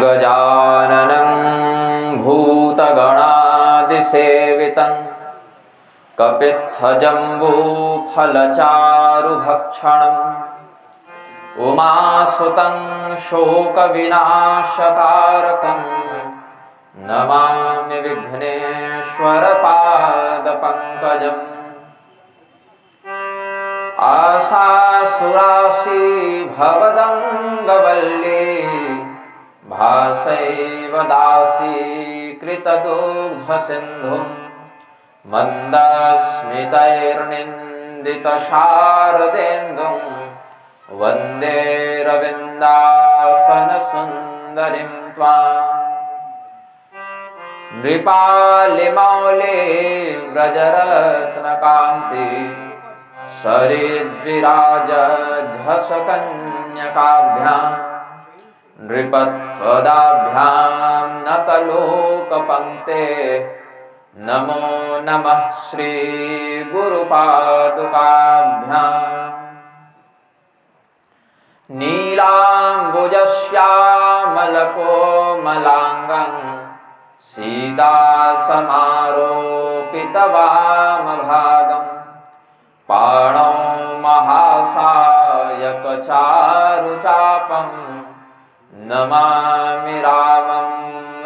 गजाननं भूतगणादिसेवितं कपित्थजम्बूफलचारुभक्षणम् उमासुतं शोकविनाशकारकं नमामि विघ्नेश्वरपादपङ्कजम्। आशासुरासि भवदङ्गवल्ली भासैव दासीकृतदुग्धसिन्धुं मन्दस्मितैर्निन्दितशारदेन्दुं वन्दे रविन्दासनसुन्दरीं त्वाम्। नृपालिमौले व्रजरत्नकान्ति सरिद्विराजध्वसकन्यकाभ्यां नृपत्वदाभ्यां नतलोकपङ्क्ते नमो नमः श्रीगुरुपादुकाभ्याम्। नीलाम्बुजश्यामलकोमलाङ्गं सीतासमारोपितवामभागं पाणौ महासायकचारुचापं नमामि रामं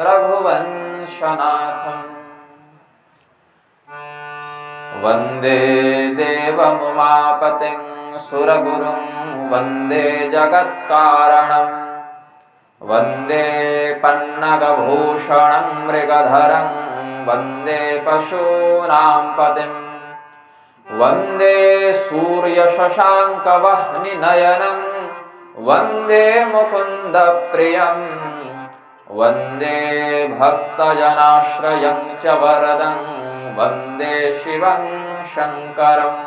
रघुवंशनाथम्। वन्दे देवमुमापतिं सुरगुरुं वन्दे जगत्कारणं वन्दे पन्नगभूषणं मृगधरं वन्दे पशूनां पतिं वन्दे सूर्यशशाङ्कवह्निनयनं वन्दे मुकुन्दप्रियं वन्दे भक्तजनाश्रयं च वरदं वन्दे शिवं शङ्करम्।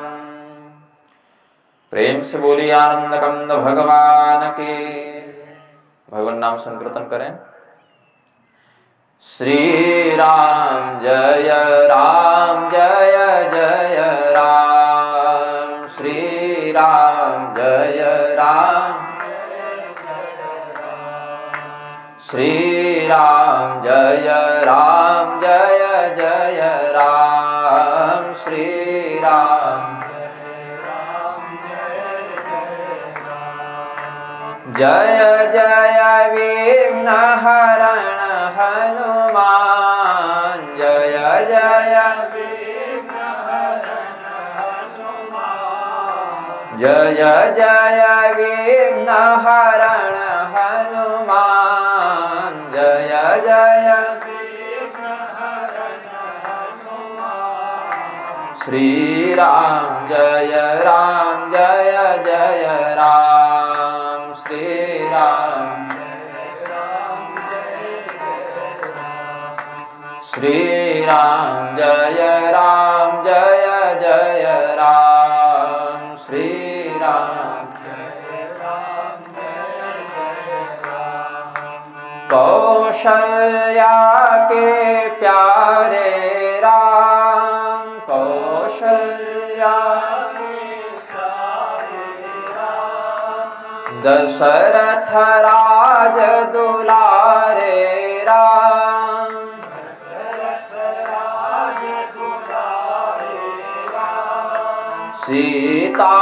प्रेम से बोलिए आनंद कंद भगवान की। भगवान नाम संकीर्तन करें। श्री राम जय राम जय जय राम, श्री राम जय राम, श्री राम जय राम जय जय राम, श्री राम जय जय विघ्नहरण हनुमान, जय जय जय जय विघ्नहरण हनुमान, जय जय श्री राम जय जय राम, श्री राम श्री राम जय जय राम, श्री राम कौशल्या के प्यारे राम, कौशल्या दशरथ राज दुलारे राम, सीता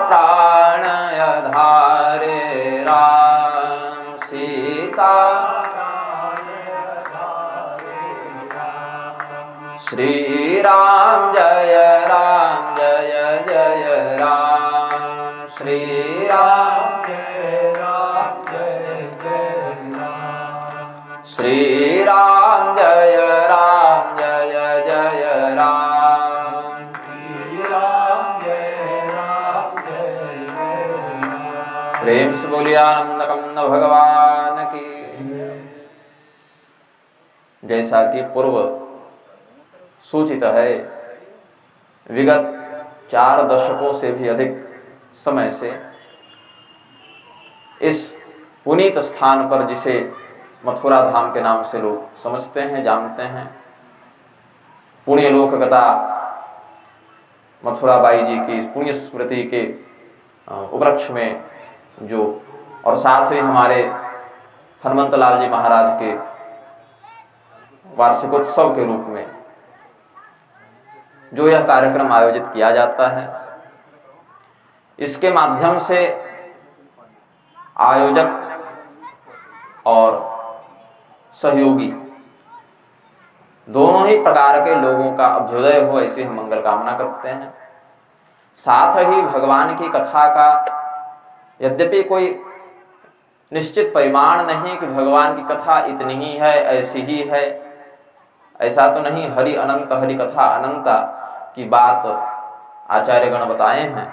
प्राणय धारे राम, सीता श्री राम जय जय राम, श्री राम श्री राम जय जय राम, प्रेम से बोलिए आनंद कंद भगवान की। जैसा कि पूर्व सूचित है, विगत 4 दशकों से भी अधिक समय से इस पुनीत स्थान पर, जिसे मथुरा धाम के नाम से लोग समझते हैं, जानते हैं, पुण्य लोकगता मथुराबाई जी की इस पुण्य स्मृति के उपलक्ष्य में जो, और साथ ही हमारे हनुमंतलाल जी महाराज के वार्षिकोत्सव के रूप में जो यह कार्यक्रम आयोजित किया जाता है, इसके माध्यम से आयोजक और सहयोगी दोनों ही प्रकार के लोगों का अभ्युदय हो, ऐसी हम मंगल कामना करते हैं। साथ ही भगवान की कथा का यद्यपि कोई निश्चित परिमाण नहीं कि भगवान की कथा इतनी ही है, ऐसी ही है, ऐसा तो नहीं। हरि अनंत, हरि कथा अनंता की बात आचार्यगण बताए हैं।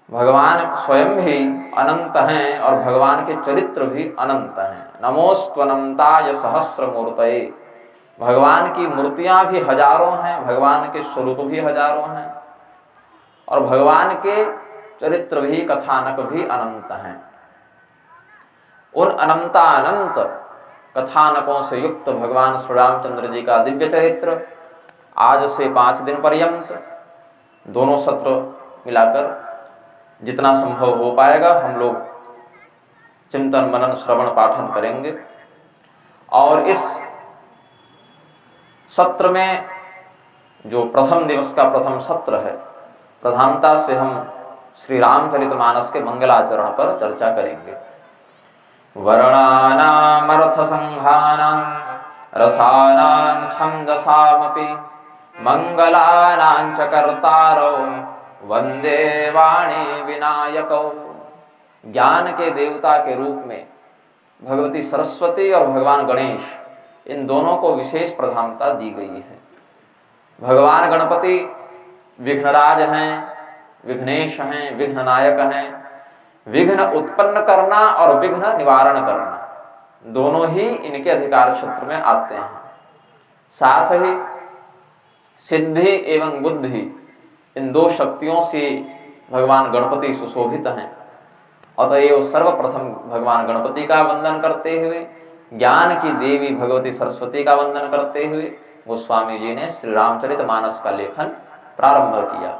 भगवान स्वयं भी अनंत हैं और भगवान के चरित्र भी अनंत हैं। नमोस्त्वनंताय सहस्रमूर्तये, भगवान की मूर्तियां भी हजारों हैं, भगवान के स्वरूप भी हजारों हैं और भगवान के चरित्र भी, कथानक भी अनंत हैं। उन अनंतानंत कथानकों से युक्त भगवान श्री रामचंद्र जी का दिव्य चरित्र आज से 5 दिन पर्यंत दोनों सत्र मिलाकर जितना संभव हो पाएगा हम लोग चिंतन मनन श्रवण पाठन करेंगे। और इस सत्र में जो प्रथम दिवस का प्रथम सत्र है, प्रधानता से हम श्री रामचरितमानस के मंगलाचरण पर चर्चा करेंगे। वर्णानामर्थ संघानां रसानां छंदसामपि मंगलानां च कर्तारौ वंदे वाणी विनायकौ। ज्ञान के देवता के रूप में भगवती सरस्वती और भगवान गणेश, इन दोनों को विशेष प्रधानता दी गई है। भगवान गणपति विघ्नराज हैं, विघ्नेश हैं, विघ्न नायक हैं। विघ्न उत्पन्न करना और विघ्न निवारण करना दोनों ही इनके अधिकार क्षेत्र में आते हैं। साथ ही सिद्धि एवं बुद्धि, इन 2 शक्तियों से भगवान गणपति सुशोभित हैं। अतएव सर्वप्रथम भगवान गणपति का वंदन करते हुए, ज्ञान की देवी भगवती सरस्वती का वंदन करते हुए गोस्वामी जी ने श्री रामचरितमानस का लेखन प्रारंभ किया।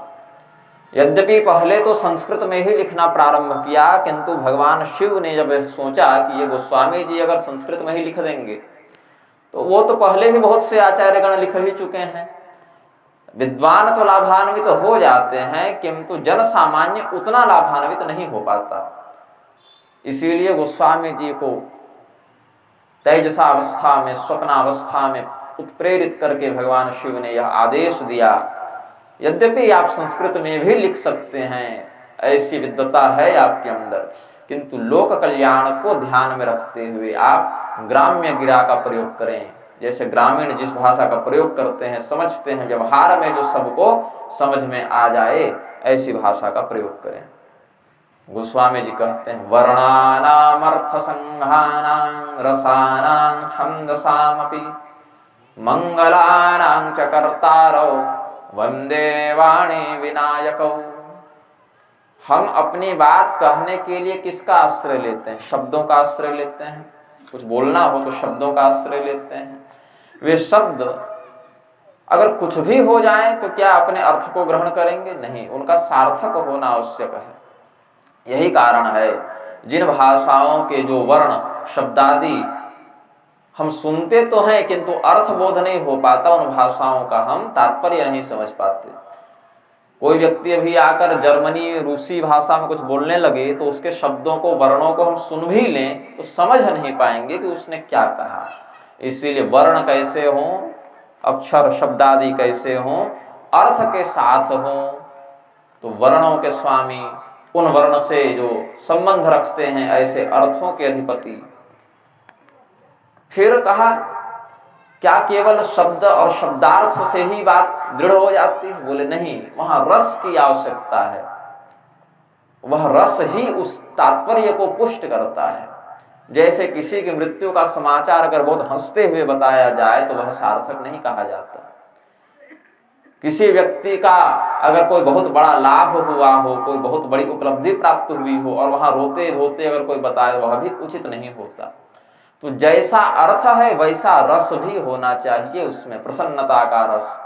यद्यपि पहले तो संस्कृत में ही लिखना प्रारंभ किया, किंतु भगवान शिव ने जब सोचा कि ये गोस्वामी जी अगर संस्कृत में ही लिख देंगे तो वो तो पहले भी बहुत से आचार्यगण लिख ही चुके हैं। विद्वान तो लाभान्वित हो जाते हैं किंतु जन सामान्य उतना लाभान्वित नहीं हो पाता। इसीलिए गोस्वामी जी को तेजसावस्था में, स्वप्नावस्था में उत्प्रेरित करके भगवान शिव ने यह आदेश दिया, यद्यपि आप संस्कृत में भी लिख सकते हैं, ऐसी विद्वता है आपके अंदर, किंतु लोक कल्याण को ध्यान में रखते हुए आप ग्राम्य गिरा का प्रयोग करें। जैसे ग्रामीण जिस भाषा का प्रयोग करते हैं, समझते हैं, व्यवहार में जो सबको समझ में आ जाए, ऐसी भाषा का प्रयोग करें। गोस्वामी जी कहते हैं वर्णानामर्थ संघानां रसानां छंदसामपि मंगलानां च कर्तारौ वंदे वाणी विनायकौ। हम अपनी बात कहने के लिए किसका आश्रय लेते हैं? शब्दों का आश्रय लेते हैं। कुछ बोलना हो तो शब्दों का आश्रय लेते हैं। वे शब्द अगर कुछ भी हो जाए तो क्या अपने अर्थ को ग्रहण करेंगे? नहीं, उनका सार्थक होना आवश्यक है। यही कारण है जिन भाषाओं के जो वर्ण शब्दादि हम सुनते तो हैं किंतु अर्थ बोध नहीं हो पाता, उन भाषाओं का हम तात्पर्य नहीं समझ पाते। कोई व्यक्ति अभी आकर जर्मनी रूसी भाषा में कुछ बोलने लगे तो उसके शब्दों को, वर्णों को हम सुन भी लें तो समझ नहीं पाएंगे कि उसने क्या कहा। इसीलिए वर्ण कैसे हों, अक्षर शब्दादि कैसे हों, अर्थ के साथ हों। तो वर्णों के स्वामी, उन वर्ण से जो संबंध रखते हैं, ऐसे अर्थों के अधिपति। फिर कहा क्या केवल शब्द और शब्दार्थ से ही बात दृढ़ हो जाती है? बोले नहीं, वहां रस की आवश्यकता है। वह रस ही उस तात्पर्य को पुष्ट करता है। जैसे किसी की मृत्यु का समाचार अगर बहुत हंसते हुए बताया जाए तो वह सार्थक नहीं कहा जाता। किसी व्यक्ति का अगर कोई बहुत बड़ा लाभ हुआ हो, कोई बहुत बड़ी उपलब्धि प्राप्त हुई हो और वहां रोते रोते अगर कोई बताए, वह भी उचित नहीं होता। तो जैसा अर्थ है वैसा रस भी होना चाहिए उसमें। प्रसन्नता का रस,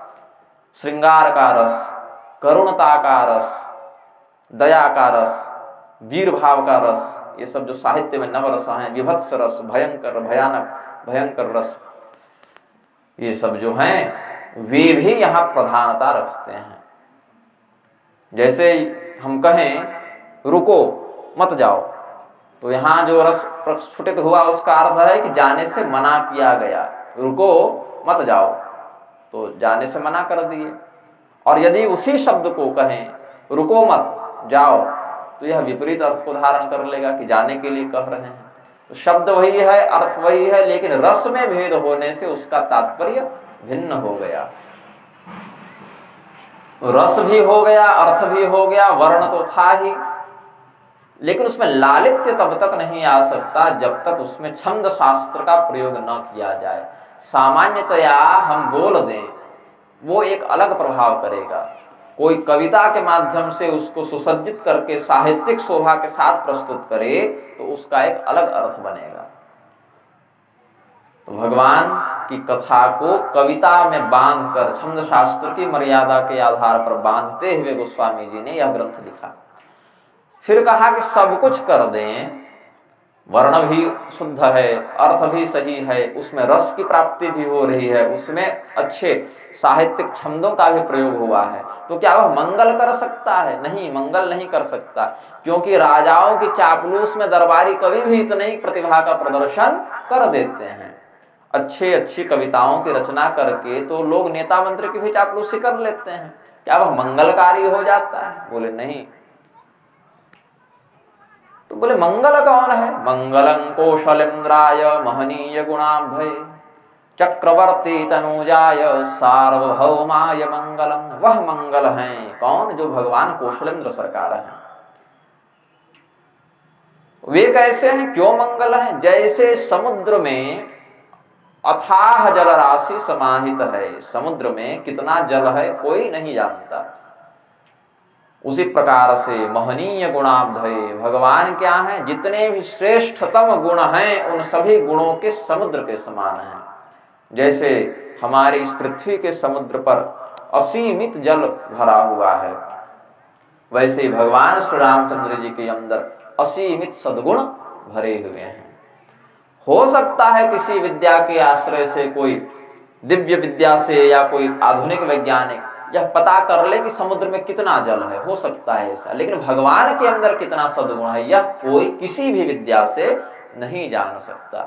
श्रृंगार का रस, करुणता का रस, दया का रस, वीर भाव का रस, ये सब जो साहित्य में नवरस हैं, विभत्स रस, भयंकर, भयानक, भयंकर रस, ये सब जो हैं वे भी यहाँ प्रधानता रखते हैं। जैसे हम कहें रुको मत जाओ, तो यहाँ जो रस प्रस्फुटित हुआ उसका अर्थ है कि जाने से मना किया गया। रुको मत जाओ तो जाने से मना कर दिए। और यदि उसी शब्द को कहें रुको मत जाओ, तो यह विपरीत अर्थ को धारण कर लेगा कि जाने के लिए कह रहे हैं। तो शब्द वही है, अर्थ वही है, लेकिन रस में भेद होने से उसका तात्पर्य भिन्न हो गया। रस भी हो गया, अर्थ भी हो गया, वर्ण तो था ही, लेकिन उसमें लालित्य तब तक नहीं आ सकता जब तक उसमें छंद शास्त्र का प्रयोग न किया जाए। सामान्यतया हम बोल दें वो एक अलग प्रभाव करेगा, कोई कविता के माध्यम से उसको सुसज्जित करके साहित्यिक शोभा के साथ प्रस्तुत करे तो उसका एक अलग अर्थ बनेगा। तो भगवान की कथा को कविता में बांधकर छंद शास्त्र की मर्यादा के आधार पर बांधते हुए गोस्वामी जी ने यह ग्रंथ लिखा। फिर कहा कि सब कुछ कर दें, वर्ण भी शुद्ध है, अर्थ भी सही है, उसमें रस की प्राप्ति भी हो रही है, उसमें अच्छे साहित्यिक छंदों का भी प्रयोग हुआ है, तो क्या वह मंगल कर सकता है? नहीं, मंगल नहीं कर सकता, क्योंकि राजाओं की चापलूस में दरबारी कवि भी इतनी प्रतिभा का प्रदर्शन कर देते हैं। अच्छी कविताओं की रचना करके तो लोग नेता मंत्री की भी चापलूसी कर लेते हैं, क्या वह मंगलकारी हो जाता है? बोले नहीं। तो बोले मंगल कौन है? मंगलम कौशलेन्द्राय महनीय गुणाब्धये चक्रवर्ती तनुजाय सार्वभौमाय मंगलम। वह मंगल है कौन? जो भगवान कौशलेंद्र सरकार हैं। वे कैसे हैं? क्यों मंगल हैं? जैसे समुद्र में अथाह जल राशि समाहित है, समुद्र में कितना जल है कोई नहीं जानता, उसी प्रकार से महनीय गुणाब्धये भगवान क्या हैं? जितने भी श्रेष्ठतम गुण हैं उन सभी गुणों के समुद्र के समान हैं। जैसे हमारी इस पृथ्वी के समुद्र पर असीमित जल भरा हुआ है, वैसे ही भगवान श्री रामचंद्र जी के अंदर असीमित सद्गुण भरे हुए हैं। हो सकता है किसी विद्या के आश्रय से, कोई दिव्य विद्या से या कोई आधुनिक वैज्ञानिक यह पता कर ले कि समुद्र में कितना जल है, हो सकता है ऐसा, लेकिन भगवान के अंदर कितना सद्गुण है यह कोई किसी भी विद्या से नहीं जान सकता।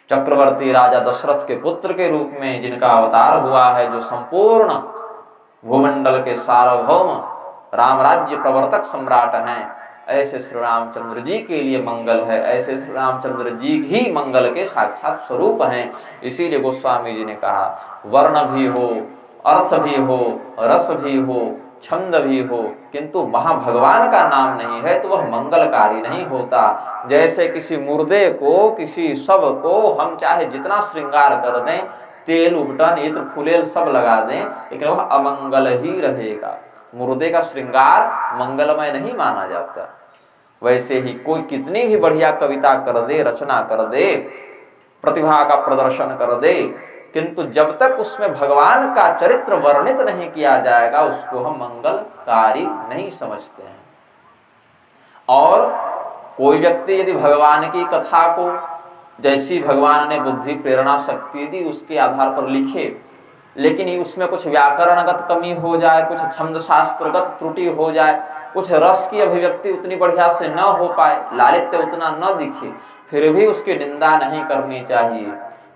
चक्रवर्ती राजा दशरथ के पुत्र के रूप में जिनका अवतार हुआ है, जो संपूर्ण भूमंडल के सार्वभौम राम राज्य प्रवर्तक सम्राट हैं, ऐसे श्री रामचंद्र जी के लिए मंगल है, ऐसे श्री रामचंद्र जी ही मंगल के साक्षात स्वरूप हैं। इसीलिए गोस्वामी जी ने कहा वर्ण भी हो, अर्थ भी हो, रस भी हो, छंद भी हो, किंतु वहां भगवान का नाम नहीं है तो वह मंगलकारी नहीं होता। जैसे किसी मुर्दे को, किसी शव को हम चाहे जितना श्रृंगार कर दें, तेल उबटन इत्र फुलेल सब लगा दें, लेकिन वह अमंगल ही रहेगा। मुर्दे का श्रृंगार मंगलमय नहीं माना जाता। वैसे ही कोई कितनी भी बढ़िया कविता कर दे, रचना कर दे, प्रतिभा का प्रदर्शन कर दे, किंतु जब तक उसमें भगवान का चरित्र वर्णित नहीं किया जाएगा उसको हम मंगलकारी नहीं समझते हैं। और कोई व्यक्ति यदि भगवान की कथा को जैसी भगवान ने बुद्धि प्रेरणा शक्ति दी उसके आधार पर लिखे, लेकिन उसमें कुछ व्याकरणगत कमी हो जाए, कुछ छंद शास्त्रगत त्रुटि हो जाए, कुछ रस की अभिव्यक्ति उतनी बढ़िया से न हो पाए, लालित्य उतना न दिखे, फिर भी उसकी निंदा नहीं करनी चाहिए,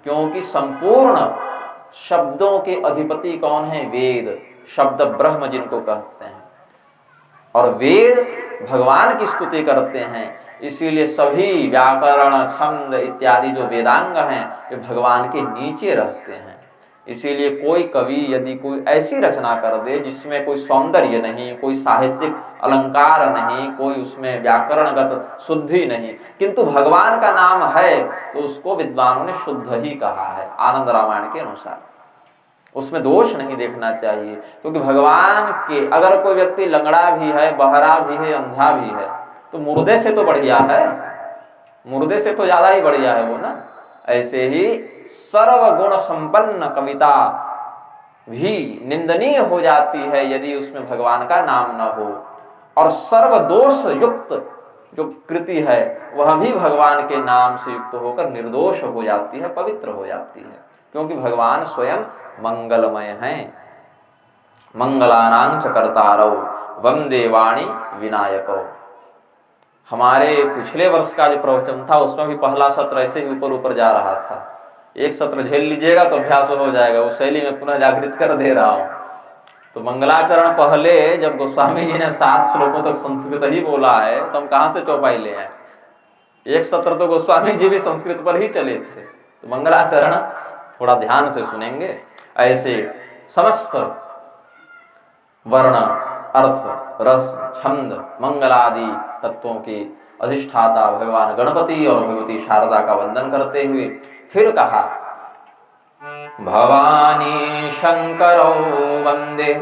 क्योंकि संपूर्ण शब्दों के अधिपति कौन है? वेद, शब्द ब्रह्म जिनको कहते हैं, और वेद भगवान की स्तुति करते हैं। इसीलिए सभी व्याकरण, छंद इत्यादि जो वेदांग हैं वे भगवान के नीचे रहते हैं। इसीलिए कोई कवि यदि कोई ऐसी रचना कर दे जिसमें कोई सौंदर्य नहीं, कोई साहित्यिक अलंकार नहीं, कोई उसमें व्याकरणगत शुद्धि नहीं, किंतु भगवान का नाम है, तो उसको विद्वानों ने शुद्ध ही कहा है आनंद रामायण के अनुसार। उसमें दोष नहीं देखना चाहिए, क्योंकि भगवान के अगर कोई व्यक्ति लंगड़ा भी है, बहरा भी है, अंधा भी है, तो मुर्दे से तो बढ़िया है, मुर्दे से तो ज्यादा ही बढ़िया है वो ना। ऐसे ही सर्वगुण संपन्न कविता भी निंदनीय हो जाती है यदि उसमें भगवान का नाम न हो, और सर्वदोष युक्त जो कृति है वह भी भगवान के नाम से युक्त होकर निर्दोष हो जाती है, पवित्र हो जाती है, क्योंकि भगवान स्वयं मंगलमय हैं। मंगलानां च कर्तारौ वंदे वाणी विनायकौ। हमारे पिछले वर्ष का जो प्रवचन था उसमें भी पहला सत्र ऐसे ही ऊपर ऊपर जा रहा था। एक सत्र झेल लीजिएगा तो अभ्यास हो जाएगा, उस शैली में पुनः जागृत कर दे रहा हूं। तो मंगलाचरण पहले जब गोस्वामी जी ने 7 श्लोकों तक संस्कृत ही बोला है तो हम कहां से चौपाई ले आए। एक सत्र तो गोस्वामी जी भी संस्कृत पर ही चले थे, तो मंगलाचरण थोड़ा ध्यान से सुनेंगे। ऐसे समस्त वर्ण, अर्थ, रस, छंद, मंगलादि तत्वों के अधिष्ठाता भगवान गणपति और भगवती शारदा का वंदन करते हुए फिर कहा, भवानी शंकरौ वंदे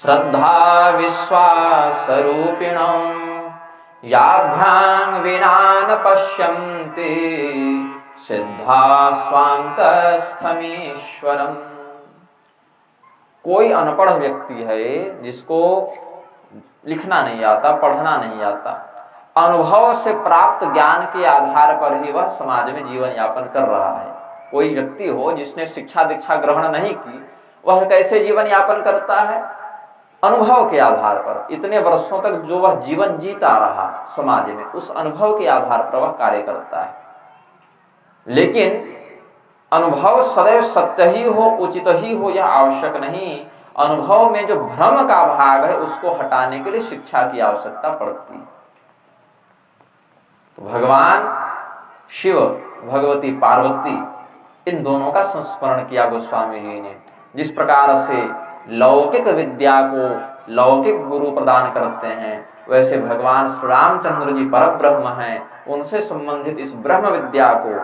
श्रद्धा विश्वास रूपिणौ याभ्यां विना न पश्यन्ति सिद्धा स्वान्तस्थमीश्वरम्। कोई अनपढ़ व्यक्ति है जिसको लिखना नहीं आता, पढ़ना नहीं आता, अनुभव से प्राप्त ज्ञान के आधार पर ही वह समाज में जीवन यापन कर रहा है। कोई व्यक्ति हो जिसने शिक्षा दीक्षा ग्रहण नहीं की, वह कैसे जीवन यापन करता है? अनुभव के आधार पर। इतने वर्षों तक जो वह जीवन जीता रहा समाज में, उस अनुभव के आधार पर वह कार्य करता है। लेकिन अनुभव सदैव सत्य ही हो, उचित ही हो, यह आवश्यक नहीं। अनुभव में जो भ्रम का भाग है उसको हटाने के लिए शिक्षा की आवश्यकता पड़ती है। तो भगवान शिव, भगवती पार्वती, इन दोनों का संस्मरण किया गोस्वामी जी ने। जिस प्रकार से लौकिक विद्या को लौकिक गुरु प्रदान करते हैं, वैसे भगवान श्री रामचंद्र जी परब्रह्म हैं, उनसे संबंधित इस ब्रह्म विद्या को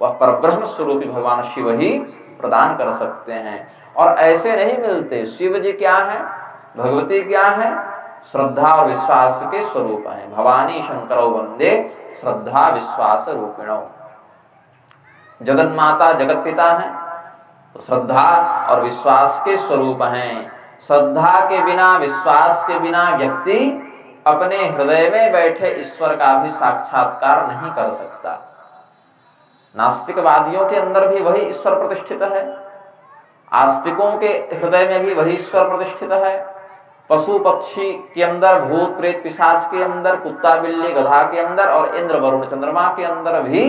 वह परब्रह्म स्वरूपी भगवान शिव ही प्रदान कर सकते हैं। और ऐसे नहीं मिलते। शिव जी क्या है, भगवती क्या है? श्रद्धा और विश्वास के स्वरूप हैं। भवानी शंकरौ वंदे श्रद्धा विश्वास रूपिणौ। जगन माता जगत पिता हैं, तो श्रद्धा और विश्वास के स्वरूप हैं। श्रद्धा के बिना, विश्वास के बिना व्यक्ति अपने हृदय में बैठे ईश्वर का भी साक्षात्कार नहीं कर सकता। नास्तिकवादियों के अंदर भी वही ईश्वर प्रतिष्ठित है, आस्तिकों के हृदय में भी वही ईश्वर प्रतिष्ठित है, पशु पक्षी के अंदर, भूत प्रेत पिशाच के अंदर, कुत्ता बिल्ली गधा के अंदर और इंद्र वरुण चंद्रमा के अंदर भी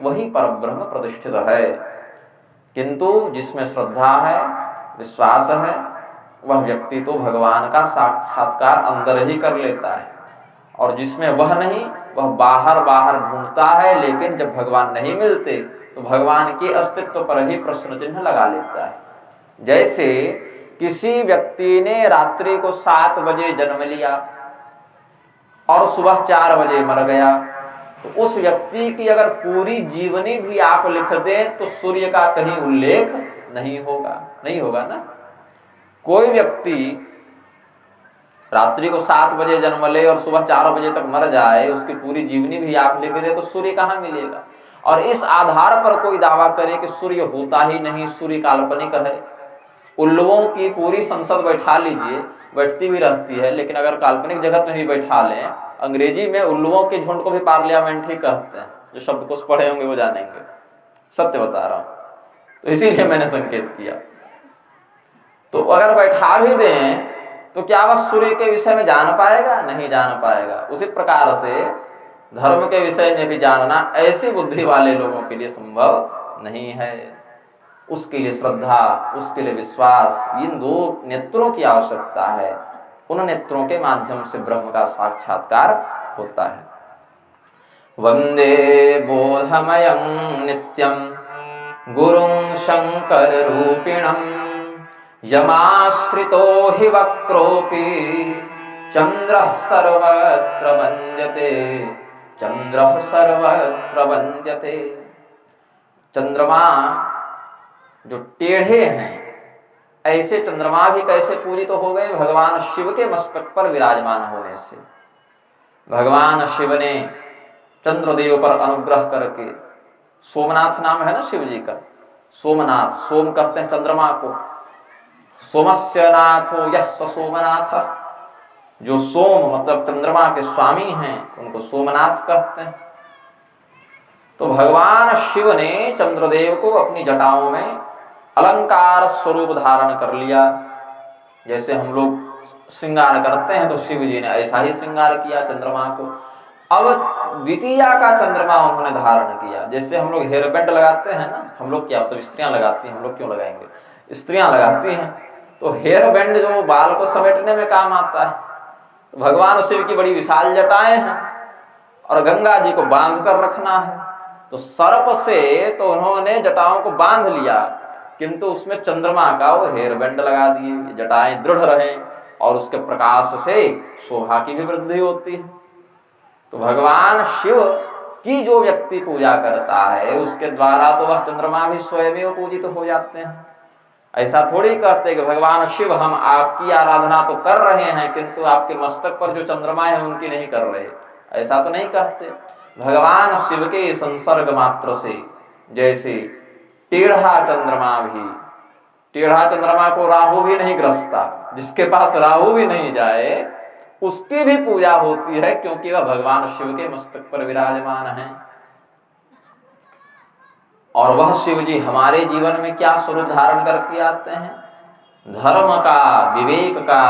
वही परब्रह्म प्रतिष्ठित है। किंतु जिसमें श्रद्धा है, विश्वास है, वह व्यक्ति तो भगवान का साक्षात्कार अंदर ही कर लेता है। और जिसमें वह नहीं, वह बाहर बाहर ढूंढता है, लेकिन जब भगवान नहीं मिलते तो भगवान के अस्तित्व पर ही प्रश्न चिन्ह लगा लेता है। जैसे किसी व्यक्ति ने रात्रि को 7 बजे जन्म लिया और सुबह 4 बजे मर गया, तो उस व्यक्ति की अगर पूरी जीवनी भी आप लिख दें तो सूर्य का कहीं उल्लेख नहीं होगा ना। कोई व्यक्ति रात्रि को 7 बजे जन्म ले और सुबह 4 बजे तक मर जाए, उसकी पूरी जीवनी भी आप लिख दे तो सूर्य कहाँ मिलेगा? और इस आधार पर कोई दावा करे कि सूर्य होता ही नहीं, सूर्य काल्पनिक है। उल्लुओं की पूरी संसद बैठा लीजिए, बैठती भी रहती है, लेकिन अगर काल्पनिक जगत में भी बैठा लें, अंग्रेजी में उल्लुओं के झुंड को भी पार्लियामेंट ही कहते हैं। जो शब्द को पढ़े होंगे वो जानेंगे, सत्य बता रहा हूं, तो इसीलिए मैंने संकेत किया। तो अगर बैठा भी दें तो क्या वह सूर्य के विषय में जान पाएगा? नहीं जान पाएगा। उसी प्रकार से धर्म के विषय में भी जानना ऐसी बुद्धि वाले लोगों के लिए संभव नहीं है। उसके लिए श्रद्धा, उसके लिए विश्वास, इन 2 नेत्रों की आवश्यकता है। उन नेत्रों के माध्यम से ब्रह्म का साक्षात्कार होता है। वंदे बोधमयं नित्यं गुरुं शंकर रूपिणं यमाश्रितो हि वक्रोऽपि चंद्रः सर्वत्र वन्द्यते, चंद्रः सर्वत्र वन्द्यते। चंद्रमा जो टेढ़े हैं, ऐसे चंद्रमा भी कैसे पूजित तो हो गए? भगवान शिव के मस्तक पर विराजमान होने से। भगवान शिव ने चंद्रदेव पर अनुग्रह करके, सोमनाथ नाम है ना शिव जी का, सोमनाथ, सोम कहते हैं चंद्रमा को। सोमस्य नाथो यस्य सोमनाथ, जो सोम मतलब चंद्रमा के स्वामी हैं उनको सोमनाथ कहते हैं। तो भगवान शिव ने चंद्रदेव को अपनी जटाओं में अलंकार स्वरूप धारण कर लिया। जैसे हम लोग श्रृंगार करते हैं तो शिव जी ने ऐसा ही श्रृंगार किया चंद्रमा को। अब द्वितीया का चंद्रमा उन्होंने धारण किया। जैसे हम लोग हेयर बैंड लगाते हैं ना, हम लोग क्या तो स्त्रियां लगाती हैं, हम लोग क्यों लगाएंगे, स्त्रियां लगाती हैं। तो हेयर बैंड जो बाल को समेटने में काम आता है, तो भगवान शिव की बड़ी विशाल जटाएं हैं और गंगा जी को बांध कर रखना है। तो सर्प से तो उन्होंने जटाओं को बांध लिया, किंतु उसमें चंद्रमा का वो हेयर बैंड लगा दिए, जटाएं दृढ़ रहे और उसके प्रकाश से शोभा की भी वृद्धि होती है। तो भगवान शिव की जो व्यक्ति पूजा करता है उसके द्वारा तो वह चंद्रमा भी स्वयं पूजित हो जाते हैं। ऐसा थोड़ी कहते कि भगवान शिव हम आपकी आराधना तो कर रहे हैं किंतु आपके मस्तक पर जो चंद्रमा है उनकी नहीं कर रहे, ऐसा तो नहीं कहते। भगवान शिव के संसर्ग मात्र से, जैसे टेढ़ा चंद्रमा को राहु भी नहीं ग्रसता, जिसके पास राहु भी नहीं जाए उसकी भी पूजा होती है, क्योंकि वह भगवान शिव के मस्तक पर विराजमान है। और वह शिव जी हमारे जीवन में क्या स्वरूप धारण करके आते हैं? धर्म का, विवेक का,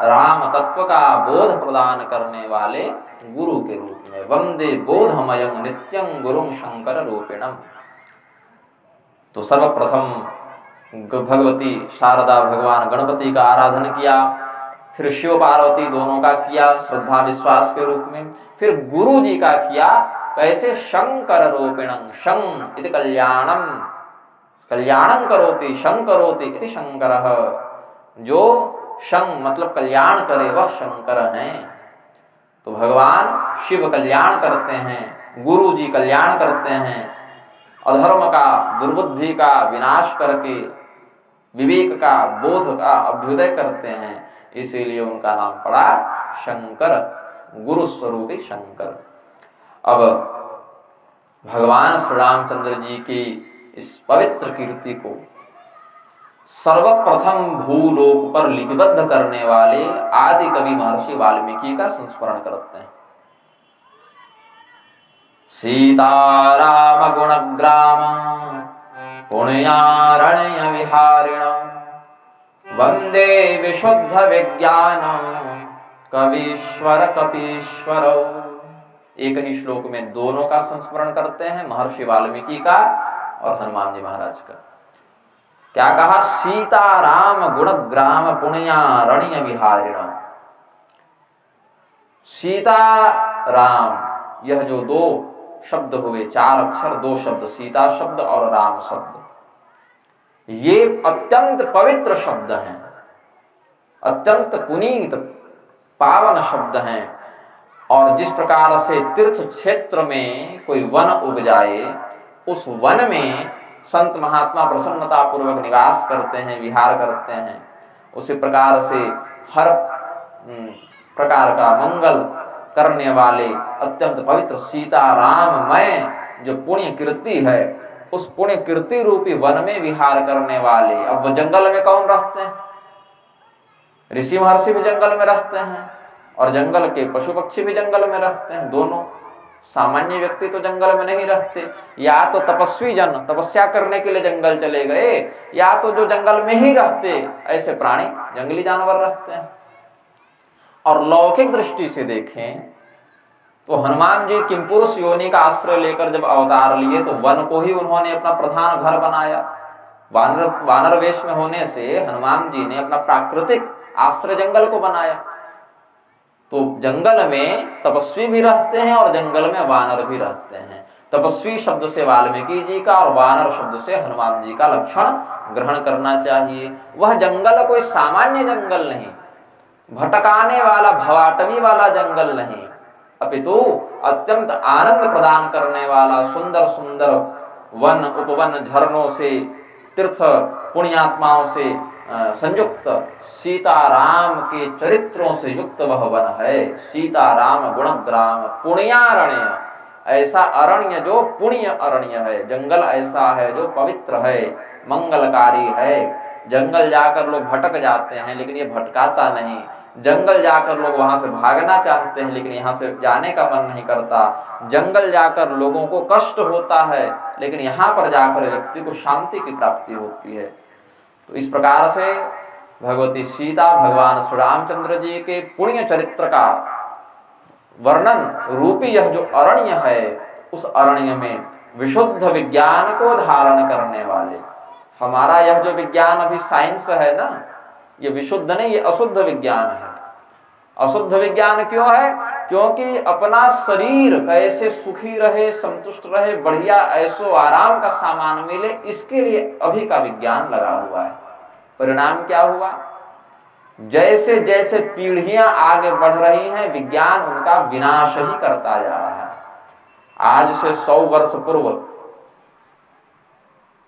राम तत्व का बोध प्रदान करने वाले गुरु के रूप में। वंदे बोधमयं नित्यं गुरुं शंकर रूपिणम। तो सर्वप्रथम भगवती शारदा भगवान गणपति का आराधन किया, फिर शिव पार्वती दोनों का किया श्रद्धा विश्वास के रूप में, फिर गुरु जी का किया कैसे? शंकर रूपिणं। शं इति कल्याणम, कल्याणं करोति शं करोति इति शंकरः। जो शं मतलब कल्याण करे वह शंकर हैं। तो भगवान शिव कल्याण करते हैं, गुरु जी कल्याण करते हैं, अधर्म का, दुर्बुद्धि का विनाश करके विवेक का, बोध का अभ्युदय करते हैं, इसीलिए उनका नाम पड़ा शंकर, गुरु स्वरूपी शंकर। अब भगवान श्री रामचंद्र जी की इस पवित्र कीर्ति को सर्वप्रथम भूलोक पर लिपिबद्ध करने वाले आदि कवि महर्षि वाल्मीकि का संस्मरण करते हैं। सीताराम गुणग्राम पुण्यारण्य विहारिण वंदे विशुद्ध विज्ञान कवीश्वर कपीश्वर। एक ही श्लोक में दोनों का संस्मरण करते हैं, महर्षि वाल्मीकि का और हनुमान जी महाराज का। क्या कहा? सीताराम गुणग्राम पुण्यारण्य विहारिण। सीता राम, यह जो दो शब्द हुए, चार अक्षर दो शब्द, सीता शब्द और राम शब्द, ये अत्यंत पवित्र शब्द हैं, अत्यंत पुनीत पावन शब्द हैं। और जिस प्रकार से तीर्थ क्षेत्र में कोई वन उग जाए, उस वन में संत महात्मा प्रसन्नता पूर्वक निवास करते हैं, विहार करते हैं, उसी प्रकार से हर प्रकार का मंगल करने वाले अत्यंत पवित्र सीताराममय जो पुण्य कीर्ति है, उस पुण्य कीर्ति रूपी वन में विहार करने वाले। अब जंगल में कौन रहते हैं? ऋषि महर्षि भी जंगल में रहते हैं और जंगल के पशु पक्षी भी जंगल में रहते हैं, दोनों। सामान्य व्यक्ति तो जंगल में नहीं रहते, या तो तपस्वी जन तपस्या करने के लिए जंगल चले गए, या तो जो जंगल में ही रहते ऐसे प्राणी जंगली जानवर रहते हैं। और लौकिक दृष्टि से देखें तो हनुमान जी किमपुरुष योनि का आश्रय लेकर जब अवतार लिए तो वन को ही उन्होंने अपना प्रधान घर बनाया। वानर वेश में होने से हनुमान जी ने अपना प्राकृतिक आश्रय जंगल को बनाया। तो जंगल में तपस्वी भी रहते हैं और जंगल में वानर भी रहते हैं। तपस्वी शब्द से वाल्मीकि जी का और वानर शब्द से हनुमान जी का लक्षण ग्रहण करना चाहिए। वह जंगल कोई सामान्य जंगल नहीं, भटकाने वाला भवाटवी वाला जंगल नहीं, अपितु अत्यंत आनंद प्रदान करने वाला सुंदर सुंदर वन, उपवन, झरनों से, तीर्थ पुण्यात्माओं से संयुक्त सीताराम के चरित्रों से युक्त वह वन है। सीताराम गुणग्राम पुण्यारण्य, ऐसा अरण्य जो पुण्य अरण्य है, जंगल ऐसा है जो पवित्र है, मंगलकारी है। जंगल जाकर लोग भटक जाते हैं, लेकिन ये भटकाता नहीं। जंगल जाकर लोग वहां से भागना चाहते हैं, लेकिन यहाँ से जाने का मन नहीं करता। जंगल जाकर लोगों को कष्ट होता है, लेकिन यहाँ पर जाकर व्यक्ति को शांति की प्राप्ति होती है। तो इस प्रकार से भगवती सीता भगवान श्री रामचंद्र जी के पुण्य चरित्र का वर्णन रूपी यह जो अरण्य है, उस अरण्य में विशुद्ध विज्ञान को धारण करने वाले, हमारा यह जो विज्ञान अभी साइंस है ना, ये विशुद्ध नहीं, ये अशुद्ध विज्ञान है। अशुद्ध विज्ञान क्यों है? क्योंकि अपना शरीर कैसे सुखी रहे, संतुष्ट रहे, बढ़िया ऐसो आराम का सामान मिले, इसके लिए अभी का विज्ञान लगा हुआ है। परिणाम क्या हुआ? जैसे जैसे पीढ़ियां आगे बढ़ रही हैं, विज्ञान उनका विनाश ही करता जा रहा है। आज से 100 वर्ष पूर्व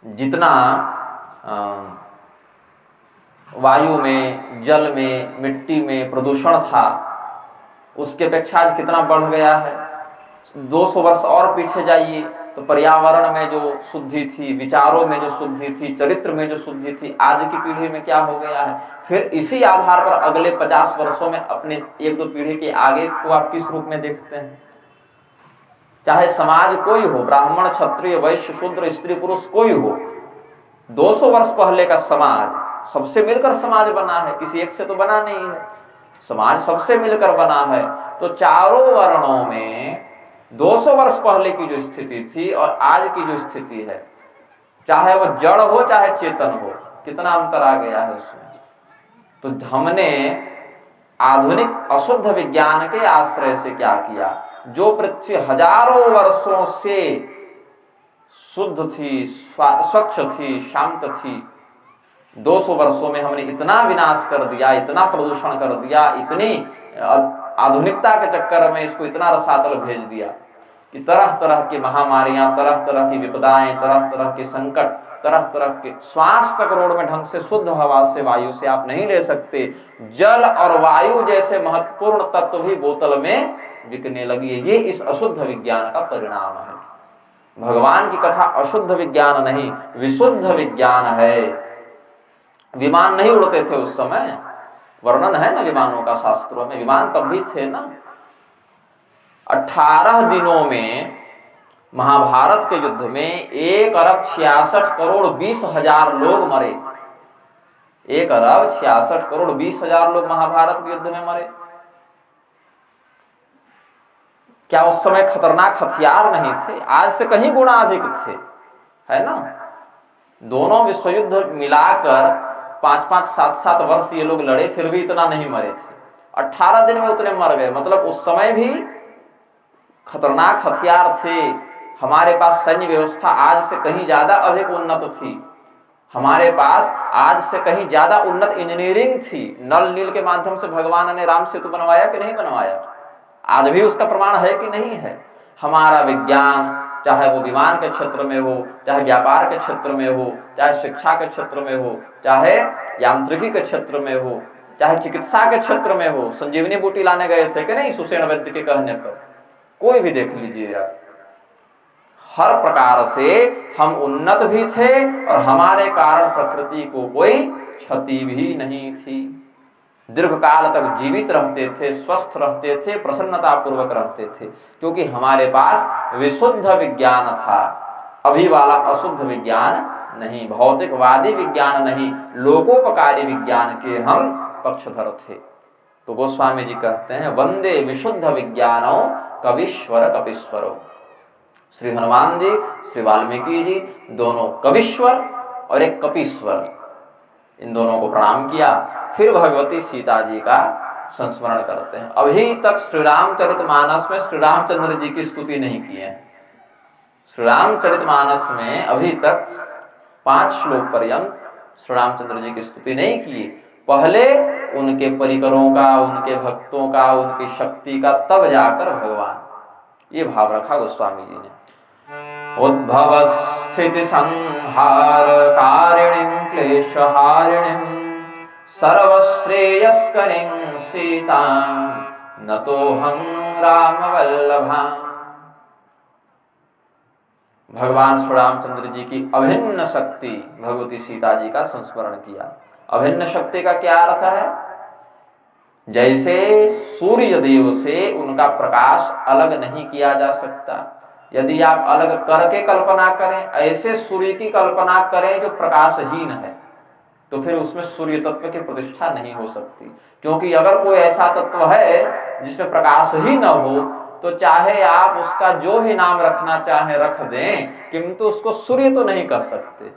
जितना वायु में, जल में, मिट्टी में प्रदूषण था, उसके अपेक्षा आज कितना बढ़ गया है। 200 वर्ष और पीछे जाइए तो पर्यावरण में जो शुद्धि थी, विचारों में जो शुद्धि थी, चरित्र में जो शुद्धि थी, आज की पीढ़ी में क्या हो गया है। फिर इसी आधार पर अगले 50 वर्षों में अपने 1-2 पीढ़ी के आगे को आप किस रूप में देखते हैं? चाहे समाज कोई हो, ब्राह्मण, क्षत्रिय, वैश्य, शूद्र, स्त्री, पुरुष कोई हो, 200 वर्ष पहले का समाज सबसे मिलकर समाज बना है, किसी एक से तो बना नहीं है। समाज सबसे मिलकर बना है। तो चारों वर्णों में 200 वर्ष पहले की जो स्थिति थी और आज की जो स्थिति है, चाहे वह जड़ हो चाहे चेतन हो, कितना अंतर आ गया है उसमें। तो हमने आधुनिक अशुद्ध विज्ञान के आश्रय से क्या किया? जो पृथ्वी हजारों वर्षों से शुद्ध थी, स्वच्छ थी, शांत थी, 200 वर्षों में हमने इतना विनाश कर दिया, इतना प्रदूषण कर दिया, इतनी आधुनिकता के चक्कर में इसको इतना रसातल भेज दिया कि तरह तरह की महामारियां, तरह तरह की विपदाएं, तरह तरह के संकट, तरह तरह के श्वास तक रोड में ढंग से शुद्ध हवा से, वायु से आप नहीं ले सकते। जल और वायु जैसे महत्वपूर्ण तत्व भी बोतल में बिकने लगी है। ये इस अशुद्ध विज्ञान का परिणाम है। भगवान की कथा अशुद्ध विज्ञान नहीं, विशुद्ध विज्ञान है। विमान नहीं उड़ते थे उस समय, वर्णन है ना विमानों का शास्त्रों में, विमान तब भी थे ना। 18 दिनों में महाभारत के युद्ध में 1,66,20,000 लोग मरे। 1,66,20,000 लोग महाभारत के युद्ध में मरे। क्या उस समय खतरनाक हथियार नहीं थे? आज से कहीं गुना अधिक थे, है ना। दोनों विश्व युद्ध मिलाकर 5-5, 7-7 वर्ष ये लोग लड़े, फिर भी इतना नहीं मरे थे। 18 दिन में उतने मर गए। मतलब उस समय भी खतरनाक हथियार थे। हमारे पास सैन्य व्यवस्था आज से कहीं ज्यादा अधिक उन्नत थी। हमारे पास आज से कहीं ज्यादा उन्नत इंजीनियरिंग थी। नल नील के माध्यम से भगवान ने राम सेतु बनवाया कि नहीं बनवाया? आज भी उसका प्रमाण है कि नहीं है? हमारा विज्ञान, चाहे वो विमान के क्षेत्र में हो, चाहे व्यापार के क्षेत्र में हो, चाहे शिक्षा के क्षेत्र में हो, चाहे यांत्रिकी के क्षेत्र में हो, चाहे चिकित्सा के क्षेत्र में हो। संजीवनी बूटी लाने गए थे कि नहीं सुषेण वैद्य के कहने पर? कोई भी देख लीजिएगा, हर प्रकार से हम उन्नत भी थे और हमारे कारण प्रकृति को कोई क्षति भी नहीं थी। दीर्घ काल तक जीवित रहते थे, स्वस्थ रहते थे, प्रसन्नता पूर्वक रहते थे, क्योंकि हमारे पास विशुद्ध विज्ञान था। अभी वाला अशुद्ध विज्ञान नहीं, भौतिकवादी विज्ञान नहीं, लोकोपकारी विज्ञान के हम पक्षधर थे। तो गोस्वामी जी कहते हैं, वंदे विशुद्ध विज्ञानो कविश्वर कपीश्वरो। श्री हनुमान जी, श्री वाल्मीकि जी दोनों कविश्वर और एक कपीश्वर, इन दोनों को प्रणाम किया। फिर भगवती सीता जी का संस्मरण करते हैं। अभी तक श्री रामचरितमानस में श्री रामचंद्र जी की स्तुति नहीं की है। श्री रामचरितमानस में अभी तक 5 श्लोक पर्यंत श्री रामचंद्र जी की स्तुति नहीं की। पहले उनके परिकरों का, उनके भक्तों का, उनकी शक्ति का, तब जाकर भगवान, ये भाव रखा गोस्वामी जी ने। उद्भव स्थिति संहार कारिणीं क्लेशहारिणीं सर्वश्रेयस्करीं सीतां नतोऽहं रामवल्लभां। भगवान श्री रामचंद्र जी की अभिन्न शक्ति भगवती सीता जी का संस्मरण किया। अभिन्न शक्ति का क्या अर्थ है? जैसे सूर्य देव से उनका प्रकाश अलग नहीं किया जा सकता। यदि आप अलग करके कल्पना करें, ऐसे सूर्य की कल्पना करें जो प्रकाशहीन है, तो फिर उसमें सूर्य तत्व की प्रतिष्ठा नहीं हो सकती। क्योंकि अगर कोई ऐसा तत्व है जिसमें प्रकाश ही न हो, तो चाहे आप उसका जो भी नाम रखना चाहे रख दें, किंतु उसको सूर्य तो नहीं कर सकते।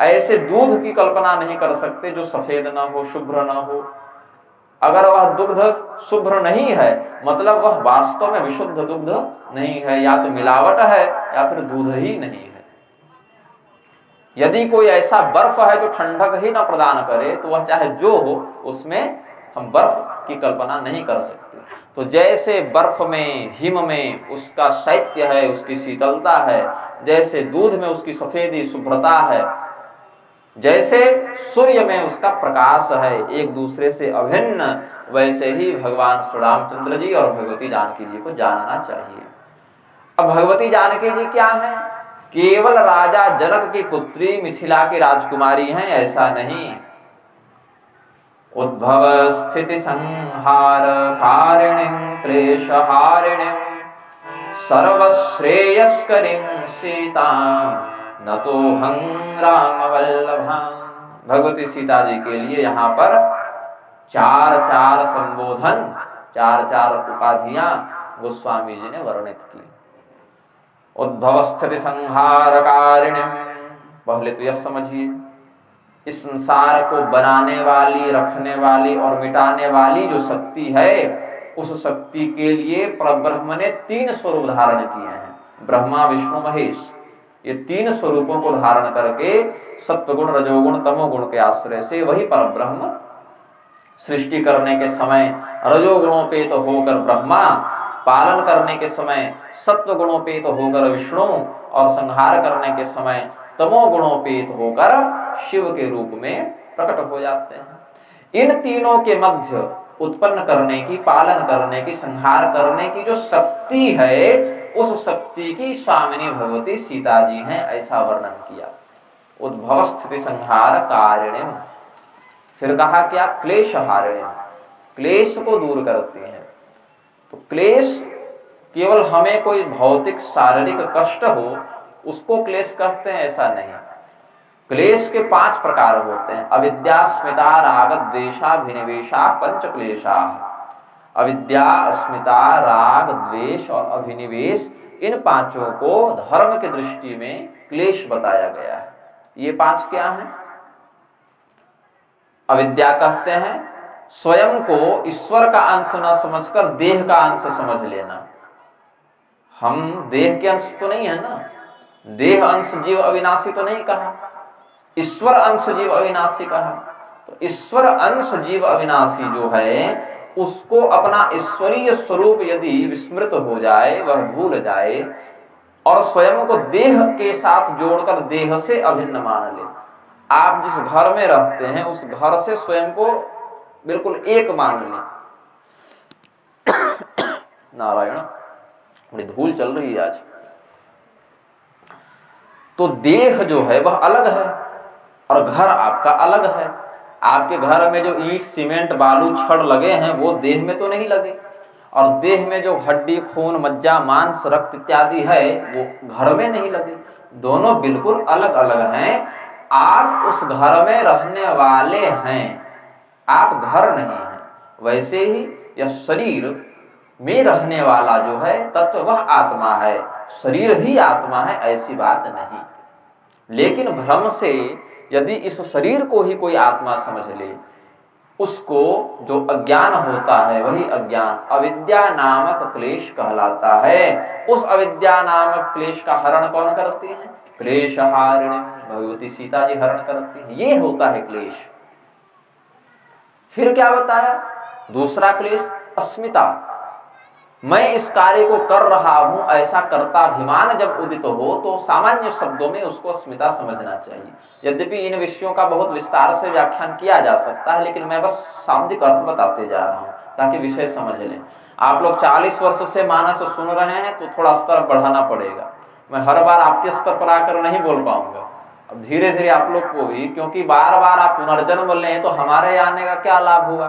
ऐसे दूध की कल्पना नहीं कर सकते जो सफेद न हो, शुभ्र न हो। अगर वह दुग्ध शुभ्र नहीं है, मतलब वह वास्तव में विशुद्ध दुग्ध नहीं है, या तो मिलावट है या फिर दूध ही नहीं है। यदि कोई ऐसा बर्फ है जो ठंडक ही न प्रदान करे, तो वह चाहे जो हो, उसमें हम बर्फ की कल्पना नहीं कर सकते। तो जैसे बर्फ में, हिम में उसका शैत्य है, उसकी शीतलता है, जैसे दूध में उसकी सफेदी शुभ्रता है, जैसे सूर्य में उसका प्रकाश है, एक दूसरे से अभिन्न, वैसे ही भगवान श्री रामचंद्र जी और भगवती जानकी जी को जानना चाहिए। अब भगवती जानकी जी क्या है? केवल राजा जनक की पुत्री, मिथिला की राजकुमारी हैं, ऐसा नहीं। उद्भव स्थिति संहार कारिणीं क्लेशहारिणीं सर्वश्रेयस्करीं सीतां नतोऽहं रामवल्लभां। भगवती सीता जी के लिए यहाँ पर चार चार संबोधन, चार चार उपाधियां गोस्वामी जी ने वर्णित की। उद्भव स्थिति संहार कारिणीं, पहले तो यह समझिए, इस संसार को बनाने वाली, रखने वाली और मिटाने वाली जो शक्ति है, उस शक्ति के लिए परब्रह्म ने 3 स्वरूप धारण किए हैं। ब्रह्मा, विष्णु, महेश, ये 3 स्वरूपों को धारण करके सत्वगुण, रजोगुण, तमोगुण के आश्रय से वही परब्रह्म सृष्टि करने के समय रजोगुणोपेत होकर ब्रह्मा, पालन करने के समय सत्वगुणोपेत होकर विष्णु और संहार करने के समय तमोगुणोपेत होकर शिव के रूप में प्रकट हो जाते हैं। इन तीनों के मध्य उत्पन्न करने की, पालन करने की, संहार करने की जो शक्ति है, उस शक्ति की स्वामिनी भगवती सीता जी हैं, ऐसा वर्णन किया। उद्भव स्थिति संहार कारिणीं, फिर कहा क्या? क्लेशहारिणीं, क्लेश को दूर करती हैं। तो क्लेश केवल हमें कोई भौतिक शारीरिक कष्ट हो उसको क्लेश कहते हैं, ऐसा नहीं। क्लेश के 5 प्रकार होते हैं। अविद्या, अस्मिता, राग, द्वेषाभिनिवेशा, पंच क्लेशा। अविद्या, अस्मिता, राग, द्वेष और अभिनिवेश, इन 5 को धर्म की दृष्टि में क्लेश बताया गया है। ये 5 क्या हैं? अविद्या कहते हैं स्वयं को ईश्वर का अंश न समझकर देह का अंश समझ लेना। हम देह के अंश तो नहीं है ना, देह अंश जीव अविनाशी तो नहीं कहा, ईश्वर अंश जीव अविनाशी कहा। तो ईश्वर अंश जीव अविनाशी जो है, उसको अपना ईश्वरीय स्वरूप यदि विस्मृत हो जाए, वह भूल जाए और स्वयं को देह के साथ जोड़कर देह से अभिन्न मान ले। आप जिस घर में रहते हैं उस घर से स्वयं को बिल्कुल एक मान लें। नारायण, बड़ी धूल चल रही है आज। तो देह जो है वह अलग है और घर आपका अलग है। आपके घर में जो ईंट, सीमेंट, बालू, छड़ लगे हैं वो देह में तो नहीं लगे, और देह में जो हड्डी, खून, मज्जा, मांस, रक्त इत्यादि है वो घर में नहीं लगे। दोनों बिल्कुल अलग अलग हैं। आप उस घर में रहने वाले हैं, आप घर नहीं हैं। वैसे ही यह शरीर में रहने वाला जो है तत्व वह आत्मा है, शरीर ही आत्मा है, ऐसी बात नहीं। लेकिन भ्रम से यदि इस शरीर को ही कोई आत्मा समझ ले, उसको जो अज्ञान होता है वही अज्ञान अविद्या नामक क्लेश कहलाता है। उस अविद्या नामक क्लेश का हरण कौन करती है? क्लेशहारिणी, भगवती सीता जी हरण करती हैं। ये होता है क्लेश। फिर क्या बताया? दूसरा क्लेश अस्मिता, मैं इस कार्य को कर रहा हूं ऐसा कर्ताभिमान जब उदित हो तो सामान्य शब्दों में उसको अस्मिता समझना चाहिए। यद्यपि इन विषयों का बहुत विस्तार से व्याख्यान किया जा सकता है, लेकिन मैं बस शाब्दिक अर्थ बताते जा रहा हूं ताकि विषय समझ लें। आप लोग 40 वर्ष से मानस सुन रहे हैं तो थोड़ा स्तर बढ़ाना पड़ेगा। मैं हर बार आपके स्तर पर आकर नहीं बोल पाऊंगा। अब धीरे धीरे आप लोग को भी, क्योंकि बार बार आप पुनर्जन्म लें तो हमारे आने का क्या लाभ हुआ?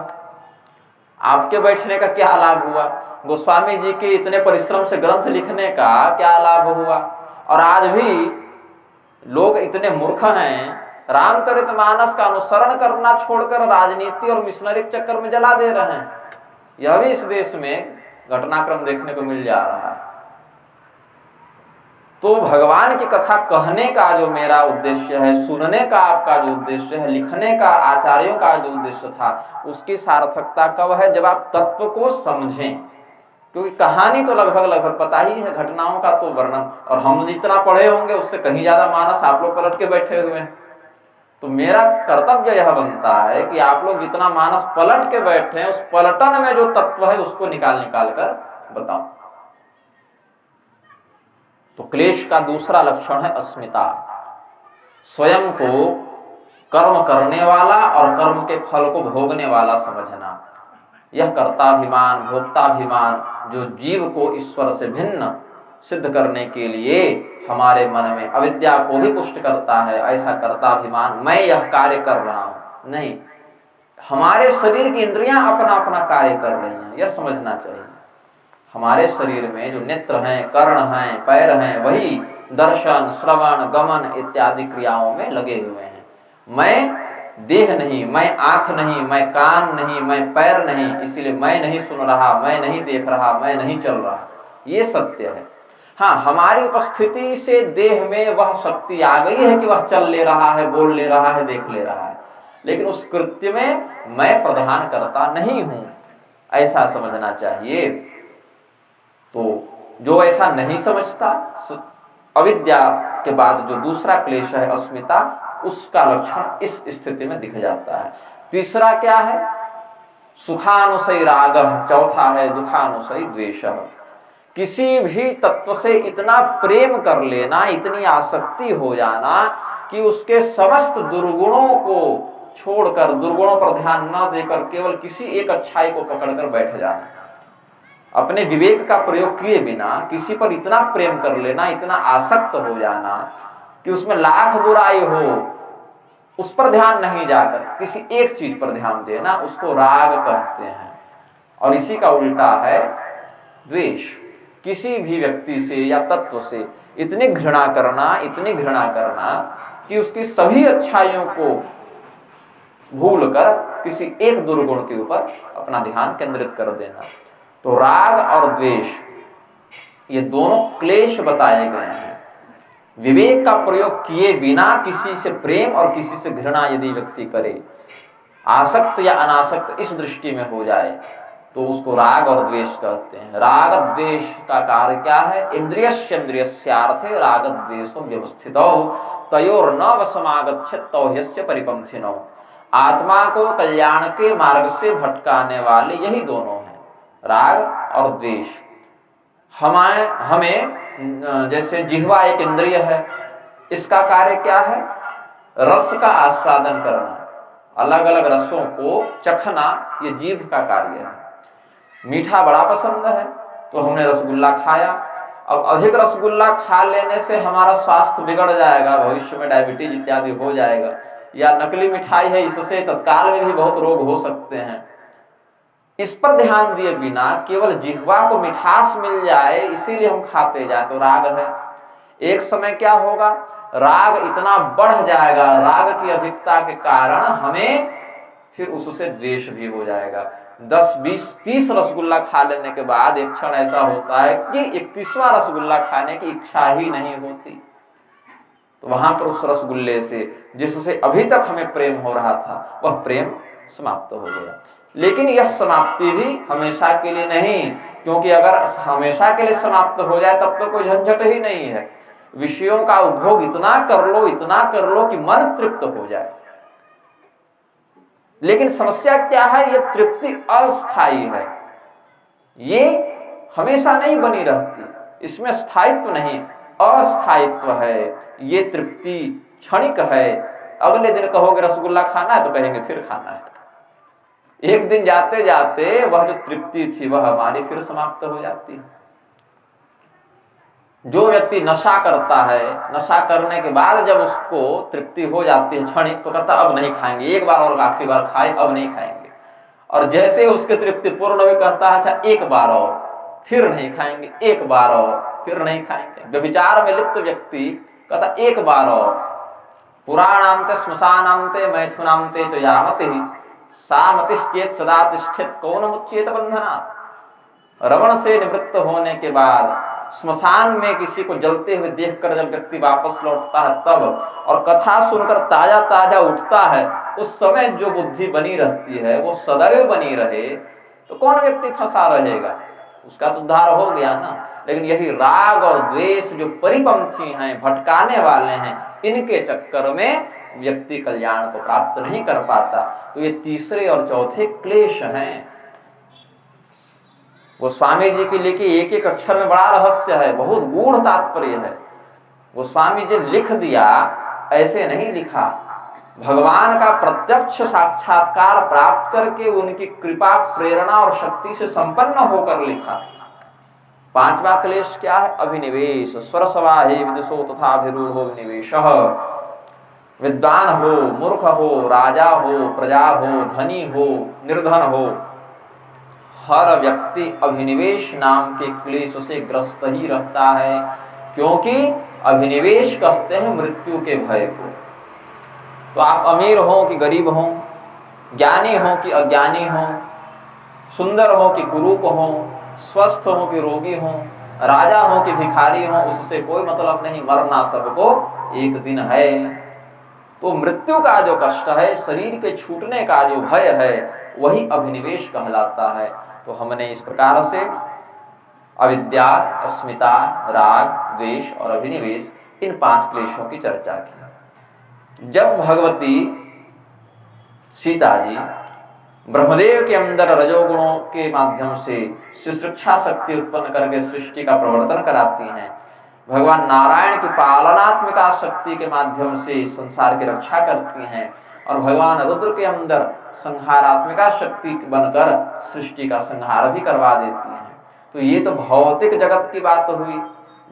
आपके बैठने का क्या लाभ हुआ? गोस्वामी जी के इतने परिश्रम से ग्रंथ लिखने का क्या लाभ हुआ? और आज भी लोग इतने मूर्ख हैं, रामचरितमानस का अनुसरण करना छोड़कर राजनीति और मिशनरी के चक्कर में जला दे रहे हैं। यह भी इस देश में घटनाक्रम देखने को मिल जा रहा है। तो भगवान की कथा कहने का जो मेरा उद्देश्य है, सुनने का आपका जो उद्देश्य है, लिखने का आचार्यों का जो उद्देश्य था, उसकी सार्थकता कब है? जब आप तत्व को समझें। क्योंकि कहानी तो लगभग पता ही है, घटनाओं का तो वर्णन, और हम जितना पढ़े होंगे उससे कहीं ज्यादा मानस आप लोग पलट के बैठे हुए हैं। तो मेरा कर्तव्य यह बनता है कि आप लोग जितना मानस पलट के बैठे हैं, उस पलटन में जो तत्व है उसको निकाल कर बताओ। तो क्लेश का दूसरा लक्षण है अस्मिता, स्वयं को कर्म करने वाला और कर्म के फल को भोगने वाला समझना। यह कर्ताभिमान, भोक्ताभिमान जो जीव को ईश्वर से भिन्न सिद्ध करने के लिए हमारे मन में अविद्या को भी पुष्ट करता है। ऐसा कर्ताभिमान, मैं यह कार्य कर रहा हूं, नहीं, हमारे शरीर की इंद्रियां अपना अपना कार्य कर रही हैं, यह समझना चाहिए। हमारे शरीर में जो नेत्र हैं, कर्ण हैं, पैर हैं, वही दर्शन, श्रवण, गमन इत्यादि क्रियाओं में लगे हुए हैं। मैं देह नहीं, मैं आंख नहीं, मैं कान नहीं, मैं पैर नहीं, इसीलिए मैं नहीं सुन रहा, मैं नहीं देख रहा, मैं नहीं चल रहा, ये सत्य है। हाँ, हमारी उपस्थिति से देह में वह शक्ति आ गई है कि वह चल ले रहा है, बोल ले रहा है, देख ले रहा है, लेकिन उस कृत्य में मैं प्रधान करता नहीं हूं, ऐसा समझना चाहिए। तो जो ऐसा नहीं समझता, अविद्या के बाद जो दूसरा क्लेश है अस्मिता, उसका लक्षण इस स्थिति में दिख जाता है। तीसरा क्या है? सुखानुसई राग, चौथा है दुखानुसई द्वेष। किसी भी तत्व से इतना प्रेम कर लेना, इतनी आसक्ति हो जाना कि उसके समस्त दुर्गुणों को छोड़कर, दुर्गुणों पर ध्यान न देकर केवल किसी एक अच्छाई को पकड़कर बैठ जाना, अपने विवेक का प्रयोग किए बिना किसी पर इतना प्रेम कर लेना, इतना आसक्त हो जाना कि उसमें लाख बुराई हो, उस पर ध्यान नहीं जाकर किसी एक चीज पर ध्यान देना, उसको राग कहते हैं। और इसी का उल्टा है द्वेष। किसी भी व्यक्ति से या तत्व से इतनी घृणा करना, इतनी घृणा करना कि उसकी सभी अच्छाइयों को भूलकर किसी एक दुर्गुण के ऊपर अपना ध्यान केंद्रित कर देना। तो राग और द्वेष ये दोनों क्लेश बताए गए हैं। विवेक का प्रयोग किए बिना किसी से प्रेम और किसी से घृणा यदि व्यक्ति करे, आसक्त या अनासक्त इस दृष्टि में हो जाए, तो उसको राग और द्वेष कहते हैं। राग द्वेष का कार्य क्या है? इंद्रियस्येन्द्रियस्यार्थे राग द्वेषो व्यवस्थितौ तयोर्न वशमागच्छेत् तौ ह्यस्य परिपंथिनौ। आत्मा को कल्याण के मार्ग से भटकाने वाले यही दोनों हैं, राग और द्वेष। हमें जैसे जिह्वा एक इंद्रिय है, इसका कार्य क्या है? रस का आस्वादन करना, अलग अलग रसों को चखना, ये जीभ का कार्य है। मीठा बड़ा पसंद है तो हमने रसगुल्ला खाया। अब अधिक रसगुल्ला खा लेने से हमारा स्वास्थ्य बिगड़ जाएगा, भविष्य में डायबिटीज इत्यादि हो जाएगा, या नकली मिठाई है, इससे तत्काल में भी बहुत रोग हो सकते हैं। इस पर ध्यान दिए बिना केवल जिह्वा को मिठास मिल जाए इसीलिए हम खाते जाए, तो राग है। एक समय क्या होगा? राग इतना बढ़ जाएगा, राग की अधिकता के कारण हमें फिर उससे द्वेष भी हो जाएगा। 10, 20, 30 रसगुल्ला खा लेने के बाद एक क्षण ऐसा होता है कि 31वां रसगुल्ला खाने की इच्छा ही नहीं होती। तो वहां पर उस रसगुल्ले से जिससे अभी तक हमें प्रेम हो रहा था, वह प्रेम समाप्त हो गया। लेकिन यह समाप्ति भी हमेशा के लिए नहीं, क्योंकि अगर हमेशा के लिए समाप्त हो जाए तब तो कोई झंझट ही नहीं है। विषयों का उपभोग इतना कर लो कि मन तृप्त हो जाए। लेकिन समस्या क्या है? यह तृप्ति अस्थायी है, ये हमेशा नहीं बनी रहती, इसमें स्थायित्व नहीं, अस्थायित्व है। ये तृप्ति क्षणिक है। अगले दिन कहोगे रसगुल्ला खाना है तो कहेंगे फिर खाना है। एक दिन जाते जाते वह जो तृप्ति थी वह हमारी फिर समाप्त हो जाती है। जो व्यक्ति नशा करता है, नशा करने के बाद जब उसको तृप्ति हो जाती है क्षणिक, तो कहता अब नहीं खाएंगे, एक बार और आखिरी बार खाए, अब नहीं खाएंगे। और जैसे उसके तृप्ति पूर्ण हुई कहता है अच्छा एक बार और, फिर नहीं खाएंगे, एक बार और, फिर नहीं खाएंगे। व्यभिचार में लिप्त व्यक्ति कहता एक बार और। पुराणांते श्मशानांते मैथुनांते च यामति सामतिश्चेत सदा तिष्ठित कौनमुच्येत बंधनात्। रमण से निवृत्त होने के बाद श्मशान में किसी को जलते हुए देखकर जब व्यक्ति वापस लौटता है तब, और कथा सुनकर ताजा ताजा उठता है, उस समय जो बुद्धि बनी रहती है वो सदैव बनी रहे, तो कौन व्यक्ति फंसा रहेगा? उसका तो उद्धार हो गया ना। लेकिन यही राग और द्वेष जो परिपंथी हैं, भटकाने वाले हैं, इनके चक्कर में व्यक्ति कल्याण को प्राप्त नहीं कर पाता। तो ये तीसरे और चौथे क्लेश हैं। वो स्वामी जी के लिखे एक एक अक्षर में बड़ा रहस्य है, बहुत गूढ़ तात्पर्य है। वो स्वामी जी लिख दिया, ऐसे नहीं लिखा। भगवान का प्रत्यक्ष साक्षात्कार प्राप्त करके उनकी कृपा, प्रेरणा और शक्ति से संपन्न होकर लिखा। पांचवा क्लेश क्या है? अभिनिवेश। स्वरसवाहे विदुषो तथा अभिरूढ़ो विनिवेशः। विद्वान हो, मूर्ख हो, राजा हो, प्रजा हो, धनी हो, निर्धन हो, हर व्यक्ति अभिनिवेश नाम के क्लेश से ग्रस्त ही रहता है। क्योंकि अभिनिवेश कहते हैं मृत्यु के भय को। तो आप अमीर हो कि गरीब हो, ज्ञानी हो कि अज्ञानी हो, सुंदर हो कि कुरूप हो, स्वस्थ हो कि रोगी हो, राजा हो कि भिखारी हो, उससे कोई मतलब नहीं, मरना सबको एक दिन है। तो मृत्यु का जो कष्ट है, शरीर के छूटने का जो भय है, वही अभिनिवेश कहलाता है। तो हमने इस प्रकार से अविद्या, अस्मिता, राग, द्वेष और अभिनिवेश, इन 5 क्लेशों की चर्चा की। जब भगवती सीता जी ब्रह्मदेव के अंदर रजोगुणों के माध्यम से शिक्षा शक्ति उत्पन्न करके सृष्टि का प्रवर्तन कराती हैं, भगवान नारायण की पालनात्मिका शक्ति के माध्यम से संसार की रक्षा करती हैं, और भगवान रुद्र के अंदर संहारात्मिका शक्ति बनकर सृष्टि का संहार भी करवा देती हैं। तो ये तो भौतिक जगत की बात हुई,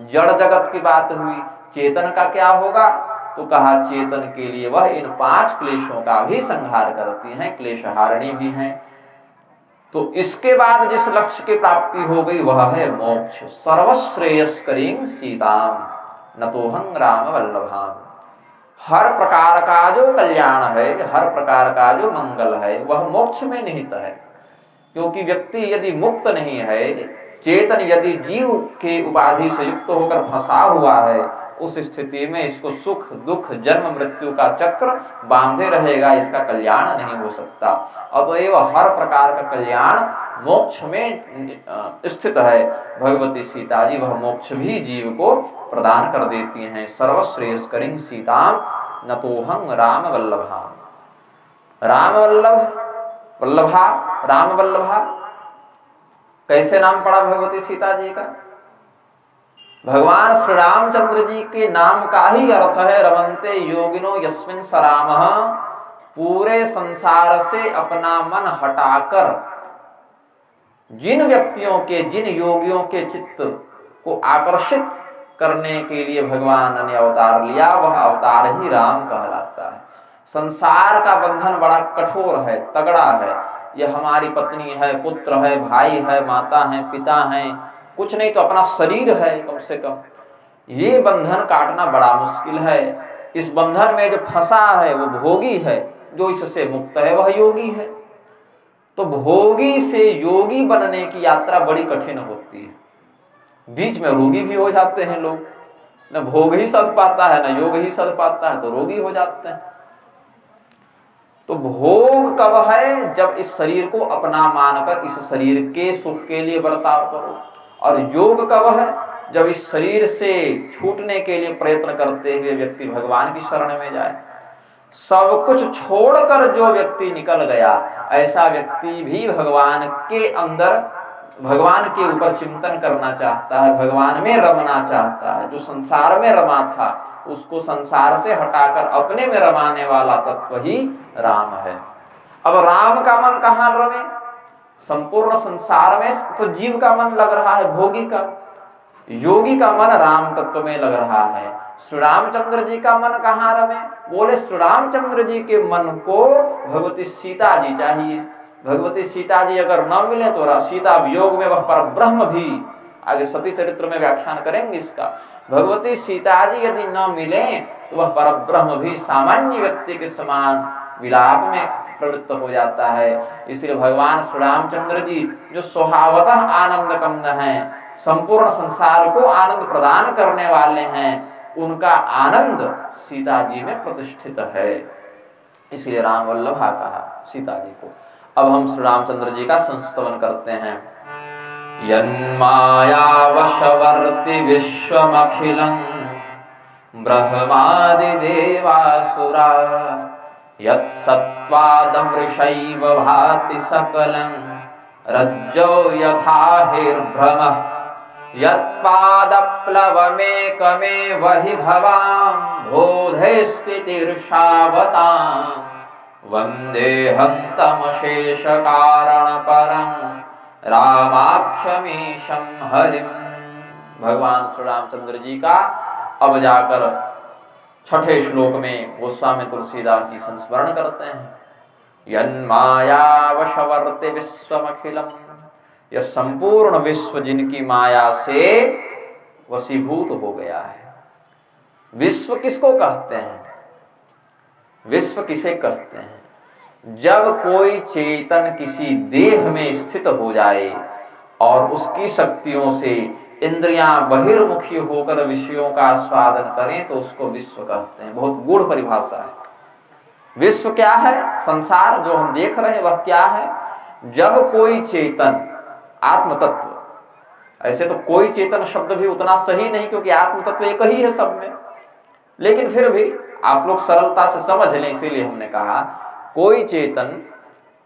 जड़ जगत की बात हुई। चेतन का क्या होगा? तो कहा चेतन के लिए वह इन 5 क्लेशों का भी संहार करती हैं, क्लेशहारिणी भी हैं। तो इसके बाद जिस लक्ष्य की प्राप्ति हो गई वह है मोक्ष। सर्वश्रेयस्करीं सीताम नतोहं राम वल्लभाम। हर प्रकार का जो कल्याण है, हर प्रकार का जो मंगल है, वह मोक्ष में निहित है। क्योंकि व्यक्ति यदि मुक्त नहीं है, चेतन यदि जीव के उपाधि से युक्त होकर फंसा हुआ है, उस स्थिति में इसको सुख दुख जन्म मृत्यु का चक्र बांधे रहेगा, इसका कल्याण नहीं हो सकता। अतएव हर प्रकार का कल्याण मोक्ष में स्थित है। भगवती सीता जी वह मोक्ष भी जीव को प्रदान कर देती हैं। सर्वश्रेयस्करीं सीताम नतोहं राम वल्लभा। राम वल्लभ, वल्लभा, राम वल्लभा कैसे नाम पड़ा भगवती सीता जी का? भगवान श्री रामचंद्र जी के नाम का ही अर्थ है रमन्ते योगिनो यस्मिन् स रामः। पूरे संसार से अपना मन हटाकर जिन व्यक्तियों के, जिन योगियों के चित्त को आकर्षित करने के लिए भगवान ने अवतार लिया, वह अवतार ही राम कहलाता है। संसार का बंधन बड़ा कठोर है, तगड़ा है। यह हमारी पत्नी है, पुत्र है, भाई है, माता है, पिता है, कुछ नहीं तो अपना शरीर है कम से कम। ये बंधन काटना बड़ा मुश्किल है। इस बंधन में जो फंसा है वो भोगी है, जो इससे मुक्त है वह योगी है। तो भोगी से योगी बनने की यात्रा बड़ी कठिन होती है। बीच में रोगी भी हो जाते हैं लोग, न भोग ही सध पाता है न योग ही सध पाता है, तो रोगी हो जाते हैं। तो भोग कब है? जब इस शरीर को अपना मानकर इस शरीर के सुख के लिए बर्ताव करो। और योग कब है? जब इस शरीर से छूटने के लिए प्रयत्न करते हुए व्यक्ति भगवान की शरण में जाए। सब कुछ छोड़कर जो व्यक्ति निकल गया, ऐसा व्यक्ति भी भगवान के अंदर, भगवान के ऊपर चिंतन करना चाहता है, भगवान में रमना चाहता है। जो संसार में रमा था उसको संसार से हटाकर अपने में रमाने वाला तत्व ही राम है। अब राम का मन कहाँ रमे? संपूर्ण संसार में तो जीव का मन लग रहा है, भोगी का। योगी का मन राम तत्व में लग रहा है। श्री रामचंद्र जी का मन कहाँ रमे? बोले श्री रामचंद्र जी के मन को भगवती सीता जी चाहिए। भगवती सीता जी अगर न मिले तो सीता वियोग में वह परब्रह्म भी, आगे सती चरित्र में व्याख्यान करेंगे इसका, भगवती सीता जी यदि न मिले तो वह परब्रह्म भी सामान्य व्यक्ति के समान विलाप में प्रवृत्त हो जाता है। इसलिए भगवान श्री रामचंद्र जी जो स्वभावतः आनंद कंद हैं, संपूर्ण संसार को आनंद प्रदान करने वाले हैं, उनका आनंद सीता जी में प्रतिष्ठित है। इसलिए राम वल्लभा कहा सीता जी को। अब हम श्री रामचंद्र जी का संस्तवन करते हैं। यन्माया वशवर्ति विश्वमखिलं ब्रह्मादि देवासुरा यत्सत्त्वादमृषैव भाति सकलं रज्जो यथा हिर्भ्रमः यत्पादप्लवमेकमेव हि भवां बोधे स्थितिर्षावतां वन्देऽहं तमशेषकारणपरं रामाख्यमीशं हरिम्। भगवान श्री रामचंद्र जी का अब जाकर छठे श्लोक में गोस्वामी तुलसीदास जी संस्मरण करते हैं। यन्मायावशवर्ते विश्वमखिलम्, यह संपूर्ण विश्व जिनकी माया से वशीभूत हो गया है। विश्व किसको कहते हैं? विश्व किसे कहते हैं? जब कोई चेतन किसी देह में स्थित हो जाए और उसकी शक्तियों से इंद्रियां बहिर्मुखी होकर विषयों का आस्वादन करें तो उसको विश्व कहते हैं। बहुत गूढ़ परिभाषा है। विश्व क्या है? संसार जो हम देख रहे हैं वह क्या है? जब कोई चेतन आत्म तत्व, ऐसे तो कोई चेतन शब्द भी उतना सही नहीं क्योंकि आत्म तत्व एक ही है सब में, लेकिन फिर भी आप लोग सरलता से समझ लें, इसीलिए हमने कहा कोई चेतन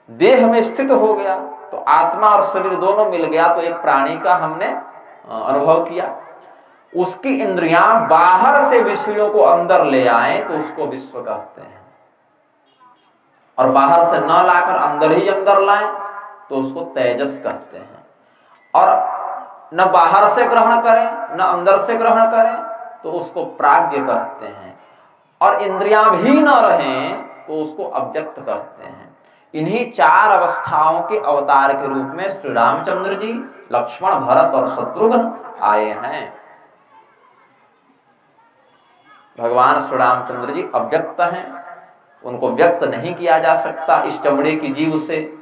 देह में स्थित हो गया तो आत्मा और शरीर दोनों मिल गया तो एक प्राणी का हमने अनुभव किया। उसकी इंद्रियां बाहर से विषयों को अंदर ले आए तो उसको विश्व कहते हैं, और बाहर से न लाकर अंदर ही अंदर लाए तो उसको तेजस कहते हैं। और न बाहर से ग्रहण करें न अंदर से ग्रहण करें तो उसको प्राज्ञ कहते हैं, और इंद्रियां भी न रहें तो उसको अव्यक्त कहते हैं। इन्हीं चार अवस्थाओं के अवतार के रूप में श्री रामचंद्र जी, लक्ष्मण, भरत और शत्रुघ्न आए हैं। भगवान श्री रामचंद्र जी अव्यक्त हैं, उनको व्यक्त नहीं किया जा सकता। इस चमड़े की जीव से,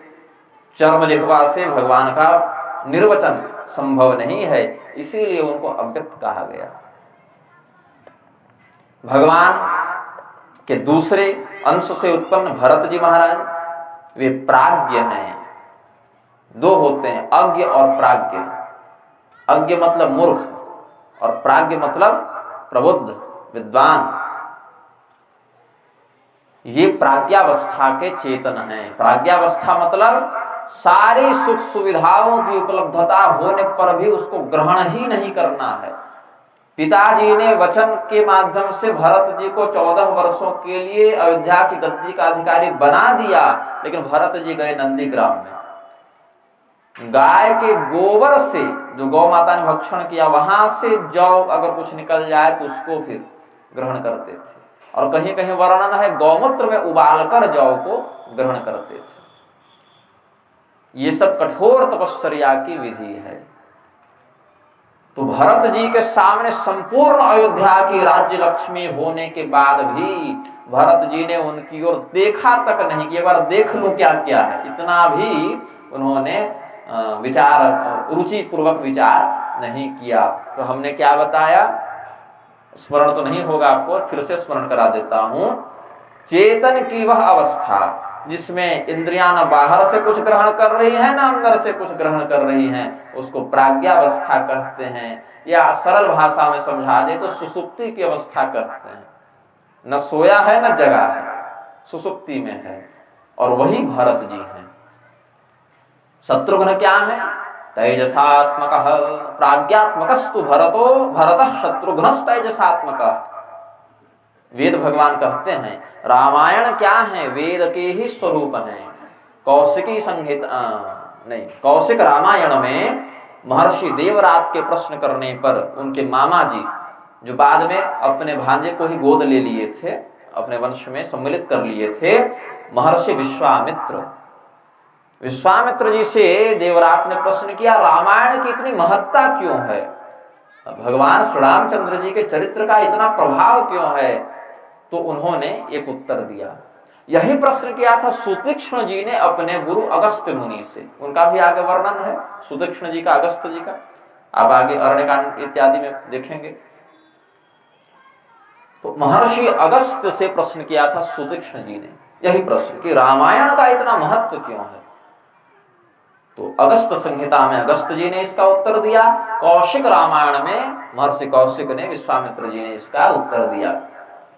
चर्म जिह्वा से भगवान का निर्वचन संभव नहीं है, इसीलिए उनको अव्यक्त कहा गया। भगवान के दूसरे अंश से उत्पन्न भरत जी महाराज, वे प्राज्ञ हैं। दो होते हैं, अज्ञ और प्राज्ञ। अज्ञ मतलब मूर्ख और प्राज्ञ मतलब प्रबुद्ध विद्वान। ये प्राज्ञावस्था के चेतन हैं। प्राज्ञावस्था मतलब सारी सुख सुविधाओं की उपलब्धता होने पर भी उसको ग्रहण ही नहीं करना है। पिताजी ने वचन के माध्यम से भरत जी को 14 वर्षों के लिए अयोध्या की गद्दी का अधिकारी बना दिया, लेकिन भरत जी गए नंदीग्राम में। गाय के गोबर से जो गौ माता ने भक्षण किया, वहां से जौ अगर कुछ निकल जाए तो उसको फिर ग्रहण करते थे, और कहीं कहीं वर्णन है गौमूत्र में उबालकर जौ को ग्रहण करते थे। ये सब कठोर तपश्चर्या की विधि है। तो भरत जी के सामने संपूर्ण अयोध्या की राज्य लक्ष्मी होने के बाद भी भरत जी ने उनकी ओर देखा तक नहीं कि एक बार देख लो क्या क्या है, इतना भी उन्होंने विचार, रुचि पूर्वक विचार नहीं किया। तो हमने क्या बताया, स्मरण तो नहीं होगा आपको, फिर से स्मरण करा देता हूं। चेतन की वह अवस्था जिसमें इंद्रियां न बाहर से कुछ ग्रहण कर रही हैं न अंदर से कुछ ग्रहण कर रही हैं, उसको प्राज्ञावस्था कहते हैं, या सरल भाषा में समझा दे तो सुसुप्ति की अवस्था कहते हैं। न सोया है न जगा है, सुसुप्ति में है, और वही भरत जी हैं। शत्रुघ्न क्या है? तेजसात्मक प्राज्ञात्मकस्तु भरतो भरतः शत्रुघ्नस् तेजसात्मकः। वेद भगवान कहते हैं रामायण क्या है? वेद के ही स्वरूप हैं। कौशिकी संहिता नहीं, कौशिक रामायण में महर्षि देवरात के प्रश्न करने पर उनके मामा जी, जो बाद में अपने भांजे को ही गोद ले लिए थे, अपने वंश में सम्मिलित कर लिए थे, महर्षि विश्वामित्र, विश्वामित्र जी से देवराज ने प्रश्न किया, रामायण की इतनी महत्ता क्यों है, भगवान श्री रामचंद्र जी के चरित्र का इतना प्रभाव क्यों है? तो उन्होंने एक उत्तर दिया। यही प्रश्न किया था सुतीक्ष्ण जी ने अपने गुरु अगस्त्य मुनि से। उनका भी आगे वर्णन है, सुतीक्ष्ण जी का, अगस्त्य जी का, आप आगे अरण्यकांड इत्यादि में देखेंगे। तो महर्षि अगस्त्य से प्रश्न किया था सुतीक्ष्ण जी ने यही प्रश्न कि रामायण का इतना महत्व क्यों है। तो अगस्त संहिता में अगस्त जी ने इसका उत्तर दिया। कौशिक रामायण में महर्षि कौशिक ने, विश्वामित्र जी ने इसका उत्तर दिया,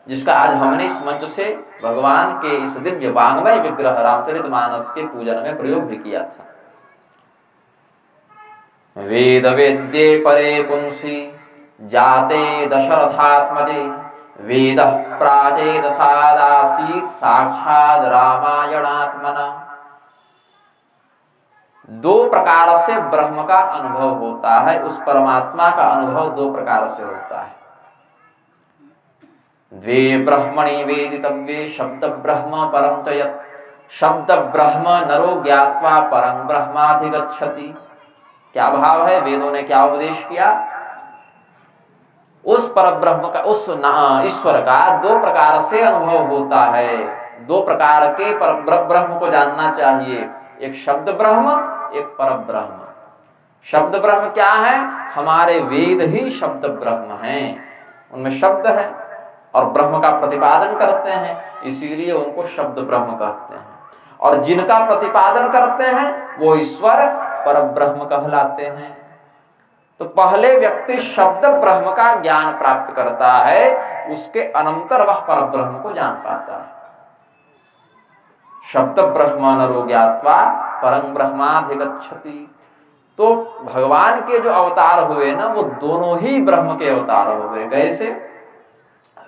जिसका आज हमने इस मंच से भगवान के इस दिव्य वाङ्मय विग्रह रामचरितमानस के पूजन में प्रयोग भी किया था। वेद वेद्ये परे पुंसी जाते दशरथात्मजे वेद प्राचेदसादासीत् साक्षात् रामायणात्मना। दो प्रकार से ब्रह्म का अनुभव होता है, उस परमात्मा का अनुभव दो प्रकार से होता है। द्वे ब्रह्मणि वेदितव्ये शब्द ब्रह्म परं च यत् शब्द ब्रह्म नरो ज्ञात्वा परं ब्रह्माधिगच्छति। क्या भाव है? वेदों ने क्या उपदेश किया? उस परब्रह्म का, उस ईश्वर का दो प्रकार से अनुभव होता है। दो प्रकार के ब्रह्म को जानना चाहिए, एक शब्द ब्रह्म, एक परब्रह्म। शब्द ब्रह्म क्या है? हमारे वेद ही शब्द ब्रह्म हैं, उनमें शब्द है और ब्रह्म का प्रतिपादन करते हैं, इसीलिए उनको शब्द ब्रह्म कहते हैं। और जिनका प्रतिपादन करते हैं वो ईश्वर परब्रह्म कहलाते हैं। तो पहले व्यक्ति शब्द ब्रह्म का ज्ञान प्राप्त करता है, उसके अनंतर वह परब्रह्म को जान पाता है। शब्द ब्रह्म नरो ज्ञात्वा परं ब्रह्माधिगच्छति। तो भगवान के जो अवतार हुए ना, वो दोनों ही ब्रह्म के अवतार हो गए। कैसे?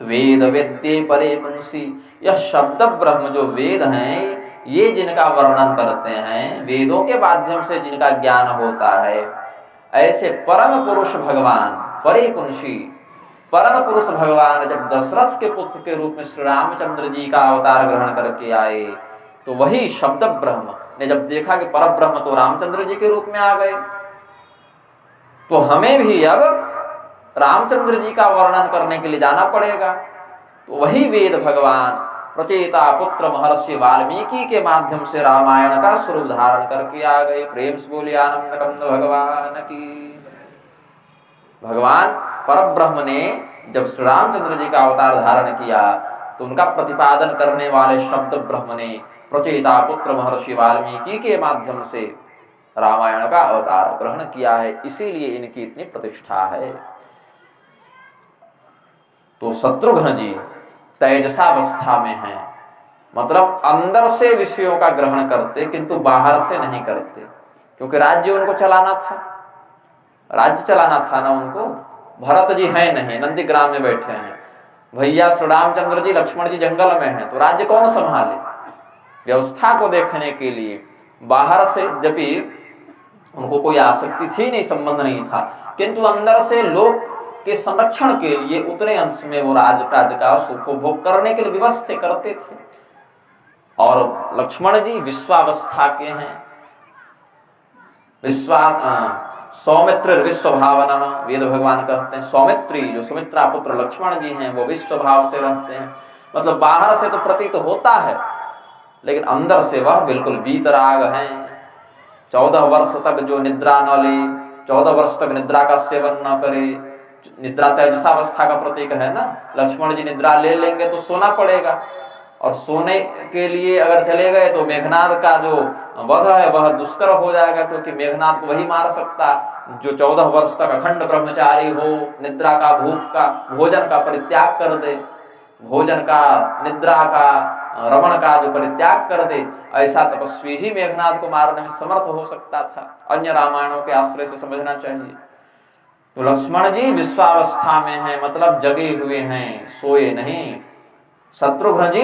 वेद वेद्ये परे पुंसी, यह शब्द ब्रह्म जो वेद हैं, ये जिनका वर्णन करते हैं, वेदों के माध्यम से जिनका ज्ञान होता है, ऐसे परम पुरुष भगवान परे पुंसी, परम पुरुष भगवान जब दशरथ के पुत्र के रूप में श्री रामचंद्र जी का अवतार ग्रहण करके आए, तो वही शब्द ब्रह्म ने जब देखा कि पर ब्रह्म तो रामचंद्र जी के रूप में आ गए, तो हमें भी अब रामचंद्र जी का वर्णन करने के लिए जाना पड़ेगा। तो वही वेद भगवान प्रचेता पुत्र महर्षि वाल्मीकि के माध्यम से रामायण का स्वरूप धारण करके आ गए। प्रेम से बोलिए आनंद कंद भगवान की। भगवान परब्रह्म ने जब श्री रामचंद्र जी का अवतार धारण किया, तो उनका प्रतिपादन करने वाले शब्द ब्रह्म ने प्रचेता पुत्र महर्षि वाल्मीकि के माध्यम से रामायण का अवतार ग्रहण किया है, इसीलिए इनकी इतनी प्रतिष्ठा है। तो शत्रुघ्न जी तेजसावस्था में हैं, मतलब अंदर से विषयों का ग्रहण करते, किंतु बाहर से नहीं करते, क्योंकि राज्य उनको चलाना था, राज्य चलाना था ना उनको। भरत जी हैं नहीं, नंदीग्राम में बैठे हैं, भैया श्री रामचंद्र जी लक्ष्मण जी जंगल में हैं, तो राज्य कौन संभाले? व्यवस्था को देखने के लिए बाहर से, जबकि उनको कोई आसक्ति थी नहीं, संबंध नहीं था, किंतु अंदर से लोग के संरक्षण के लिए उतने अंश में वो राजकाज का सुखोभोग करने के लिए विवश थे, करते थे। और लक्ष्मण जी विश्वावस्था के हैं, सौमित्र विश्वभावना, वेद भगवान कहते हैं सौमित्री, जो सुमित्रा पुत्र लक्ष्मण जी हैं, वो विश्वभाव से रहते हैं। मतलब बाहर से तो प्रतीत होता है, लेकिन अंदर से वह बिल्कुल वीतराग हैं। 14 वर्ष तक जो निद्रा न ले, 14 वर्ष तक निद्रा का सेवन न करे, निद्रा तेजसावस्था का प्रतीक है ना। लक्ष्मण जी निद्रा ले लेंगे तो सोना पड़ेगा, और सोने के लिए अगर चले गए तो मेघनाद का जो वध है वह दुष्कर हो जाएगा, क्योंकि मेघनाद को वही मार सकता जो 14 वर्ष तक अखंड ब्रह्मचारी हो, निद्रा का, भूख का, भोजन का परित्याग कर दे, भोजन का, निद्रा का, रमण का जो परित्याग कर दे, ऐसा तपस्वी ही मेघनाद को मारने में समर्थ हो सकता था। अन्य रामायणों के आश्रय से समझना चाहिए। तो लक्ष्मण जी विश्वावस्था में हैं, मतलब जगे हुए हैं, सोए नहीं। शत्रुघ्न जी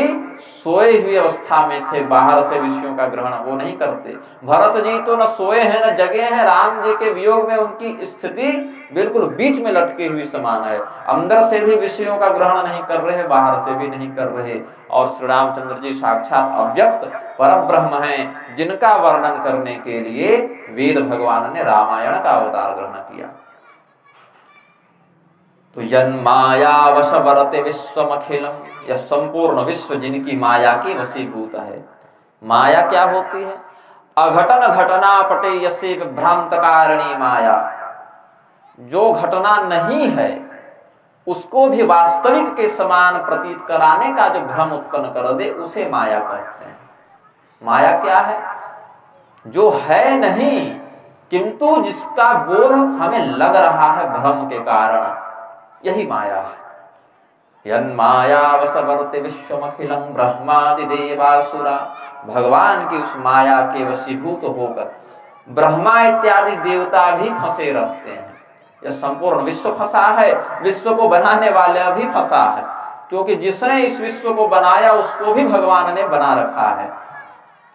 सोए हुई अवस्था में थे, बाहर से विषयों का ग्रहण वो नहीं करते। भरत जी तो न सोए हैं न जगे हैं, राम जी के वियोग में उनकी स्थिति बिल्कुल बीच में लटकी हुई समान है। अंदर से भी विषयों का ग्रहण नहीं कर रहे, बाहर से भी नहीं कर रहे। और श्री रामचंद्र जी साक्षात अव्यक्त परम ब्रह्म हैं, जिनका वर्णन करने के लिए वेद भगवान ने रामायण का अवतार ग्रहण किया। तो यन्माया वश वरते विश्वमखिलम, यह संपूर्ण विश्व जिनकी माया की वशीभूत है। माया क्या होती है? अघटन घटना पटे यसे विभ्रांत कारिणी माया। जो घटना नहीं है उसको भी वास्तविक के समान प्रतीत कराने का जो भ्रम उत्पन्न कर दे, उसे माया कहते हैं। माया क्या है? जो है नहीं किंतु जिसका बोध हमें लग रहा है भ्रम के कारण, यही माया है। यन्माया वशवर्ते विश्वमखिलम ब्रह्मादि देवासुरा। भगवान की उस माया के वशीभूत होकर ब्रह्मा इत्यादि देवता भी फंसे रहते हैं। यह संपूर्ण विश्व फंसा है, विश्व को बनाने वाला भी फंसा है, क्योंकि जिसने इस विश्व को बनाया उसको भी भगवान ने बना रखा है।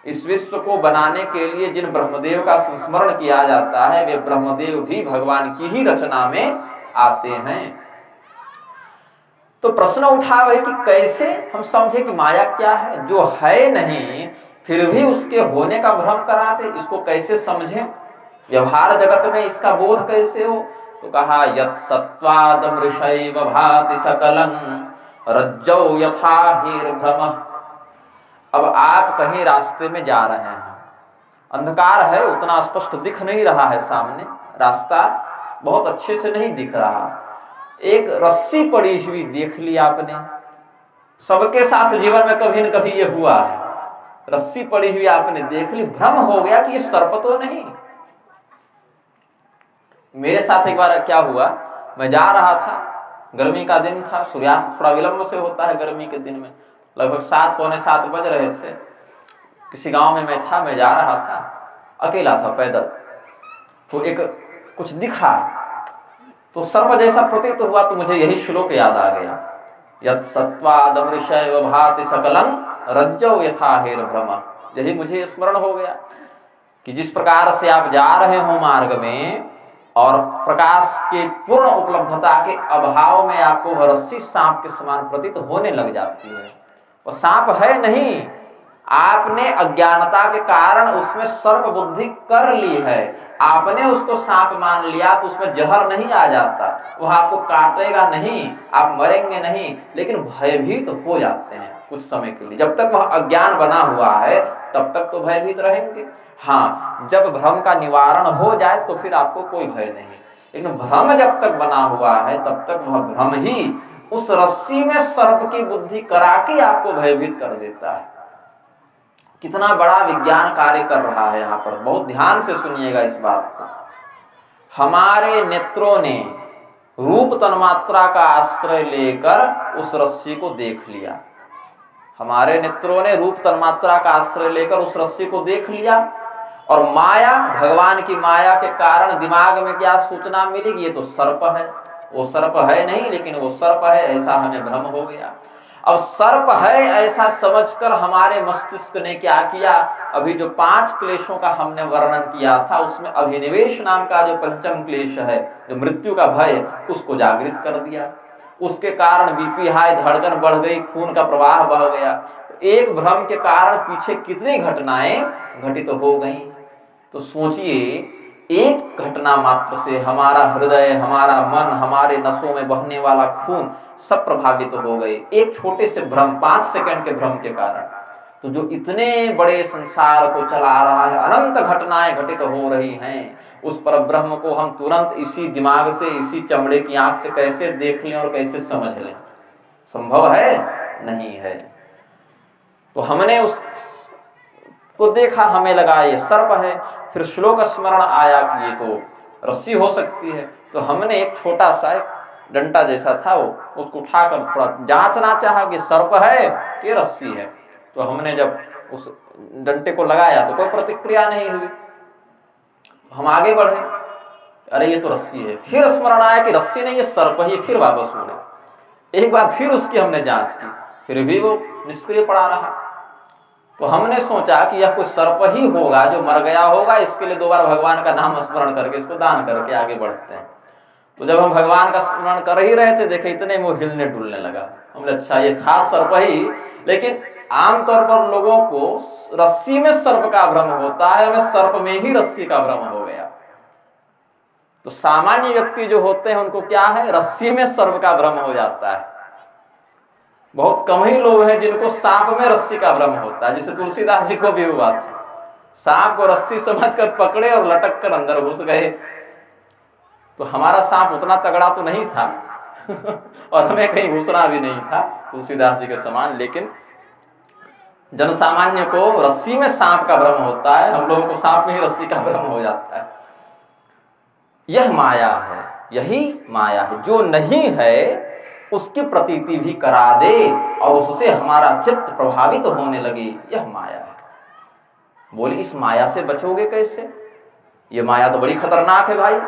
इस विश्व को बनाने के लिए जिन ब्रह्मदेव का संस्मरण किया जाता है, वे ब्रह्मदेव भी भगवान की ही रचना में आते हैं। तो प्रश्न उठा है कि कैसे हम समझे कि माया क्या है? जो है नहीं फिर भी उसके होने का भ्रम कराते, इसको कैसे समझें? व्यवहार जगत में इसका बोध कैसे हो? तो कहा यत् सत्वादमृषैव भाति सकलं रज्जौ यथा हीर्भ्रमः। अब आप कहीं रास्ते में जा रहे हैं, अंधकार है, उतना स्पष्ट दिख नहीं रहा है, सामने रास्ता बहुत अच्छे से नहीं दिख रहा। एक रस्सी पड़ी हुई देख ली आपने, सबके साथ जीवन में कभी न कभी ये हुआ है, रस्सी पड़ी हुई आपने देख ली, भ्रम हो गया कि ये सर्प तो नहीं। मेरे साथ एक बार क्या हुआ, मैं जा रहा था, गर्मी का दिन था, सूर्यास्त थोड़ा विलंब से होता है गर्मी के दिन में, लगभग 7 पौने 7 बज रहे थे। किसी गांव में मैं था, मैं जा रहा था, अकेला था पैदल। तो एक कुछ दिखा तो सर्प जैसा प्रतीत हुआ, तो मुझे यही श्लोक याद आ गया, यत् सत्वादमृषैव भाति सकलं रज्जौ यथा हीर्भ्रमः। यही मुझे स्मरण हो गया कि जिस प्रकार से आप जा रहे हो मार्ग में और प्रकाश के पूर्ण उपलब्धता के अभाव में आपको वह रस्सी सांप के समान प्रतीत होने लग जाती है। वह सांप है नहीं, आपने अज्ञानता के कारण उसमें सर्प बुद्धि कर ली है, आपने उसको सांप मान लिया, तो उसमें जहर नहीं आ जाता, वह आपको काटेगा नहीं, आप मरेंगे नहीं, लेकिन भयभीत हो जाते हैं कुछ समय के लिए। जब तक वह अज्ञान बना हुआ है तब तक तो भयभीत रहेंगे। हाँ, जब भ्रम का निवारण हो जाए तो फिर आपको कोई भय नहीं, लेकिन भ्रम जब तक बना हुआ है तब तक वह भ्रम ही उस रस्सी में सर्प की बुद्धि करा के आपको भयभीत कर देता है। कितना बड़ा विज्ञान कार्य कर रहा है यहाँ पर, बहुत ध्यान से सुनिएगा इस बात को। हमारे नेत्रों ने रूप तन्मात्रा का आश्रय लेकर उस रस्सी को देख लिया, हमारे नेत्रों ने रूप तन्मात्रा का आश्रय लेकर उस रस्सी को देख लिया, और माया, भगवान की माया के कारण दिमाग में क्या सूचना मिलेगी, ये तो सर्प है, वो सर्प है नहीं लेकिन वो सर्प है, ऐसा हमें भ्रम हो गया। अब सर्प है ऐसा समझकर हमारे मस्तिष्क ने क्या किया, अभी जो 5 क्लेशों का हमने वर्णन किया था उसमें अभिनिवेश नाम का जो पंचम क्लेश है, जो मृत्यु का भय, उसको जागृत कर दिया। उसके कारण बीपी हाई, धड़कन बढ़ गई, खून का प्रवाह बह गया। एक भ्रम के कारण पीछे कितनी घटनाएं घटित हो गई। तो सोचिए, एक घटना मात्र से हमारा हृदय, हमारा मन, हमारे नसों में बहने वाला खून सब प्रभावित हो गए, एक छोटे से भ्रम, 5 सेकंड के भ्रम के कारण। तो जो इतने बड़े संसार को चला रहा है, अनंत घटनाएं घटित हो रही हैं, उस पर ब्रह्म को हम तुरंत इसी दिमाग से, इसी चमड़े की आंख से कैसे देख लें और कैसे समझ लें? संभव है? नहीं है। तो हमने उस को देखा, हमें लगा ये सर्प है, फिर श्लोक स्मरण आया कि ये तो रस्सी हो सकती है, तो हमने एक छोटा सा डंडा जैसा था वो, उसको उठाकर थोड़ा जांचना चाहा कि सर्प है कि रस्सी है। तो हमने जब उस डंडे को लगाया तो कोई प्रतिक्रिया नहीं हुई, हम आगे बढ़े, अरे ये तो रस्सी है। फिर स्मरण आया कि रस्सी नहीं, ये सर्प ही, फिर वापस मुड़े, एक बार फिर उसकी हमने जांच की, फिर भी वो निष्क्रिय पड़ा रहा। तो हमने सोचा कि यह कोई सर्प ही होगा जो मर गया होगा, इसके लिए दोबारा भगवान का नाम स्मरण करके इसको दान करके आगे बढ़ते हैं। तो जब हम भगवान का स्मरण कर ही रहे थे, देखे इतने में वो हिलने डुलने लगा। हमने अच्छा ये था सर्प ही। लेकिन आमतौर पर लोगों को रस्सी में सर्प का भ्रम होता है, हमें सर्प में ही रस्सी का भ्रम हो गया। तो सामान्य व्यक्ति जो होते हैं उनको क्या है, रस्सी में सर्प का भ्रम हो जाता है। बहुत कम ही लोग हैं जिनको सांप में रस्सी का भ्रम होता है, जिसे तुलसीदास जी को भी हुआ था। सांप को रस्सी समझकर पकड़े और लटक कर अंदर घुस गए। तो हमारा सांप उतना तगड़ा तो नहीं था और हमें कहीं घुसना भी नहीं था तुलसीदास जी के समान। लेकिन जनसामान्य को रस्सी में सांप का भ्रम होता है, हम लोगों को सांप में ही रस्सी का भ्रम हो जाता है। यह माया है, यही माया है। जो नहीं है उसकी प्रतीति भी करा दे और उससे हमारा चित्त प्रभावित होने लगे, यह माया है। बोले इस माया से बचोगे कैसे? ये माया तो बड़ी खतरनाक है भाई।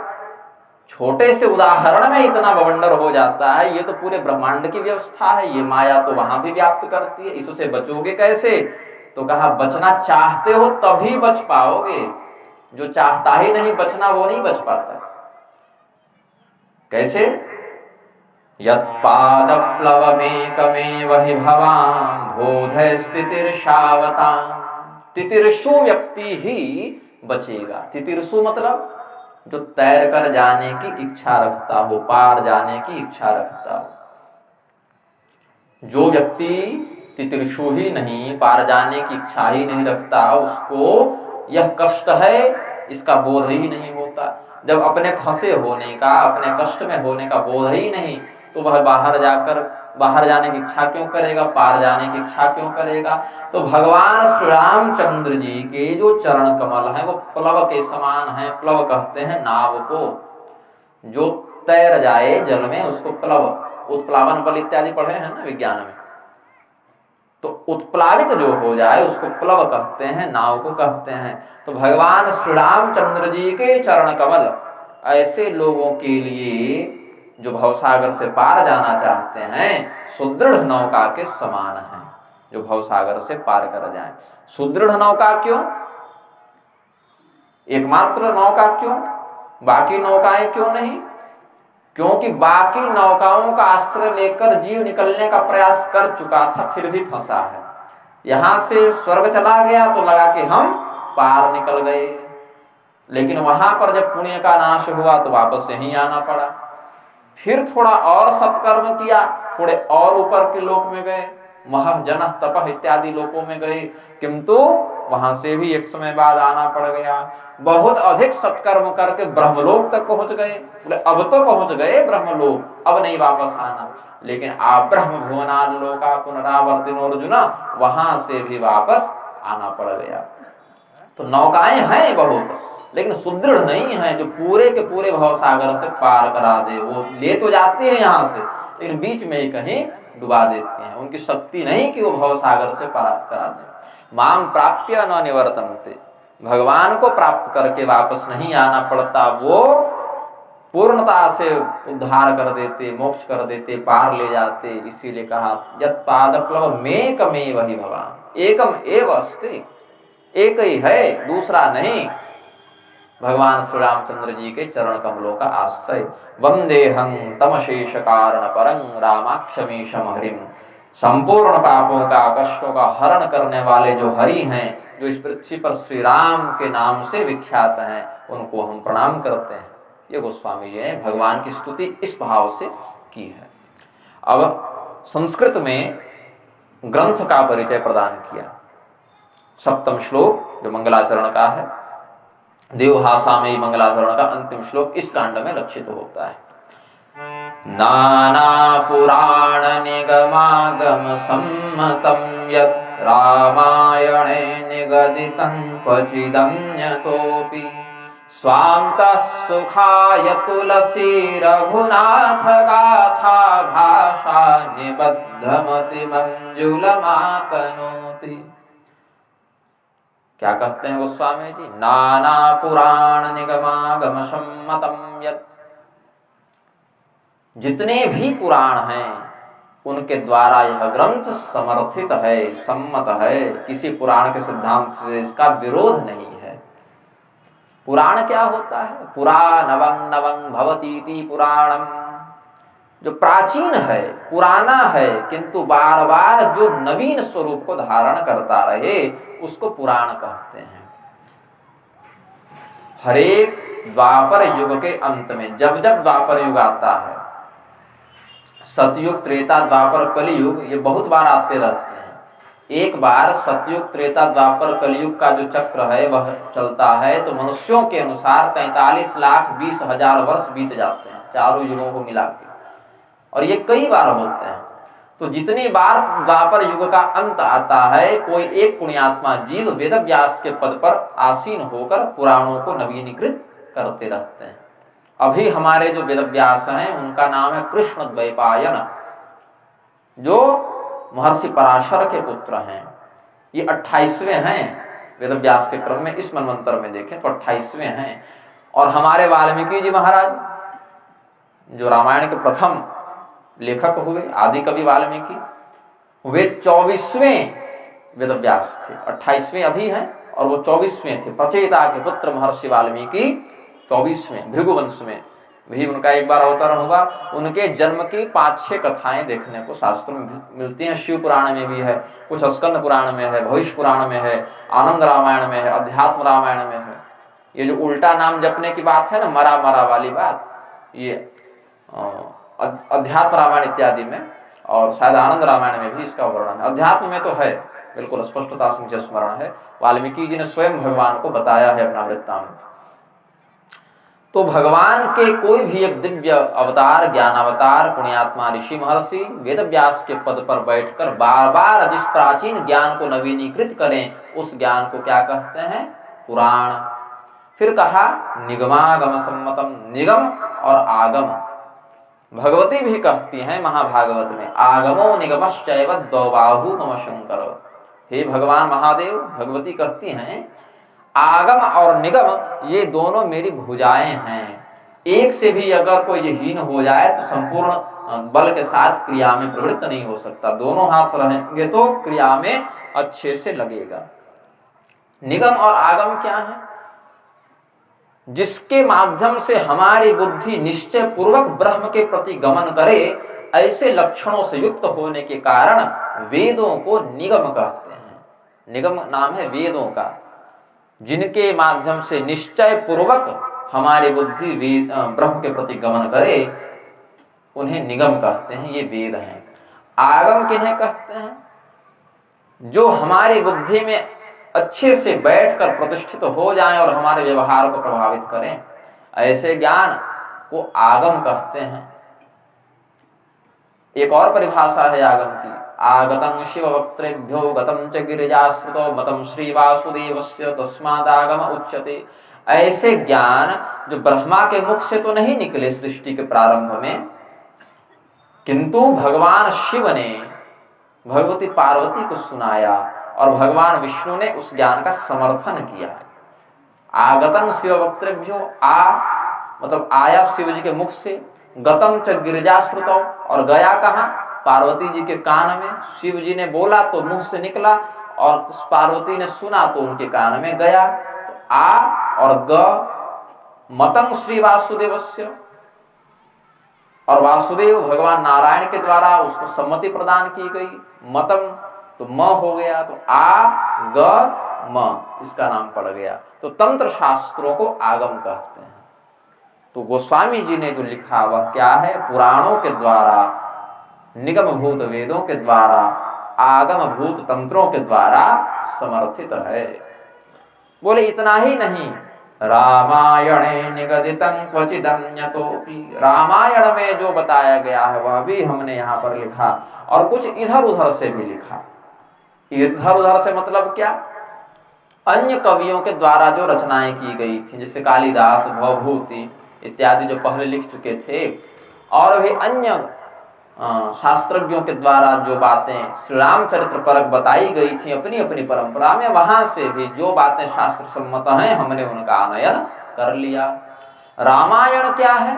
छोटे से उदाहरण में इतना बवंडर हो जाता है। ये तो पूरे ब्रह्मांड की व्यवस्था है, ये माया तो वहां भी व्याप्त करती है। इससे बचोगे कैसे? तो कहा बचना चाहते हो तभी बच पाओगे। जो चाहता ही नहीं बचना, वो नहीं बच पाता। कैसे? यत्पादप्लवमेकमेव हि भवान् बोध स्थितिर्षावताम्। तितिर्षु व्यक्ति ही बचेगा। तितिर्षु मतलब जो तैर कर जाने की इच्छा रखता हो, पार जाने की इच्छा रखता हो। जो व्यक्ति तितिर्षु ही नहीं, पार जाने की इच्छा ही नहीं रखता, उसको यह कष्ट है इसका बोध ही नहीं होता। जब अपने फंसे होने का, अपने कष्ट में होने का बोध ही नहीं, तो वह बाहर जाने की इच्छा क्यों करेगा, पार जाने की इच्छा क्यों करेगा? तो भगवान श्री रामचंद्र जी के जो चरण कमल हैं वो प्लव के समान हैं। प्लव कहते हैं नाव को, जो तैर जाए जल में उसको प्लव, उत्प्लावन बल इत्यादि पढ़े हैं ना विज्ञान में। तो उत्प्लावित जो हो जाए उसको प्लव कहते हैं, नाव को कहते हैं। तो भगवान श्री रामचंद्र जी के चरण कमल ऐसे लोगों के लिए जो भवसागर से पार जाना चाहते हैं, सुदृढ़ नौका के समान है, जो भवसागर से पार कर जाए। सुदृढ़ नौका क्यों? एकमात्र नौका क्यों? बाकी नौकाएं क्यों नहीं? क्योंकि बाकी नौकाओं का आश्रय लेकर जीव निकलने का प्रयास कर चुका था, फिर भी फंसा है। यहां से स्वर्ग चला गया तो लगा कि हम पार निकल गए, लेकिन वहां पर जब पुण्य का नाश हुआ तो वापस यहीं आना पड़ा। फिर थोड़ा और सत्कर्म किया, थोड़े और ऊपर के लोक में गए, मह जन तपह इत्यादि लोकों में गए, किंतु वहां से भी एक समय बाद आना पड़ गया। बहुत अधिक सत्कर्म करके ब्रह्मलोक तक पहुंच गए। अब तो पहुंच गए ब्रह्मलोक, अब नहीं वापस आना। लेकिन आप ब्रह्म भुवनान लोका पुनरावर्तिनो अर्जुन, वहां से भी वापस आना पड़ गया। तो नौकाएं हैं बहुत, लेकिन सुदृढ़ नहीं है जो पूरे के पूरे भवसागर से पार करा दे। वो ले तो जाती है यहाँ से, लेकिन बीच में ही कहीं डुबा देती हैं। उनकी शक्ति नहीं कि वो भवसागर से पार करा दे। माम प्राप्य न निवर्तन्ते, भगवान को प्राप्त करके वापस नहीं आना पड़ता, वो पूर्णता से उद्धार कर देते, मोक्ष कर देते, पार ले जाते। इसीलिए कहा यत् पादप्लव मेकमेव हि भवान्, एकम एव अस्ति, एक ही है, दूसरा नहीं। भगवान श्री रामचंद्र जी के चरण कमलों का आश्रय। वंदेहं तमशेष कारण परं रामाक्षमीशम हरिम। संपूर्ण पापों का, कष्टों का हरण करने वाले जो हरि हैं, जो इस पृथ्वी पर श्री राम के नाम से विख्यात हैं, उनको हम प्रणाम करते हैं। ये गोस्वामी जी ने भगवान की स्तुति इस भाव से की है। अब संस्कृत में ग्रंथ का परिचय प्रदान किया। सप्तम श्लोक जो मंगलाचरण का है, देवभाषा में मंगलाचरण का अंतिम श्लोक इस कांड में लक्षित होता है। नाना पुराण निगमागम सम्मतं यत् रामायणे निगदितं क्वचिदन्यतोऽपि स्वान्तः सुखाय तुलसी रघुनाथ गाथा भाषा निबद्धमति मंजुलमातनोति। क्या कहते हैं गोस्वामी जी? नाना पुराण निगमागम सम्मतम यत्, जितने भी पुराण हैं उनके द्वारा यह ग्रंथ समर्थित है, सम्मत है, किसी पुराण के सिद्धांत से इसका विरोध नहीं है। पुराण क्या होता है? पुराणवं नवं भवतीति पुराणम, जो प्राचीन है, पुराना है, किंतु बार बार जो नवीन स्वरूप को धारण करता रहे उसको पुराण कहते हैं। हरेक द्वापर युग के अंत में, जब जब द्वापर युग आता है, सतयुग, त्रेता, द्वापर, कलयुग, ये बहुत बार आते रहते हैं। एक बार सतयुग, त्रेता, द्वापर, कलयुग का जो चक्र है वह चलता है तो मनुष्यों के अनुसार 43,20,000 वर्ष बीत जाते हैं, चारों युगों को मिला के, और ये कई बार होते हैं। तो जितनी बार द्वापर युग का अंत आता है, कोई एक पुण्यात्मा जीव वेद व्यास के पद पर आसीन होकर पुराणों को नवीनीकृत करते रहते हैं। अभी हमारे जो वेद व्यास हैं उनका नाम है कृष्ण द्वैपायन, जो महर्षि पराशर के पुत्र हैं। ये 28वें हैं वेद व्यास के क्रम में, इस मनवंतर में देखें तो 28वें हैं। और हमारे वाल्मीकि जी महाराज, जो रामायण के प्रथम लेखक हुए, आदि कवि वाल्मीकि, वे 24वें वेद व्यास थे। 28वें अभी हैं और वो 24वें थे। प्रचेता के पुत्र महर्षि वाल्मीकि 24वें, भृगुवंश में भी उनका एक बार अवतरण हुआ। उनके जन्म की 5-6 कथाएं देखने को शास्त्र में मिलती हैं। शिव पुराण में भी है, कुछ स्कंद पुराण में है, भविष्य पुराण में है, आनंद रामायण में है, अध्यात्म रामायण में है। ये जो उल्टा नाम जपने की बात है ना, मरा मरा वाली बात, ये अध्यात्म रामायण इत्यादि में, और शायद आनंद रामायण में भी इसका वर्णन है। अध्यात्म में तो है, बिल्कुल स्पष्टता से मुझे स्मरण है, वाल्मीकि जी ने स्वयं भगवान को बताया है अपना वृत्तांत। तो भगवान के कोई भी एक दिव्य अवतार, ज्ञान अवतार, पुण्यात्मा ऋषि महर्षि वेद व्यास के पद पर बैठकर बार बार जिस प्राचीन ज्ञान को नवीनीकृत करें, उस ज्ञान को क्या कहते हैं? पुराण। फिर कहा निगमागम सम्मतम, निगम और आगम। भगवती भी कहती हैं महाभागवत में, आगमो निगमश्चैव द्वौबाहु मम शंकर। हे भगवान महादेव, भगवती कहती हैं आगम और निगम ये दोनों मेरी भुजाएं हैं। एक से भी अगर कोई ये हीन हो जाए तो संपूर्ण बल के साथ क्रिया में प्रवृत्त नहीं हो सकता। दोनों हाथ रहेंगे तो क्रिया में अच्छे से लगेगा। निगम और आगम क्या है? जिसके माध्यम से हमारी बुद्धि निश्चय पूर्वक ब्रह्म के प्रति गमन करे, ऐसे लक्षणों से युक्त होने के कारण वेदों को निगम कहते हैं। निगम नाम है वेदों का, जिनके माध्यम से निश्चय पूर्वक हमारी बुद्धि ब्रह्म के प्रति गमन करे, उन्हें निगम कहते हैं, ये वेद हैं। आगम किन्हें कहते हैं? जो हमारी बुद्धि में अच्छे से बैठकर प्रतिष्ठित हो जाएं और हमारे व्यवहार को प्रभावित करें, ऐसे ज्ञान को आगम कहते हैं। एक और परिभाषा है आगम की, आगतं शिव वक्त्रेभ्यो गतं च गिरिजाश्रुतो मतं श्री वासुदेवस्य तस्मादागम उच्यते। ऐसे ज्ञान जो ब्रह्मा के मुख से तो नहीं निकले सृष्टि के प्रारंभ में, किंतु भगवान शिव ने भगवती पार्वती को सुनाया और भगवान विष्णु ने उस ज्ञान का समर्थन किया। आगतं शिव वक्त्रेभ्यो, आ मतलब आया शिव जी के मुख से, गतम च गिरिजाश्रुतो, और गया कहाँ? पार्वती जी के कान में। शिव जी ने बोला तो मुंह से निकला, और पार्वती ने सुना तो उनके कान में गया। तो आ और ग, मतम श्री वासुदेवस्य, और वासुदेव भगवान नारायण के द्वारा उसको सम्मति प्रदान की गई। मतम तो म हो गया, तो आ ग म, इसका नाम पड़ गया। तो तंत्र शास्त्रों को आगम कहते हैं। तो गोस्वामी जी ने जो लिखा वह क्या है? पुराणों के द्वारा, निगम भूत वेदों के द्वारा, आगम भूत तंत्रों के द्वारा समर्थित है। बोले इतना ही नहीं, रामायणे निगदितं क्वचिदन्यतोपि, रामायण में जो बताया गया है वह भी हमने यहाँ पर लिखा, और कुछ इधर उधर से भी लिखा। इधर उधर से मतलब क्या? अन्य कवियों के द्वारा जो रचनाएं की गई थी, जैसे कालिदास, भवभूति इत्यादि जो पहले लिख चुके थे, और भी अन्य शास्त्रज्ञों के द्वारा जो बातें श्री रामचरित्र परक बताई गई थी अपनी अपनी परंपरा में, वहां से भी जो बातें शास्त्र सम्मत हैं हमने उनका आनयन कर लिया। रामायण क्या है?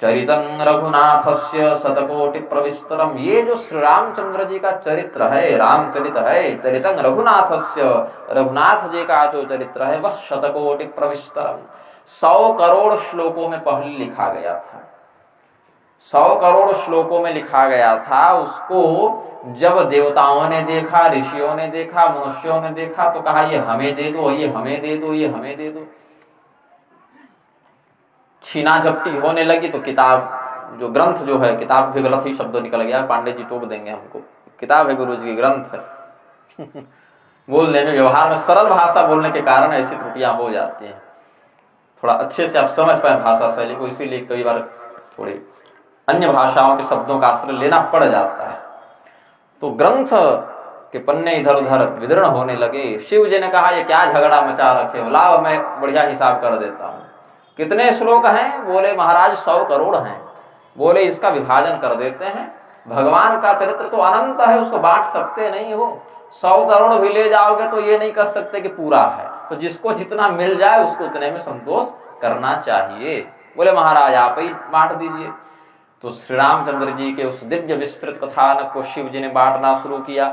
चरितं रघुनाथस्य शतकोटि प्रविस्तरम। ये जो श्री रामचंद्र जी का चरित्र है, रामचरित है, चरितं रघुनाथस्य, रघुनाथ जी का जो चरित्र है वह शतकोटि प्रविस्तरम 100 करोड़ श्लोकों में पहले लिखा गया था। 100 करोड़ श्लोकों में लिखा गया था। उसको जब देवताओं ने देखा, ऋषियों ने देखा, मनुष्यों ने देखा तो कहा ये हमें दे दो, ये हमें दे दो, ये हमें दे दो। छीना झपटी होने लगी तो किताब जो ग्रंथ जो है, किताब भी गलत ही शब्द निकल गया, पांडे जी टोक देंगे हमको। किताब है गुरु जी की, ग्रंथ है। बोलने में, व्यवहार में सरल भाषा बोलने के कारण ऐसी त्रुटियां हो जाती हैं। थोड़ा अच्छे से आप समझ पाए भाषा शैली को, इसीलिए कई बार थोड़ी अन्य भाषाओं के शब्दों का आश्रय लेना पड़ जाता है। तो ग्रंथ के पन्ने इधर उधर विदीर्ण होने लगे। शिव जी ने कहा ये क्या झगड़ा मचा रखे हो, लाओ मैं बढ़िया हिसाब कर देता हूँ। कितने श्लोक हैं? बोले महाराज 100 करोड़ हैं। बोले इसका विभाजन कर देते हैं। भगवान का चरित्र तो अनंत है, उसको बांट सकते नहीं हो। 100 करोड़ भी ले जाओगे तो ये नहीं कर सकते कि पूरा है, तो जिसको जितना मिल जाए उसको उतने में संतोष करना चाहिए। बोले महाराज आप ही बांट दीजिए। तो श्री रामचंद्र जी के उस दिव्य विस्तृत कथानक को शिव जी ने बांटना शुरू किया।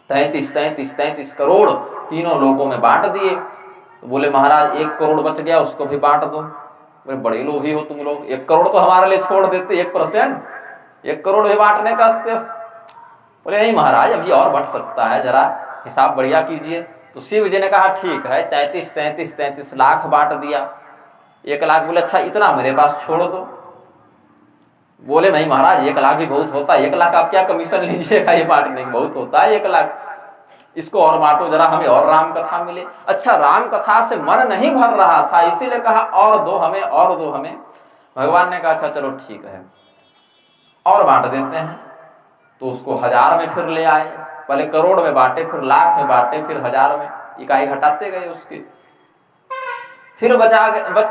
33 करोड़ तीनों लोकों में बांट दिए। तो बोले महाराज 1 करोड़ बच गया, उसको भी बांट दो। बोले बड़े लोभी हो तुम लोग, 1 करोड़ तो हमारे लिए छोड़ देते, 1%, 1 करोड़ भी बांटने का। बोले नहीं महाराज अभी और बढ़ सकता है, जरा हिसाब बढ़िया कीजिए। तो शिव जी ने कहा ठीक है, 33 लाख बांट दिया। 1 लाख। बोले अच्छा इतना मेरे पास छोड़ दो। बोले नहीं महाराज 1 लाख भी बहुत होता है, 1 लाख आप क्या कमीशन लीजिएगा, ये बांटने की बहुत होता है 1 लाख, इसको और बांटो जरा, हमें और राम कथा मिले। अच्छा राम कथा से मन नहीं भर रहा था, इसीलिए कहा और दो हमें, और दो हमें। भगवान ने कहा अच्छा चलो ठीक है और बांट देते हैं। तो उसको 1000 में फिर ले आए, पहले करोड़ में बांटे, फिर लाख में बांटे, फिर 1000 में, इकाई घटाते गए उसकी। फिर बचा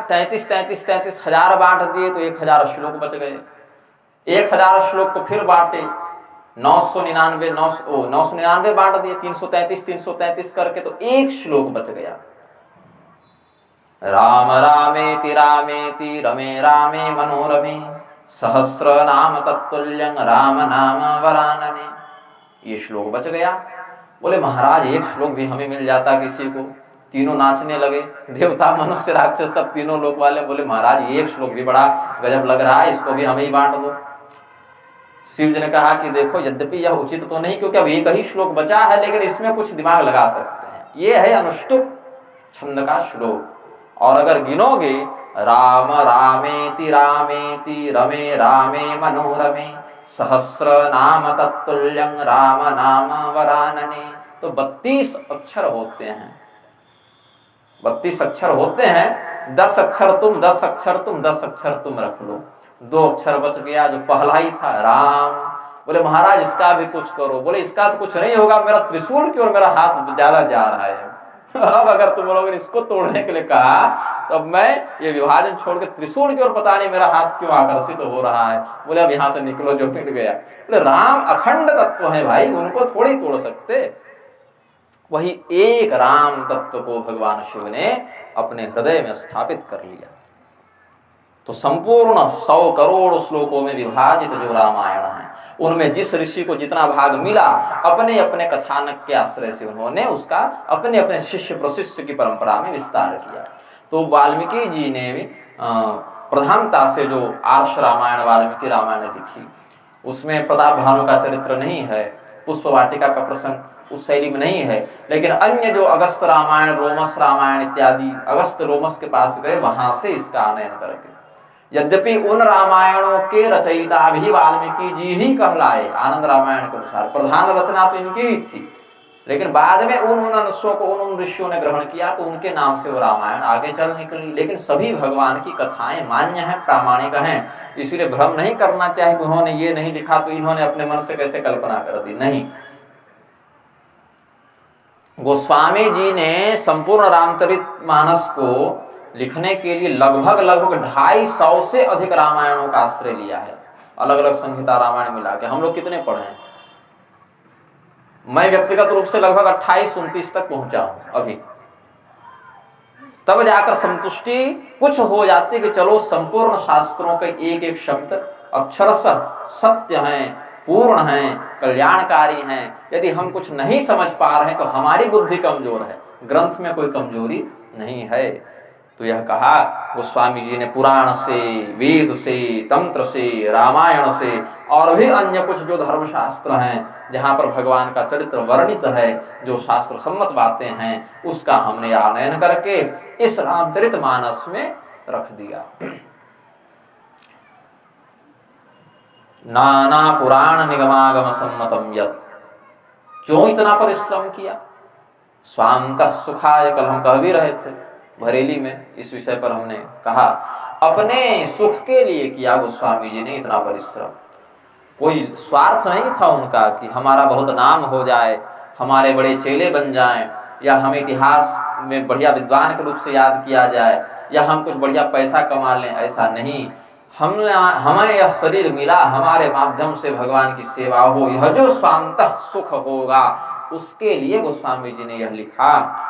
33 1000 बांट दिए तो 1000 श्लोक बच गए। 1000 श्लोक को फिर बांटे, 999 बांट दिए, 333 करके, तो 1 श्लोक बच गया। राम रामेति रामेति रमे रामे मनोरमे सहस्र नाम तत्तुल्यं राम नाम वरानने। ये श्लोक बच गया। बोले महाराज 1 श्लोक भी हमें मिल जाता किसी को। तीनों नाचने लगे, देवता मनुष्य राक्षस सब तीनों लोक वाले। बोले महाराज 1 श्लोक भी बड़ा गजब लग रहा है, इसको भी हमें ही बांट दो। शिव जी ने कहा कि देखो यद्यपि यह उचित तो नहीं, क्योंकि अब 1 ही श्लोक बचा है, लेकिन इसमें कुछ दिमाग लगा सकते हैं। ये है अनुष्टुप छंद का श्लोक। और अगर गिनोगे राम रामेति रामेति रमे रामे मनोरमे सहस्र नाम तत्तुल्यं राम नाम वरानने, तो 32 अक्षर होते हैं। 32 अक्षर होते हैं। 10 अक्षर तुम, 10 अक्षर तुम, 10 अक्षर तुम रख लो। 2 अक्षर बच गया जो पहला ही था राम। बोले महाराज इसका भी कुछ करो। बोले इसका तो कुछ नहीं होगा, मेरा त्रिशूल की ओर मेरा हाथ ज्यादा जा रहा है। अब अगर तुम लोगों ने इसको तोड़ने के लिए कहा तो अब मैं ये विभाजन छोड़ के त्रिशूल की ओर पता नहीं मेरा हाथ क्यों आकर्षित हो रहा है। बोले अब यहाँ से निकलो, जो मिट गया। बोले राम अखंड तत्व है भाई, उनको थोड़ी तोड़ सकते। वही एक राम तत्व को भगवान शिव ने अपने हृदय में स्थापित कर लिया। तो संपूर्ण 100 करोड़ श्लोकों में विभाजित जो रामायण है, उनमें जिस ऋषि को जितना भाग मिला, अपने अपने कथानक के आश्रय से उन्होंने उसका अपने अपने शिष्य प्रशिष्य की परंपरा में विस्तार किया। तो वाल्मीकि जी ने प्रधानता से जो आर्ष रामायण वाल्मीकि रामायण लिखी, उसमें प्रताप भानु का चरित्र नहीं है, पुष्प वाटिका का प्रसंग उस शैली में नहीं है, लेकिन अन्य जो अगस्त रामायण, रोमस रामायण इत्यादि, अगस्त रोमस के पास गए, वहां से इसका आनयन करके। यद्यपि उन रामायणों के रचयिता भी वाल्मीकि जी ही कहलाए, आनंद रामायण के अनुसार प्रधान रचना तो इनकी ही थी, लेकिन बाद में उन अंशों को उन ऋषियों ने ग्रहण किया, तो उनके नाम से वो रामायण आगे चल निकली। लेकिन सभी भगवान की कथाएं मान्य हैं, प्रामाणिक हैं, इसलिए भ्रम नहीं करना चाहिए कि उन्होंने ये नहीं लिखा तो इन्होंने अपने मन से कैसे कल्पना कर दी। नहीं, गोस्वामी जी ने संपूर्ण रामचरितमानस को लिखने के लिए लगभग 250 से अधिक रामायणों का आश्रय लिया है, अलग अलग संहिता रामायण मिला के। हम लोग कितने पढ़े हैं? मैं व्यक्तिगत रूप से लगभग 28-29 तक पहुंचा हूं अभी। तब जाकर संतुष्टि कुछ हो जाती कि चलो संपूर्ण शास्त्रों के एक एक शब्द अक्षरशः सत्य हैं, पूर्ण हैं, कल्याणकारी हैं। यदि हम कुछ नहीं समझ पा रहे हैं तो हमारी बुद्धि कमजोर है, ग्रंथ में कोई कमजोरी नहीं है। तो यह कहा गोस्वामी जी ने पुराण से, वेद से, तंत्र से, रामायण से और भी अन्य कुछ जो धर्मशास्त्र हैं जहाँ पर भगवान का चरित्र वर्णित है, जो शास्त्र सम्मत बातें हैं, उसका हमने आनयन करके इस रामचरितमानस में रख दिया। नाना पुराण निगमागम सम्मतम यत्, क्यों इतना परिश्रम किया? स्वांतः सुखाय, कल हम कह भी रहे थे बरेली में, इस विषय पर हमने कहा अपने सुख के लिए किया गोस्वामी जी ने इतना परिश्रम। कोई स्वार्थ नहीं था उनका कि हमारा बहुत नाम हो जाए, हमारे बड़े चेले बन जाएं, या हमें इतिहास में बढ़िया विद्वान के रूप से याद किया जाए, या हम कुछ बढ़िया पैसा कमा लें, ऐसा नहीं। हमें यह शरीर मिला, हमारे माध्यम से भगवान की सेवा हो, यह जो स्वांतः सुख होगा उसके लिए गोस्वामी जी ने यह लिखा।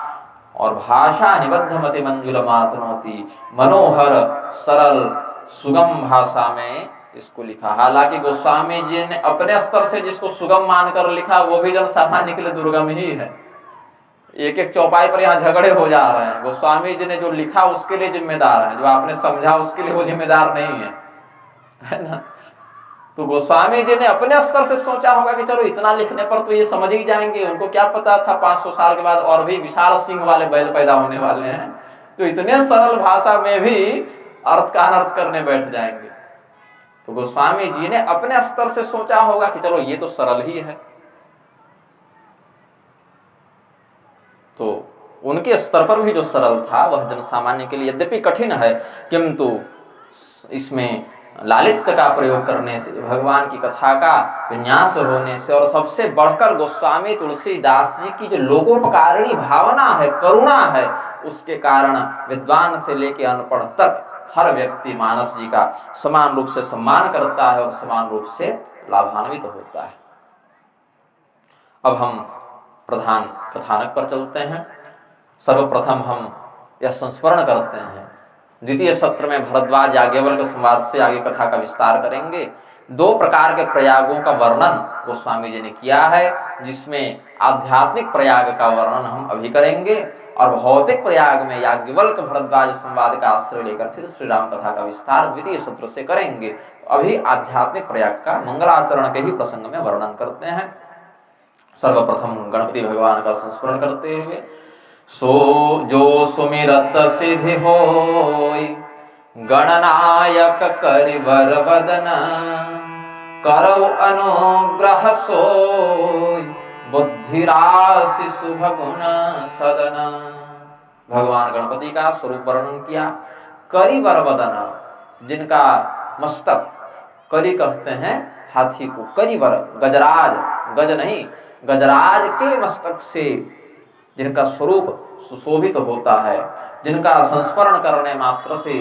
और भाषा निबद्ध मति मंजुल मातनोति, मनोहर सरल सुगम भाषा में इसको लिखा। हालांकि गोस्वामी जी ने अपने स्तर से जिसको सुगम मानकर लिखा वो भी जन सामान्य के लिए दुर्गम ही है। एक एक चौपाई पर यहाँ झगड़े हो जा रहे हैं। गोस्वामी जी ने जो लिखा उसके लिए जिम्मेदार है, जो आपने समझा उसके लिए वो जिम्मेदार नहीं है ना। तो गोस्वामी जी ने अपने स्तर से सोचा होगा कि चलो इतना लिखने पर तो ये समझ ही जाएंगे। उनको क्या पता था 500 साल के बाद और भी विशाल सिंह वाले बैल पैदा होने वाले हैं, तो इतने सरल भाषा में भी अर्थ का अनर्थ करने बैठ जाएंगे। तो गोस्वामी जी ने अपने स्तर से सोचा होगा कि चलो ये तो सरल ही है। तो उनके स्तर पर भी जो सरल था वह जन सामान्य के लिए यद्यपि कठिन है, किंतु इसमें लालित्य का प्रयोग करने से, भगवान की कथा का विन्यास होने से, और सबसे बढ़कर गोस्वामी तुलसीदास जी की जो लोकोपकारिणी भावना है, करुणा है, उसके कारण विद्वान से लेकर अनपढ़ तक हर व्यक्ति मानस जी का समान रूप से सम्मान करता है और समान रूप से लाभान्वित होता है। अब हम प्रधान कथानक पर चलते हैं। सर्वप्रथम हम यह संस्मरण करते हैं, द्वितीय सत्र में भरद्वाज याज्ञवल्क्य संवाद से आगे कथा का विस्तार करेंगे। 2 प्रकार के प्रयागों का वर्णन गोस्वामी जी ने किया है, जिसमें आध्यात्मिक प्रयाग का वर्णन हम अभी करेंगे, और भौतिक प्रयाग में याज्ञवल्क्य भरद्वाज संवाद का आश्रय लेकर फिर श्री राम कथा का विस्तार द्वितीय सत्र से करेंगे। तो अभी आध्यात्मिक प्रयाग का मंगलाचरण के ही प्रसंग में वर्णन करते हैं। सर्वप्रथम गणपति भगवान का संस्मरण करते हुए, सो जो सुमिरत सिद्धि होय, गणनायक करिवर वदन, करौ अनुग्रह सोय, बुद्धि राशि शुभ गुण सदन। भगवान गणपति का स्वरूप वर्णन किया। करिवर वदन, जिनका मस्तक, करी कहते हैं हाथी को, करिवर गजराज, गज नहीं, गजराज के मस्तक से जिनका स्वरूप सुशोभित होता है, जिनका संस्मरण करने मात्र से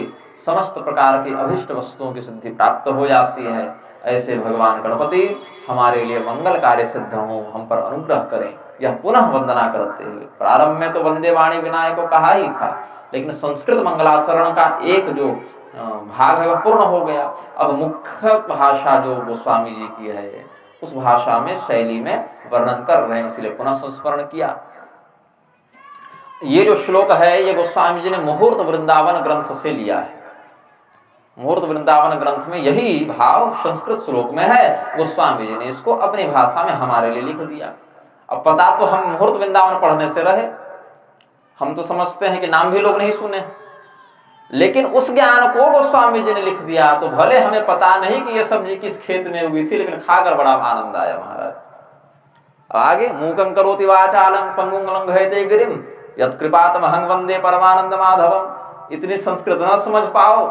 समस्त प्रकार की अभिष्ट वस्तुओं की सिद्धि प्राप्त हो जाती है, ऐसे भगवान गणपति हमारे लिए मंगल कार्य सिद्ध हो, हम पर अनुग्रह करें। यह पुनः वंदना करते हुए, प्रारंभ में तो वंदे वाणी विनायक को कहा ही था, लेकिन संस्कृत मंगलाचरण का एक जो भाग है वह पूर्ण हो गया। अब मुख्य भाषा जो गोस्वामी जी की है उस भाषा में, शैली में वर्णन कर रहे हैं, इसलिए पुनः संस्मरण किया। ये जो श्लोक है ये गोस्वामी जी ने मुहूर्त वृंदावन ग्रंथ से लिया है। मुहूर्त वृंदावन ग्रंथ में यही भाव संस्कृत श्लोक में है, गोस्वामी जी ने इसको अपनी भाषा में हमारे लिए लिख दिया। अब पता तो हम मुहूर्त वृंदावन पढ़ने से रहे, हम तो समझते हैं कि नाम भी लोग नहीं सुने, लेकिन उस ज्ञान को गोस्वामी जी ने लिख दिया। तो भले हमें पता नहीं कि ये सब्जी किस खेत में उगी थी, लेकिन खाकर बड़ा आनंद आया महाराज। आगे, मूकं करोति वाचालं पंगुं लंघयते गिरिं यत्कृपातमहं वंदे परमानंद माधवम। इतनी संस्कृत न समझ पाओ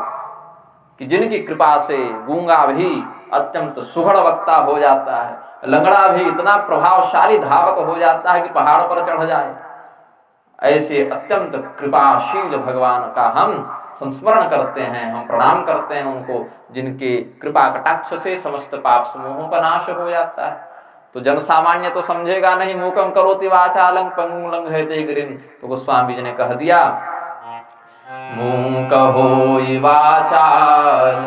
कि जिनकी कृपा से गूंगा भी अत्यंत सुघड़ वक्ता हो जाता है, लंगड़ा भी इतना प्रभावशाली धावक हो जाता है कि पहाड़ पर चढ़ जाए। ऐसे अत्यंत कृपाशील भगवान का हम संस्मरण करते हैं, हम प्रणाम करते हैं उनको, जिनके कृपा कटाक्ष से समस्त पाप समूहों का नाश हो जाता है। तो जन सामान्य तो समझेगा नहीं, मूकं करोति वाचालं पंगुं लंघयते गिरिं। तो गोस्वामी जी ने कह दिया मूक होई वाचाल,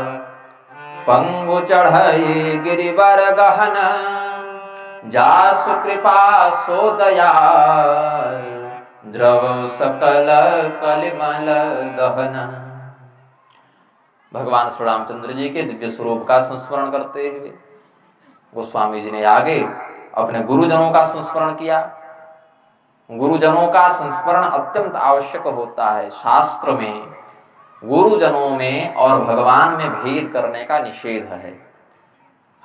पंगु चढ़ई गिरिवर गहन, जासु कृपा सो दयाल, द्रव सकल कलिमल दहन। भगवान श्री रामचंद्र जी के दिव्य स्वरूप का संस्मरण करते हुए गोस्वामी जी ने आगे अपने गुरुजनों का संस्मरण किया। गुरुजनों का संस्मरण अत्यंत आवश्यक होता है। शास्त्र में गुरुजनों में और भगवान में भेद करने का निषेध है।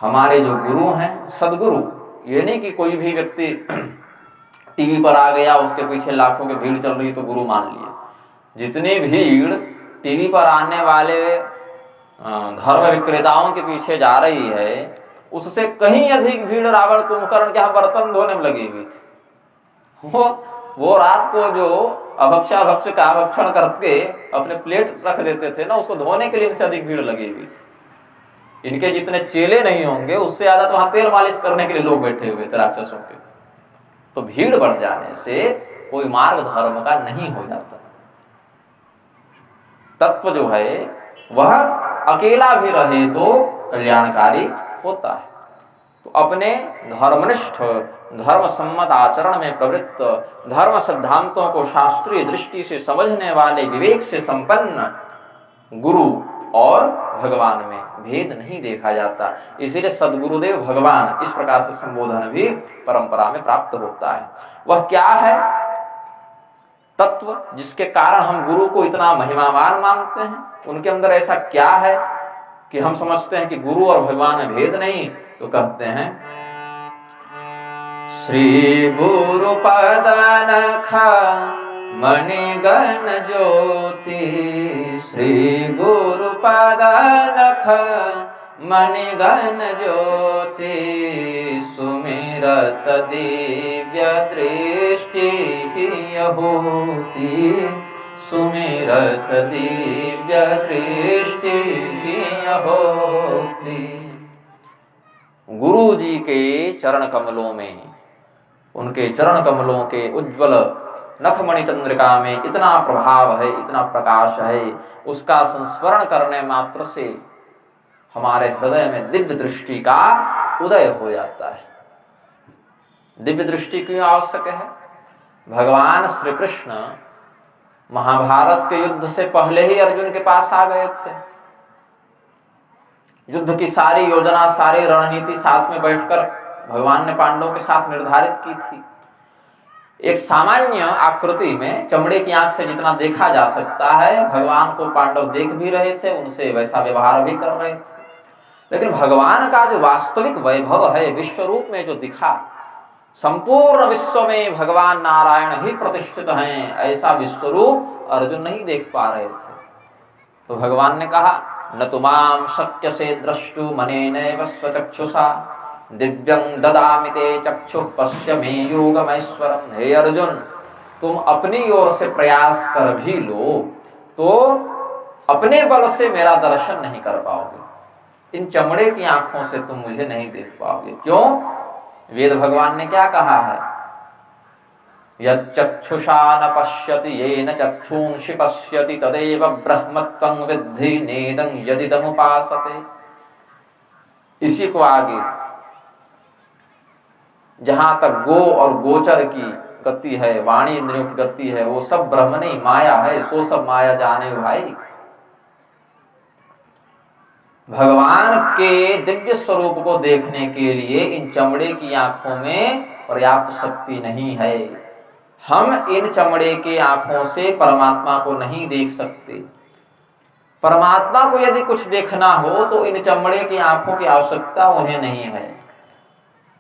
हमारे जो गुरु हैं सदगुरु, ये नहीं कि कोई भी व्यक्ति टीवी पर आ गया, उसके पीछे लाखों की भीड़ चल रही तो गुरु मान लिए। जितनी भीड़ टीवी पर आने वाले धर्म विक्रेताओं के पीछे जा रही है, उससे कहीं अधिक भीड़ रावण कुंभकर्ण के यहाँ बर्तन धोने में लगी हुई थी। वो रात को जो अभक्ष का भक्षण करके अपने प्लेट रख देते थे ना, उसको धोने के लिए इनसे अधिक भीड़ लगी हुई थी। इनके जितने चेले नहीं होंगे उससे ज्यादा तो वहां तेल मालिश करने के लिए लोग बैठे हुए थे राक्षसों के। तो भीड़ बढ़ जाने से कोई मार्ग धर्म का नहीं हो जाता। तत्व जो है वह अकेला भी रहे तो कल्याणकारी होता है। तो अपने धर्मनिष्ठ धर्म सम्मत आचरण में प्रवृत्त, धर्म सिद्धांतों को शास्त्रीय दृष्टि से समझने वाले, विवेक से संपन्न गुरु और भगवान में भेद नहीं देखा जाता। इसीलिए सद्गुरुदेव भगवान इस प्रकार से संबोधन भी परंपरा में प्राप्त होता है। वह क्या है तत्व जिसके कारण हम गुरु को इतना महिमावान मानते हैं? उनके अंदर ऐसा क्या है कि हम समझते हैं कि गुरु और भगवान में भेद नहीं? तो कहते हैं श्री गुरु पद नख मणिगण ज्योति, श्री गुरु पद नख मणिगण ज्योति, सुमिरत दिव्य दृष्टि होती, सुमिरत दिव्य दृष्टि होती। गुरु जी के चरण कमलों में, उनके चरण कमलों के उज्ज्वल नखमणि चंद्रिका में इतना प्रभाव है, इतना प्रकाश है, उसका संस्मरण करने मात्र से हमारे हृदय में दिव्य दृष्टि का उदय हो जाता है। दिव्य दृष्टि क्यों आवश्यक है? भगवान श्री कृष्ण महाभारत के युद्ध से पहले ही अर्जुन के पास आ गए थे। युद्ध की सारी योजना, सारी रणनीति साथ में बैठकर भगवान ने पांडवों के साथ निर्धारित की थी। एक सामान्य आकृति में चमड़े की आंख से जितना देखा जा सकता है, भगवान को पांडव देख भी रहे थे, उनसे वैसा व्यवहार भी कर रहे थे। लेकिन भगवान का जो वास्तविक वैभव है, विश्व रूप में जो दिखा, संपूर्ण विश्व में भगवान नारायण ही प्रतिष्ठित हैं, ऐसा विश्व रूप अर्जुन नहीं देख पा रहे थे। तो भगवान ने कहा न तुमाम शक्य से द्रष्टु मनेनैव स्वचक्षुषा, दिव्यं ददामि ते चक्षुः पश्य मे योगमैश्वरम्। हे अर्जुन, तुम अपनी ओर से प्रयास कर भी लो तो अपने बल से मेरा दर्शन नहीं कर पाओगे। इन चमड़े की आंखों से तुम मुझे नहीं देख पाओगे। क्यों? वेद भगवान ने क्या कहा है? यच्चक्षुषा न पश्यति येन चक्षुंषि पश्यति तदेव ब्रह्मत्वं विद्धि नेदं यदिदमुपासते। इसी को आगे जहां तक गो और गोचर की गति है, वाणी इंद्रियों की गति है, वो सब ब्रह्म नहीं माया है। सो सब माया जाने भाई। भगवान के दिव्य स्वरूप को देखने के लिए इन चमड़े की आंखों में पर्याप्त शक्ति नहीं है। हम इन चमड़े के आंखों से परमात्मा को नहीं देख सकते। परमात्मा को यदि कुछ देखना हो तो इन चमड़े की आंखों की आवश्यकता उन्हें नहीं है,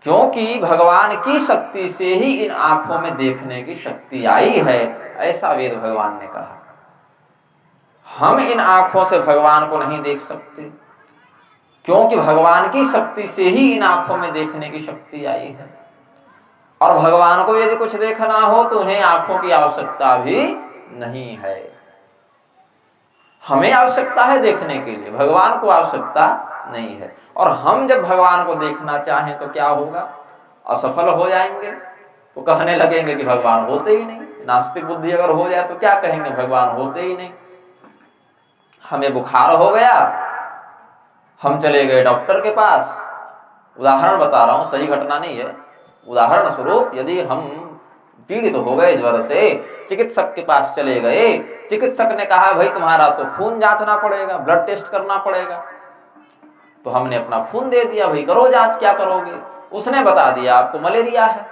क्योंकि भगवान की शक्ति से ही इन आंखों में देखने की शक्ति आई है, ऐसा वेद भगवान ने कहा। हम इन आंखों से भगवान को नहीं देख सकते, क्योंकि भगवान की शक्ति से ही इन आंखों में देखने की शक्ति आई है। और भगवान को यदि कुछ देखना हो तो उन्हें आंखों की आवश्यकता भी नहीं है। हमें आवश्यकता है देखने के लिए, भगवान को आवश्यकता नहीं है। और हम जब भगवान को देखना चाहें तो क्या होगा? असफल हो जाएंगे। तो कहने लगेंगे कि भगवान होते ही नहीं। नास्तिक बुद्धि अगर हो जाए तो क्या कहेंगे? भगवान होते ही नहीं। हमें बुखार हो गया, हम चले गए डॉक्टर के पास, उदाहरण बता रहा हूं, सही घटना नहीं है, उदाहरण स्वरूप यदि हम पीड़ित हो गए ज्वर से, चिकित्सक के पास चले गए, चिकित्सक ने कहा भाई तुम्हारा तो खून जांचना पड़ेगा, ब्लड टेस्ट करना पड़ेगा, तो हमने अपना खून दे दिया, भाई करो जांच, क्या करोगे? उसने बता दिया आपको मलेरिया है।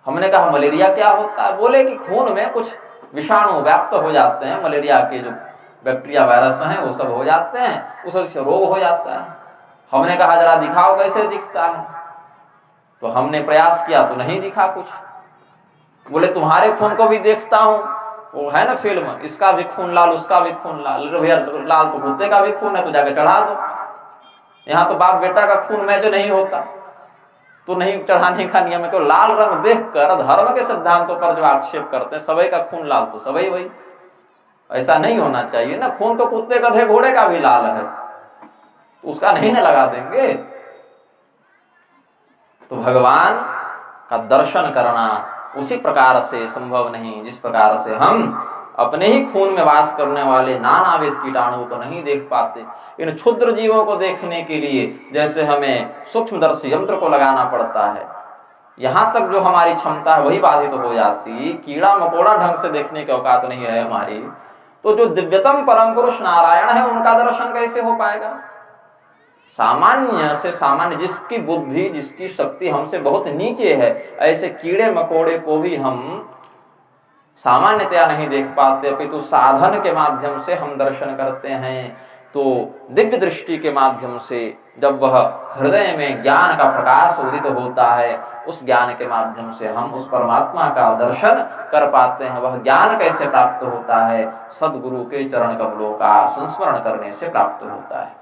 हमने कहा मलेरिया क्या होता है? बोले कि खून में कुछ विषाणु व्याप्त हो जाते हैं, मलेरिया के जो बैक्टीरिया वायरस हैं वो सब हो जाते हैं, उससे रोग हो जाता है। हमने कहा जरा दिखाओ कैसे दिखता है, तो हमने प्रयास किया तो नहीं दिखा कुछ। बोले तुम्हारे खून को भी देखता हूं, वो है ना फिल्म, इसका भी खून लाल, उसका भी खून लाल, भैया लाल तो कुत्ते का भी खून है तो जाके चढ़ा दो। यहाँ तो बाप बेटा का खून मैच नहीं होता, तो नहीं चढ़ाने का नियम है। क्यों? लाल रंग देखकर धर्म के सिद्धांतों पर जो आक्षेप करते हैं, सबई का खून लाल तो सबई वही, ऐसा नहीं होना चाहिए ना। खून तो कुत्ते गधे घोड़े का भी लाल है, तो उसका नहीं ना लगा देंगे। तो भगवान का दर्शन करना उसी प्रकार से संभव नहीं जिस प्रकार से हम अपने ही खून में वास करने वाले नानाविध कीटाणुओं को नहीं देख पाते। इन क्षुद्र जीवों को देखने के लिए जैसे हमें सूक्ष्मदर्शी यंत्र को लगाना पड़ता है, यहाँ तक जो हमारी क्षमता है वही बाधित हो जाती, कीड़ा मकोड़ा ढंग से देखने की औकात नहीं है हमारी, तो जो दिव्यतम परम पुरुष नारायण है उनका दर्शन कैसे हो पाएगा? सामान्य से सामान्य, जिसकी बुद्धि जिसकी शक्ति हमसे बहुत नीचे है, ऐसे कीड़े मकोड़े को भी हम सामान्यतया नहीं देख पाते, अपितु साधन के माध्यम से हम दर्शन करते हैं। तो दिव्य दृष्टि के माध्यम से जब वह हृदय में ज्ञान का प्रकाश उदित होता है, उस ज्ञान के माध्यम से हम उस परमात्मा का दर्शन कर पाते हैं। वह ज्ञान कैसे प्राप्त होता है? सदगुरु के चरण कमलों का संस्मरण करने से प्राप्त होता है।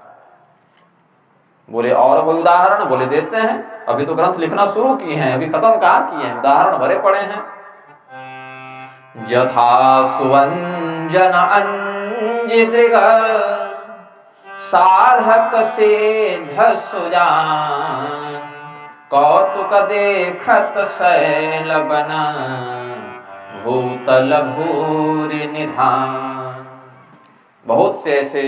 बोले और कोई उदाहरण? बोले देते हैं, अभी तो ग्रंथ लिखना शुरू किए हैं, अभी खत्म कहाँ किए हैं, उदाहरण भरे पड़े हैं। यथा सुवंजन अंजितृग साधक सिद्ध सुजान, कौतुक देखत शैल बना भूतल भूरि निधान। बहुत से ऐसे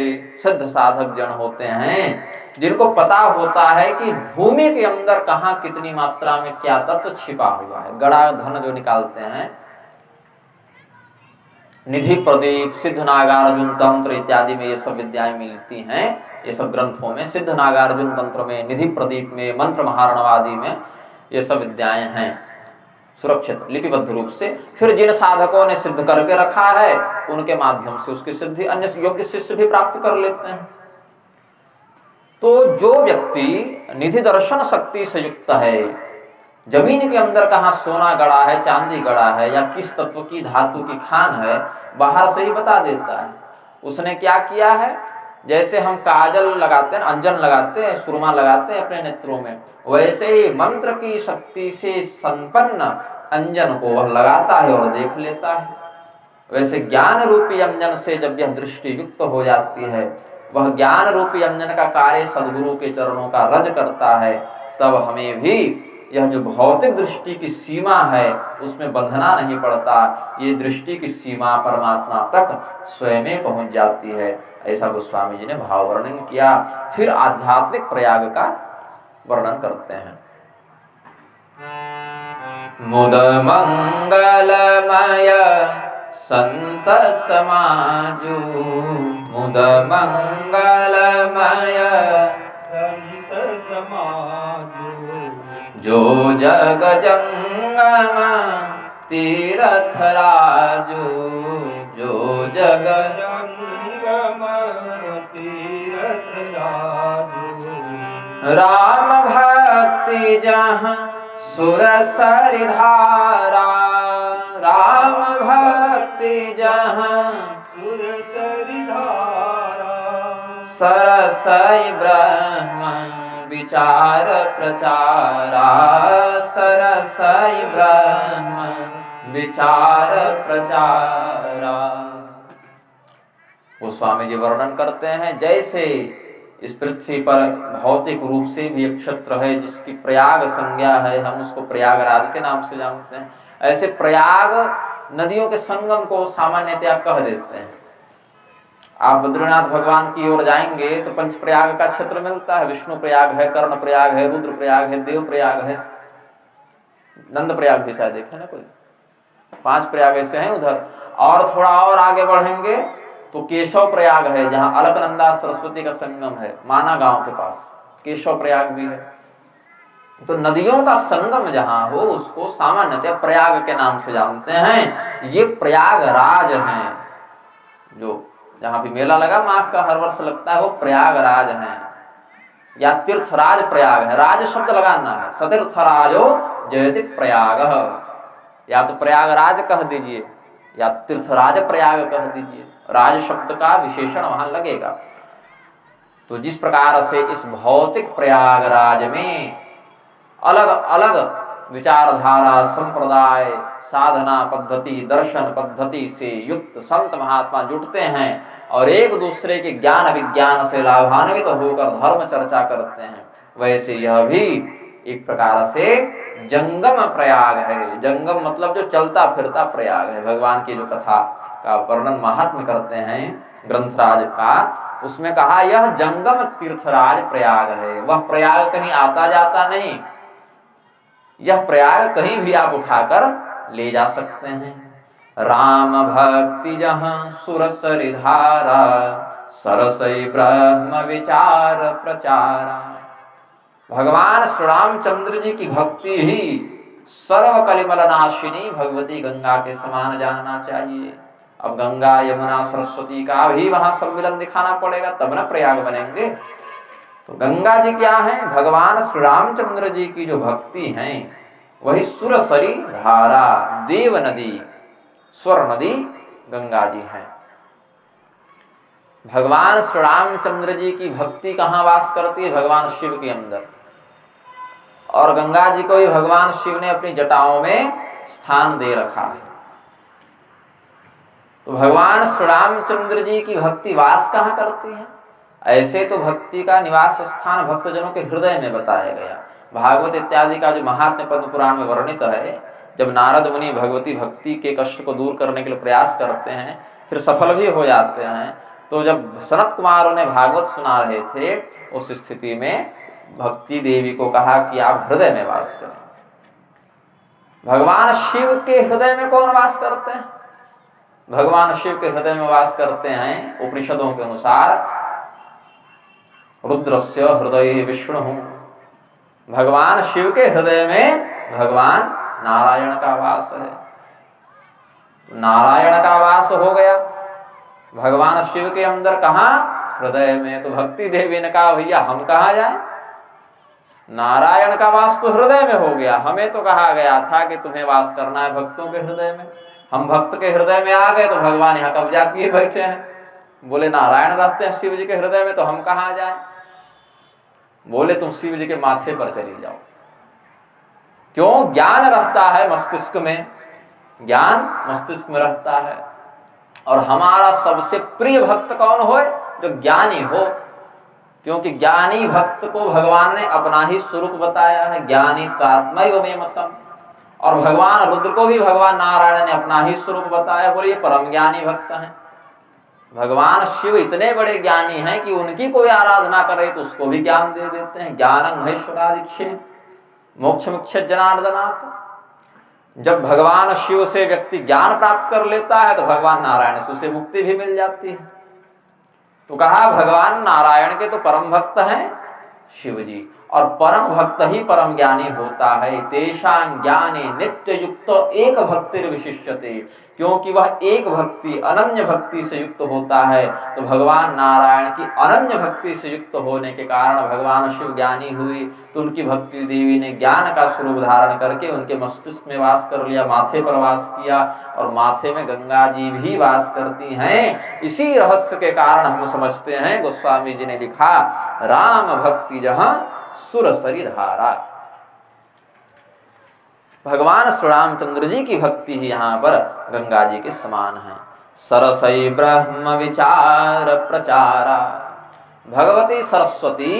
सिद्ध साधक जन होते हैं जिनको पता होता है कि भूमि के अंदर कहाँ कितनी मात्रा में क्या तत्व छिपा हुआ है। गड़ा धन जो निकालते हैं, निधि प्रदीप, सिद्ध नागार्जुन तंत्र इत्यादि में ये सब विद्याएं मिलती हैं। ये सब ग्रंथों में सिद्ध नागार्जुन तंत्र में, निधि प्रदीप में, मंत्र महारणवादि में ये सब विद्याएं हैं सुरक्षित लिपिबद्ध रूप से। फिर जिन साधकों ने सिद्ध करके रखा है उनके माध्यम से उसकी सिद्धि अन्य योग्य शिष्य भी प्राप्त कर लेते हैं। तो जो व्यक्ति निधि दर्शन शक्ति से युक्त है, जमीन के अंदर कहाँ सोना गड़ा है, चांदी गड़ा है, या किस तत्व की धातु की खान है, बाहर से ही बता देता है। उसने क्या किया है? जैसे हम काजल लगाते हैं, अंजन लगाते हैं, सुरमा लगाते हैं अपने नेत्रों में, वैसे ही मंत्र की शक्ति से संपन्न अंजन को वह लगाता है और देख लेता है। वैसे ज्ञान रूपी अंजन से जब यह दृष्टि युक्त हो जाती है, वह ज्ञान रूपी अंजन का कार्य सद्गुरु के चरणों का रज करता है, तब हमें भी यह जो भौतिक दृष्टि की सीमा है उसमें बंधना नहीं पड़ता। ये दृष्टि की सीमा परमात्मा तक स्वयं पहुंच जाती है। ऐसा गोस्वामी जी ने भाव वर्णन किया। फिर आध्यात्मिक प्रयाग का वर्णन करते हैं। मुद मंगलमय संत समाजू, मुद मंगलमय संत समाजू, जो जग जंगम तीरथ राजू, जो जग जंगम तीरथ राजू, राम भक्ति जहाँ सुर सरिधारा, राम भक्ति जहाँ सुर सरिधारा, सरसई ब्रह्म विचार प्रचारा, सरसई ब्रह्म विचार प्रचारा। वो स्वामी जी वर्णन करते हैं, जैसे इस पृथ्वी पर भौतिक रूप से भी एक क्षेत्र है जिसकी प्रयाग संज्ञा है, हम उसको प्रयागराज के नाम से जानते हैं, ऐसे प्रयाग नदियों के संगम को सामान्यतया कह देते हैं। आप बद्रीनाथ भगवान की ओर जाएंगे तो पंच प्रयाग का क्षेत्र मिलता है। विष्णु प्रयाग है, कर्ण प्रयाग है, रुद्र प्रयाग है, देव प्रयाग है, नंद प्रयाग भी शायद देखे ना कोई, 5 प्रयाग ऐसे हैं उधर। और थोड़ा और आगे बढ़ेंगे तो केशव प्रयाग है, जहां अलकनंदा सरस्वती का संगम है, माना गांव के पास केशव प्रयाग भी है। तो नदियों का संगम जहां हो उसको सामान्यतः प्रयाग के नाम से जानते हैं। ये प्रयागराज हैं, जो जहां भी मेला लगा माघ का हर वर्ष लगता है, वो प्रयागराज है या तीर्थराज प्रयाग है। राज शब्द लगाना है, सतीर्थराजो जयति प्रयाग, या तो प्रयागराज कह दीजिए या तीर्थराज प्रयाग कह दीजिए, राज शब्द का विशेषण वहां लगेगा। तो जिस प्रकार से इस भौतिक प्रयागराज में अलग अलग विचारधारा, संप्रदाय, साधना पद्धति, दर्शन पद्धति से युक्त संत महात्मा जुटते हैं और एक दूसरे के ज्ञान विज्ञान से लाभान्वित होकर धर्म चर्चा करते हैं, वैसे यह भी एक प्रकार से जंगम प्रयाग है। जंगम मतलब जो चलता फिरता प्रयाग है। भगवान की जो कथा का वर्णन महात्मा करते हैं ग्रंथराज का, उसमें कहा यह जंगम तीर्थराज प्रयाग है। वह प्रयाग कहीं आता जाता नहीं, यह प्रयाग कहीं भी आप उठाकर ले जा सकते हैं। राम भक्ति जहां सुरसरि धारा, सरसई ब्रह्म विचार प्रचारा। भगवान श्री रामचंद्र जी की भक्ति ही सर्व कलिमल नाशिनी भगवती गंगा के समान जानना चाहिए। अब गंगा यमुना सरस्वती का भी वहां सम्मिलन दिखाना पड़ेगा, तब ना प्रयाग बनेंगे। तो गंगा जी क्या है? भगवान श्री रामचंद्र जी की जो भक्ति है वही सुरसरी धारा, देव नदी, स्वर नदी गंगा जी है। भगवान श्री रामचंद्र जी की भक्ति कहाँ वास करती है? भगवान शिव के अंदर। और गंगा जी को भी भगवान शिव ने अपनी जटाओं में स्थान दे रखा है। तो भगवान श्री रामचंद्र जी की भक्ति वास कहाँ करती है? ऐसे तो भक्ति का निवास स्थान भक्तजनों के हृदय में बताया गया। भागवत इत्यादि का जो महात्म्य पद्म पुराण में वर्णित है, जब नारद मुनि भगवती भक्ति के कष्ट को दूर करने के लिए प्रयास करते हैं, फिर सफल भी हो जाते हैं, तो जब सनत कुमारों ने भागवत सुना रहे थे, उस स्थिति में भक्ति देवी को कहा कि आप हृदय में वास करें। भगवान शिव के हृदय में कौन वास करते हैं? भगवान शिव के हृदय में वास करते हैं उपनिषदों के अनुसार रुद्रस्य हृदय विष्णु। भगवान शिव के हृदय में भगवान नारायण का वास है। नारायण का वास हो गया भगवान शिव के अंदर, कहा? हृदय में। तो भक्ति देवी ने कहा भैया हम कहाँ जाएं? नारायण का वास तो हृदय में हो गया, हमें तो कहा गया था कि तुम्हें वास करना है भक्तों के हृदय में। हम भक्त के हृदय में आ गए तो भगवान यहाँ कब्जा किए बैठे हैं। बोले नारायण रहते हैं शिव जी के हृदय में, तो हम कहाँ जाएं? बोले तुम शिव जी के माथे पर चली जाओ। क्यों? ज्ञान रहता है मस्तिष्क में, ज्ञान मस्तिष्क में रहता है। और हमारा सबसे प्रिय भक्त कौन हो? जो ज्ञानी हो, क्योंकि ज्ञानी भक्त को भगवान ने अपना ही स्वरूप बताया है, ज्ञानी तात्मयो में मतम। और भगवान रुद्र को भी भगवान नारायण ने अपना ही स्वरूप बताया, बोले ये परम ज्ञानी भक्त हैं। भगवान शिव इतने बड़े ज्ञानी हैं कि उनकी कोई आराधना करे तो उसको भी ज्ञान दे देते हैं। ज्ञानं महेश्वरादीक्षित मोक्षमुख्य जनार्दनात्। जब भगवान शिव से व्यक्ति ज्ञान प्राप्त कर लेता है तो भगवान नारायण से उसे मुक्ति भी मिल जाती है। तो कहा भगवान नारायण के तो परम भक्त हैं शिव जी, और परम भक्त ही परम ज्ञानी होता है। तेषां ज्ञाने नित्य युक्त एक भक्तिर विशिष्यते, क्योंकि वह एक भक्ति अनन्य भक्ति से युक्त होता है। तो भगवान नारायण की अनन्य भक्ति से युक्त होने के कारण भगवान शिव ज्ञानी हुए, तो उनकी भक्ति देवी ने ज्ञान का स्वरूप धारण करके उनके मस्तिष्क में वास कर लिया, माथे पर वास किया, और माथे में गंगा जी भी वास करती हैं। इसी रहस्य के कारण हम समझते हैं, गोस्वामी जी ने लिखा, राम भक्ति जहां सुरसरी धारा। भगवान श्री रामचंद्र जी की भक्ति ही यहाँ पर गंगा जी के समान है। सरसई ब्रह्म विचार प्रचारा। भगवती सरस्वती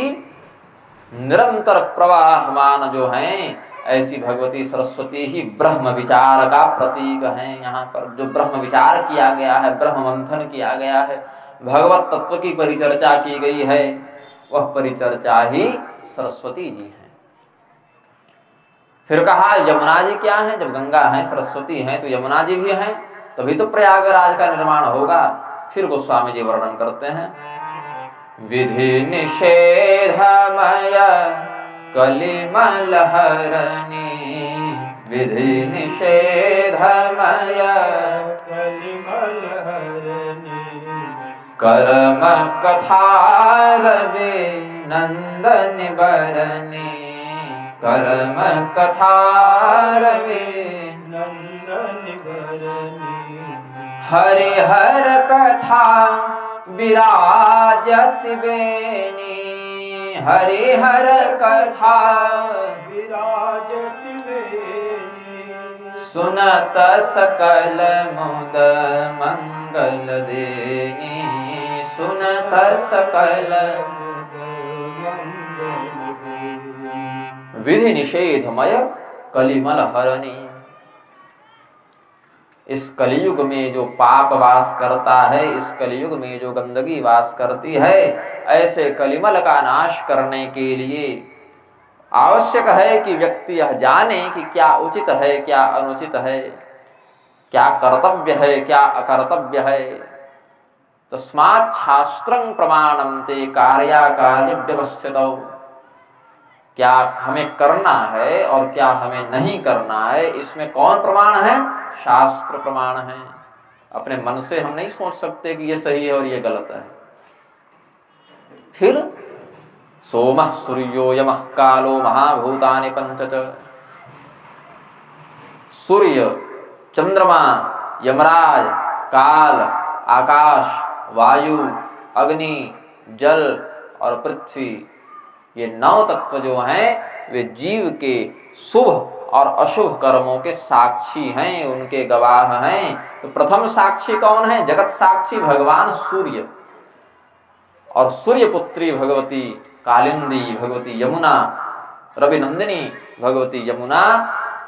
निरंतर प्रवाहमान जो हैं, ऐसी भगवती सरस्वती ही ब्रह्म विचार का प्रतीक है। यहाँ पर जो ब्रह्म विचार किया गया है, ब्रह्म मंथन किया गया है, भगवत तत्व की परिचर्चा की गई है, वह परिचर्चा ही सरस्वती जी है। फिर कहा यमुना जी क्या है? जब गंगा है, सरस्वती है, तो यमुना जी भी हैं, तभी तो प्रयागराज का निर्माण होगा। फिर गोस्वामी जी वर्णन करते हैं, विधि निषेधमय कलिमल हरणी, विधि निषेधमय कलिमल हरणी, कर्म कथा रवि नंदन बरनी, कर्म कथा रवि नंदन बरनी, हरिहर कथा विराजत बेनी, हरिहर कथा विराजत बेनी, सुनत सकल मुद मंगल देनी, सुनत सकल मंगल देनी, विधि निषेधमय कलिमल हरणी। इस कलियुग में जो पाप वास करता है, इस कलियुग में जो गंदगी वास करती है, ऐसे कलिमल का नाश करने के लिए आवश्यक है कि व्यक्ति यह जाने कि क्या उचित है, क्या अनुचित है, क्या कर्तव्य है, क्या अकर्तव्य है। तस्मात् शास्त्रं प्रमाणं ते कार्याकार्य व्यवस्थितौ। क्या हमें करना है और क्या हमें नहीं करना है, इसमें कौन प्रमाण है? शास्त्र प्रमाण है। अपने मन से हम नहीं सोच सकते कि ये सही है और ये गलत है। फिर सोमः सूर्यो यमः कालो महाभूतानि पंचच, सूर्य, चंद्रमा, यमराज, काल, आकाश, वायु, अग्नि, जल और पृथ्वी, ये 9 तत्व जो हैं वे जीव के शुभ और अशुभ कर्मों के साक्षी हैं, उनके गवाह हैं। तो प्रथम साक्षी कौन है? जगत साक्षी भगवान सूर्य, और सूर्य पुत्री भगवती कालिंदी, भगवती यमुना, रविनंदिनी भगवती यमुना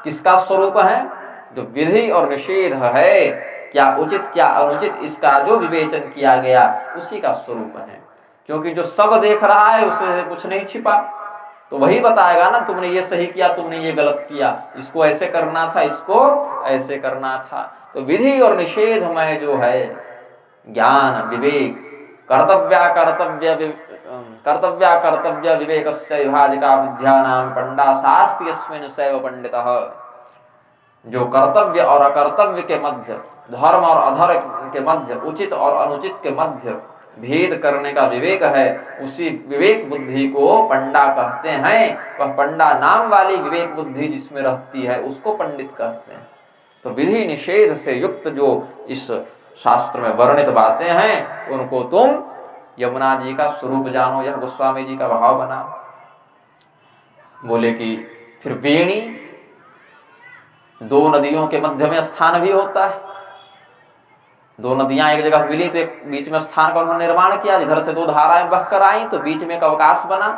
किसका स्वरूप है? जो विधि और निषेध है, क्या उचित क्या अनुचित, इसका जो विवेचन किया गया उसी का स्वरूप है। क्योंकि जो सब देख रहा है उसे कुछ नहीं छिपा, तो वही बताएगा ना, तुमने ये सही किया, तुमने ये गलत किया, इसको ऐसे करना था, इसको ऐसे करना था। तो विधि और निषेध में जो है ज्ञान, विवेक, कर्तव्य विवेकस्य विभाजिका बुद्ध्यानां पंडा शास्ति यस्मिन् सैव पंडितः। जो कर्तव्य और अकर्तव्य के मध्य, धर्म और अधर्म के मध्य, उचित और अनुचित के मध्य भेद करने का विवेक है, उसी विवेक बुद्धि को पंडा कहते हैं। वह पंडा नाम वाली विवेक बुद्धि जिसमें रहती है उसको पंडित कहते हैं। तो विधि निषेध से युक्त जो इस शास्त्र में वर्णित बातें हैं, उनको तुम यमुना जी का स्वरूप जानो, यह गोस्वामी जी का भाव बना। बोले कि फिर वेणी, 2 नदियों के मध्य में स्थान भी होता है। 2 नदियां एक जगह मिली तो एक बीच में स्थान का उन्होंने निर्माण किया, जिधर से 2 धाराएं बहकर आई तो बीच में एक अवकाश बना।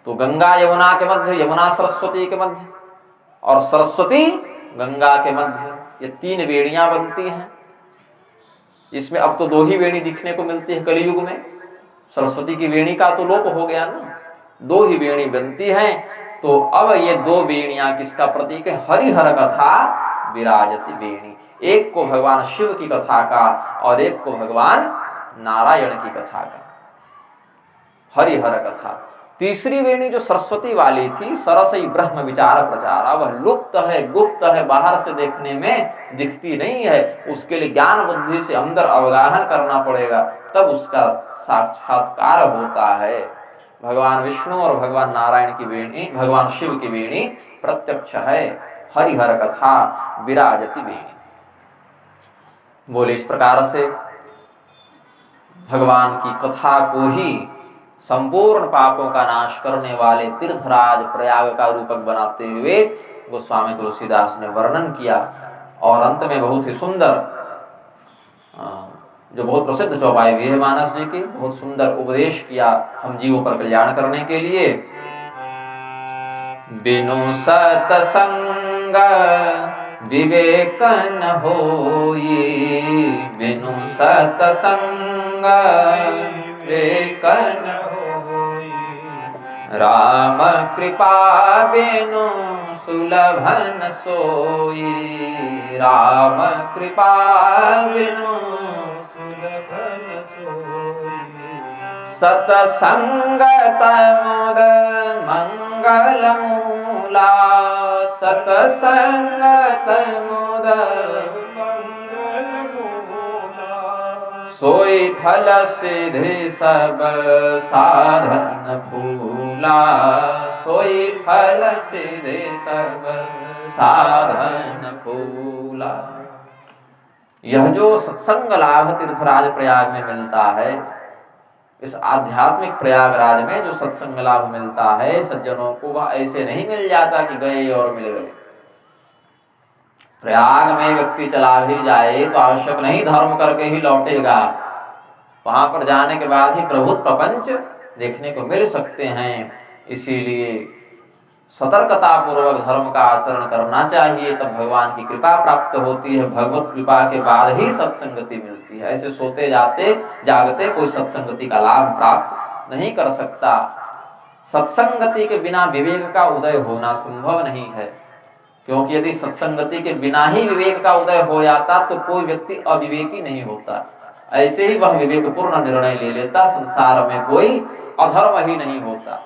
तो गंगा यमुना के मध्य, यमुना सरस्वती के मध्य और सरस्वती गंगा के मध्य, ये 3 वेणियां बनती हैं। इसमें अब तो 2 ही वेणी दिखने को मिलती है कलयुग में। सरस्वती की वेणी का तो लोप हो गया ना, 2 ही वेणी बनती हैं। तो अब ये 2 वेणियां किसका प्रतीक है? हरिहर कथा विराजति वेणी। एक को भगवान शिव की कथा का और एक को भगवान नारायण की कथा का, हरिहर कथा। तीसरी वेणी जो सरस्वती वाली थी, सरसई ब्रह्म विचार प्रचारा, वह लुप्त है, गुप्त है, बाहर से देखने में दिखती नहीं है। उसके लिए ज्ञान बुद्धि से अंदर अवगाहन करना पड़ेगा, तब उसका साक्षात्कार होता है। भगवान विष्णु और भगवान नारायण की वेणी, भगवान शिव की वेणी प्रत्यक्ष है। हरिहर कथा विराजति वेणी। बोले इस प्रकार से भगवान की कथा को ही संपूर्ण पापों का नाश करने वाले तीर्थराज प्रयाग का रूपक बनाते हुए गोस्वामी तुलसीदास ने वर्णन किया। और अंत में बहुत ही सुंदर, जो बहुत प्रसिद्ध चौपाई भी है मानस जी की, बहुत सुंदर उपदेश किया हम जीवों पर कल्याण करने के लिए। बिनु सतसंग विवेकन होई बिनु सतसंग, विवेकन होई राम कृपा बिनु सुलभन सोई, राम कृपा बिनु सुलभन सोई सतसंगत मुद मंगल मूला, सतसंगत मुद मंगल मूला सोई फल सिद्धि सब साधन फूला, सोई फल सिद्धि सब साधन फूला। यह जो सत्संग लाभ तीर्थराज प्रयाग में मिलता है, इस आध्यात्मिक प्रयागराज में जो सत्संग लाभ मिलता है सज्जनों को, वह ऐसे नहीं मिल जाता कि गए और मिल गए। प्रयाग में व्यक्ति चला भी जाए तो आवश्यक नहीं धर्म करके ही लौटेगा, वहां पर जाने के बाद ही प्रभुत प्रपंच देखने को मिल सकते हैं। इसीलिए सतर्कता पूर्वक धर्म का आचरण करना चाहिए, तब भगवान की कृपा प्राप्त होती है। भगवत कृपा के बाद ही सत्संगति मिलती है। ऐसे सोते जाते जागते कोई सत्संगति का लाभ प्राप्त नहीं कर सकता। सत्संगति के बिना विवेक का उदय होना संभव नहीं है, क्योंकि यदि सत्संगति के बिना ही विवेक का उदय हो जाता तो कोई व्यक्ति अविवेकी नहीं होता। ऐसे ही वह विवेकपूर्ण निर्णय ले लेता, संसार में कोई अधर्म ही नहीं होता।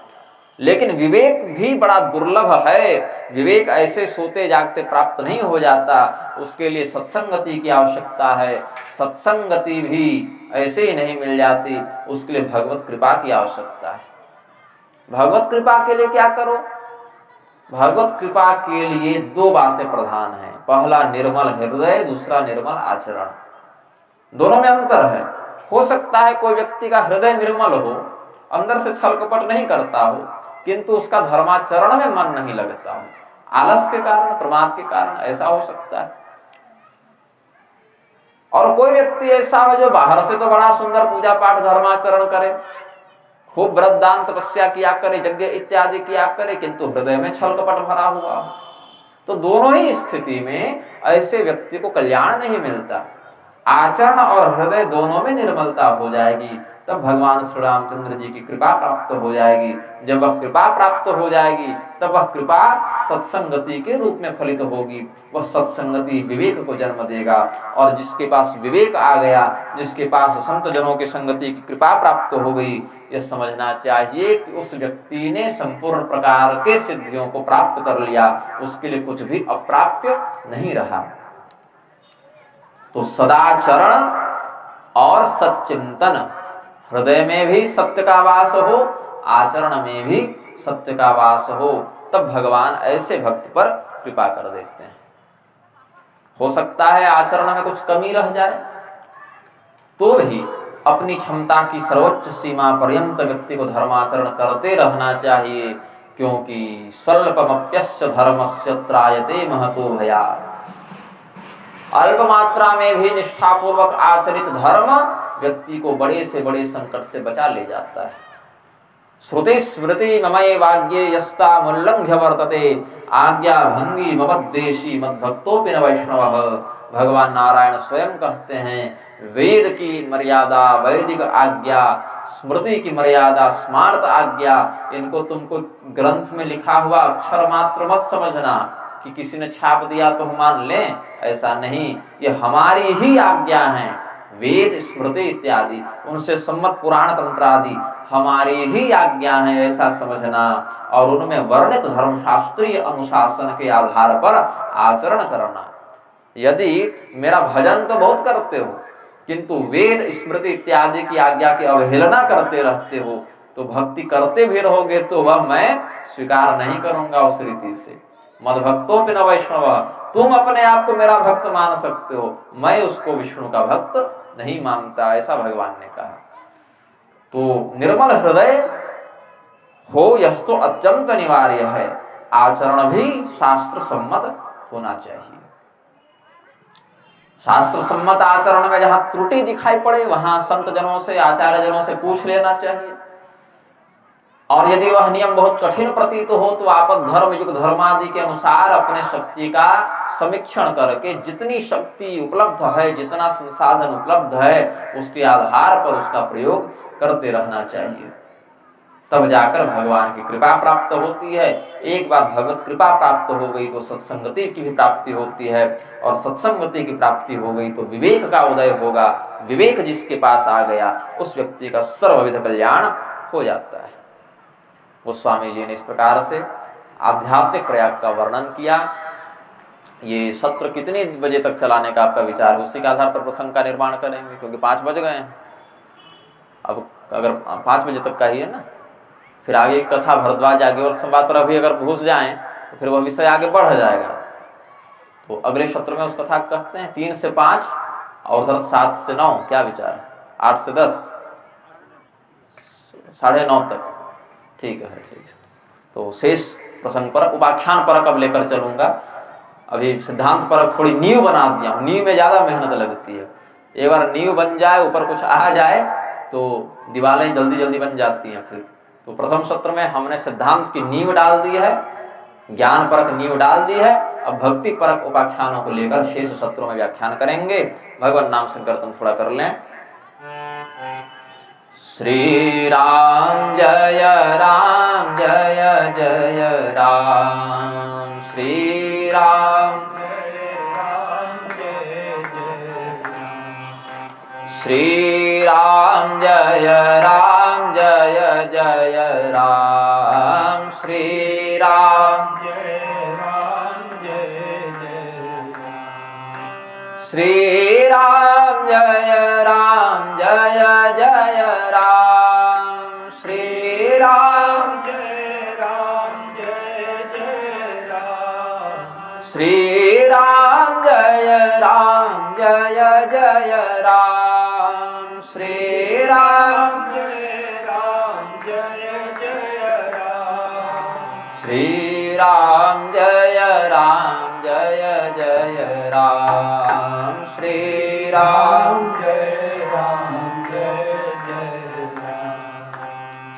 लेकिन विवेक भी बड़ा दुर्लभ है, विवेक ऐसे सोते जागते प्राप्त नहीं हो जाता, उसके लिए सत्संगति की आवश्यकता है। सत्संगति भी ऐसे ही नहीं मिल जाती, उसके लिए भगवत कृपा की आवश्यकता है। भगवत कृपा के लिए क्या करो? भगवत कृपा के लिए दो बातें प्रधान हैं। पहला निर्मल हृदय, दूसरा निर्मल आचरण। दोनों में अंतर है। हो सकता है कोई व्यक्ति का हृदय निर्मल हो, अंदर से छल कपट नहीं करता हो, किंतु उसका धर्माचरण में मन नहीं लगता हो, आलस के कारण, प्रमाद के कारण, ऐसा हो सकता है। और कोई व्यक्ति ऐसा हो जो बाहर से तो बड़ा सुंदर पूजा पाठ धर्माचरण करे, खूब व्रत दान तपस्या किया करे, यज्ञ इत्यादि किया करे, किंतु हृदय में छल कपट भरा हुआ हो। तो दोनों ही स्थिति में ऐसे व्यक्ति को कल्याण नहीं मिलता। आचरण और हृदय दोनों में निर्मलता हो जाएगी, तब भगवान श्री रामचंद्र जी की कृपा प्राप्त हो जाएगी। जब वह कृपा प्राप्त हो जाएगी तब वह कृपा सत्संगति के रूप में फलित होगी। वह सत्संगति विवेक को जन्म देगा, और जिसके पास विवेक आ गया, जिसके पास संत जनों की संगति की कृपा प्राप्त हो गई, यह समझना चाहिए कि उस व्यक्ति ने संपूर्ण प्रकार के सिद्धियों को प्राप्त कर लिया, उसके लिए कुछ भी अप्राप्य नहीं रहा। तो सदाचरण और सच्चिंतन, हृदय में भी सत्य का वास हो, आचरण में भी सत्य का वास हो, तब भगवान ऐसे भक्त पर कृपा कर देते हैं। हो सकता है आचरण में कुछ कमी रह जाए, तो भी अपनी क्षमता की सर्वोच्च सीमा पर्यंत व्यक्ति को धर्माचरण करते रहना चाहिए, क्योंकि स्वल्पमप्यस्य धर्मस्य त्रायते महतो भयात्। अल्प मात्रा में भी निष्ठापूर्वक आचरित धर्म व्यक्ति को बड़े से बड़े संकट से बचा ले जाता है। श्रुति स्मृति ममये वाग्ये यस्ता मुल्लंघ्य वर्तते आज्ञा भंगी ममद्देशी मद्भक्तोपि न वैष्णवः। भगवान नारायण स्वयं कहते हैं, वेद की मर्यादा वैदिक आज्ञा, स्मृति की मर्यादा स्मार्त आज्ञा, इनको तुमको ग्रंथ में लिखा हुआ अक्षर मात्र मत समझना कि किसी ने छाप दिया तो हम मान लें, ऐसा नहीं। ये हमारी ही आज्ञा है, वेद स्मृति इत्यादि, उनसे सम्मत पुराण तंत्र आदि हमारी ही आज्ञा है, ऐसा समझना, और उनमें वर्णित धर्मशास्त्रीय अनुशासन के आधार पर आचरण करना। यदि मेरा भजन तो बहुत करते हो, किंतु वेद स्मृति इत्यादि की आज्ञा की अवहेलना करते रहते हो, तो भक्ति करते भी रहोगे तो वह मैं स्वीकार नहीं करूंगा उस रीति से। मद्भक्तोपि न वैष्णवः, तुम अपने आप को मेरा भक्त मान सकते हो, मैं उसको विष्णु का भक्त नहीं मानता, ऐसा भगवान ने कहा। तो निर्मल हृदय हो यह तो अत्यंत अनिवार्य है। आचरण भी शास्त्र सम्मत होना चाहिए। शास्त्र सम्मत आचरण में जहां त्रुटि दिखाई पड़े वहां संत जनों से, आचार्य जनों से पूछ लेना चाहिए। और यदि वह नियम बहुत कठिन प्रतीत हो तो आपद धर्म युग धर्मादि के अनुसार अपने शक्ति का समीक्षण करके जितनी शक्ति उपलब्ध है, जितना संसाधन उपलब्ध है, उसके आधार पर उसका प्रयोग करते रहना चाहिए। तब जाकर भगवान की कृपा प्राप्त होती है। एक बार भगवत कृपा प्राप्त हो गई तो सत्संगति की भी प्राप्ति होती है, और सत्संगति की प्राप्ति हो गई तो विवेक का उदय होगा। विवेक जिसके पास आ गया उस व्यक्ति का सर्वविध कल्याण हो जाता है। गोस्वामी जी ने इस प्रकार से आध्यात्मिक प्रयाग का वर्णन किया। ये सत्र कितने बजे तक चलाने का आपका विचार है, उसी के आधार पर प्रसंग का निर्माण करेंगे, क्योंकि 5 बज गए हैं। अब अगर 5 बजे तक का ही है ना, फिर आगे कथा भरद्वाज आगे और संवाद पर अभी अगर घुस जाएं तो फिर वह विषय आगे बढ़ जाएगा। तो अगले सत्र में उस कथा कहते हैं 3 से 5 और उधर 7 से 9, क्या विचार है? 8 से 10, 9:30 तक, ठीक है, ठीक है। तो शेष प्रसंग पर उपाख्यान परक अब लेकर चलूंगा। अभी सिद्धांत परक थोड़ी नींव बना दिया हूँ, नींव में ज्यादा मेहनत लगती है। एक बार नींव बन जाए, ऊपर कुछ आ जाए तो दीवारें जल्दी जल्दी बन जाती हैं। फिर तो प्रथम सत्र में हमने सिद्धांत की नींव डाल दी है, ज्ञान परक नींव डाल दी है। अब भक्ति परक उपाख्यानों को लेकर शेष सत्रों में व्याख्यान करेंगे। भगवान नाम संकीर्तन थोड़ा कर लें। श्री राम जय राम जय जय राम, श्री राम श्री राम जय राम जय जय राम, श्री राम श्री राम जय राम जय जय राम, श्री राम श्री राम जय राम जय जय राम, श्री राम श्री राम जय राम जय जय राम, श्री राम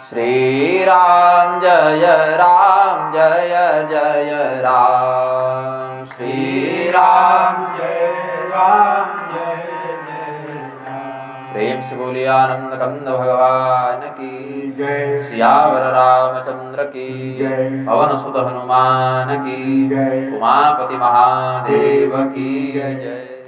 श्री राम जय राम जय जय राम, श्री राम प्रेम से बोलिए आनंद कंद भगवान की जय, सियावर रामचंद्र की जय, पवन सुत हनुमान की जय, उमापति महादेव की जय।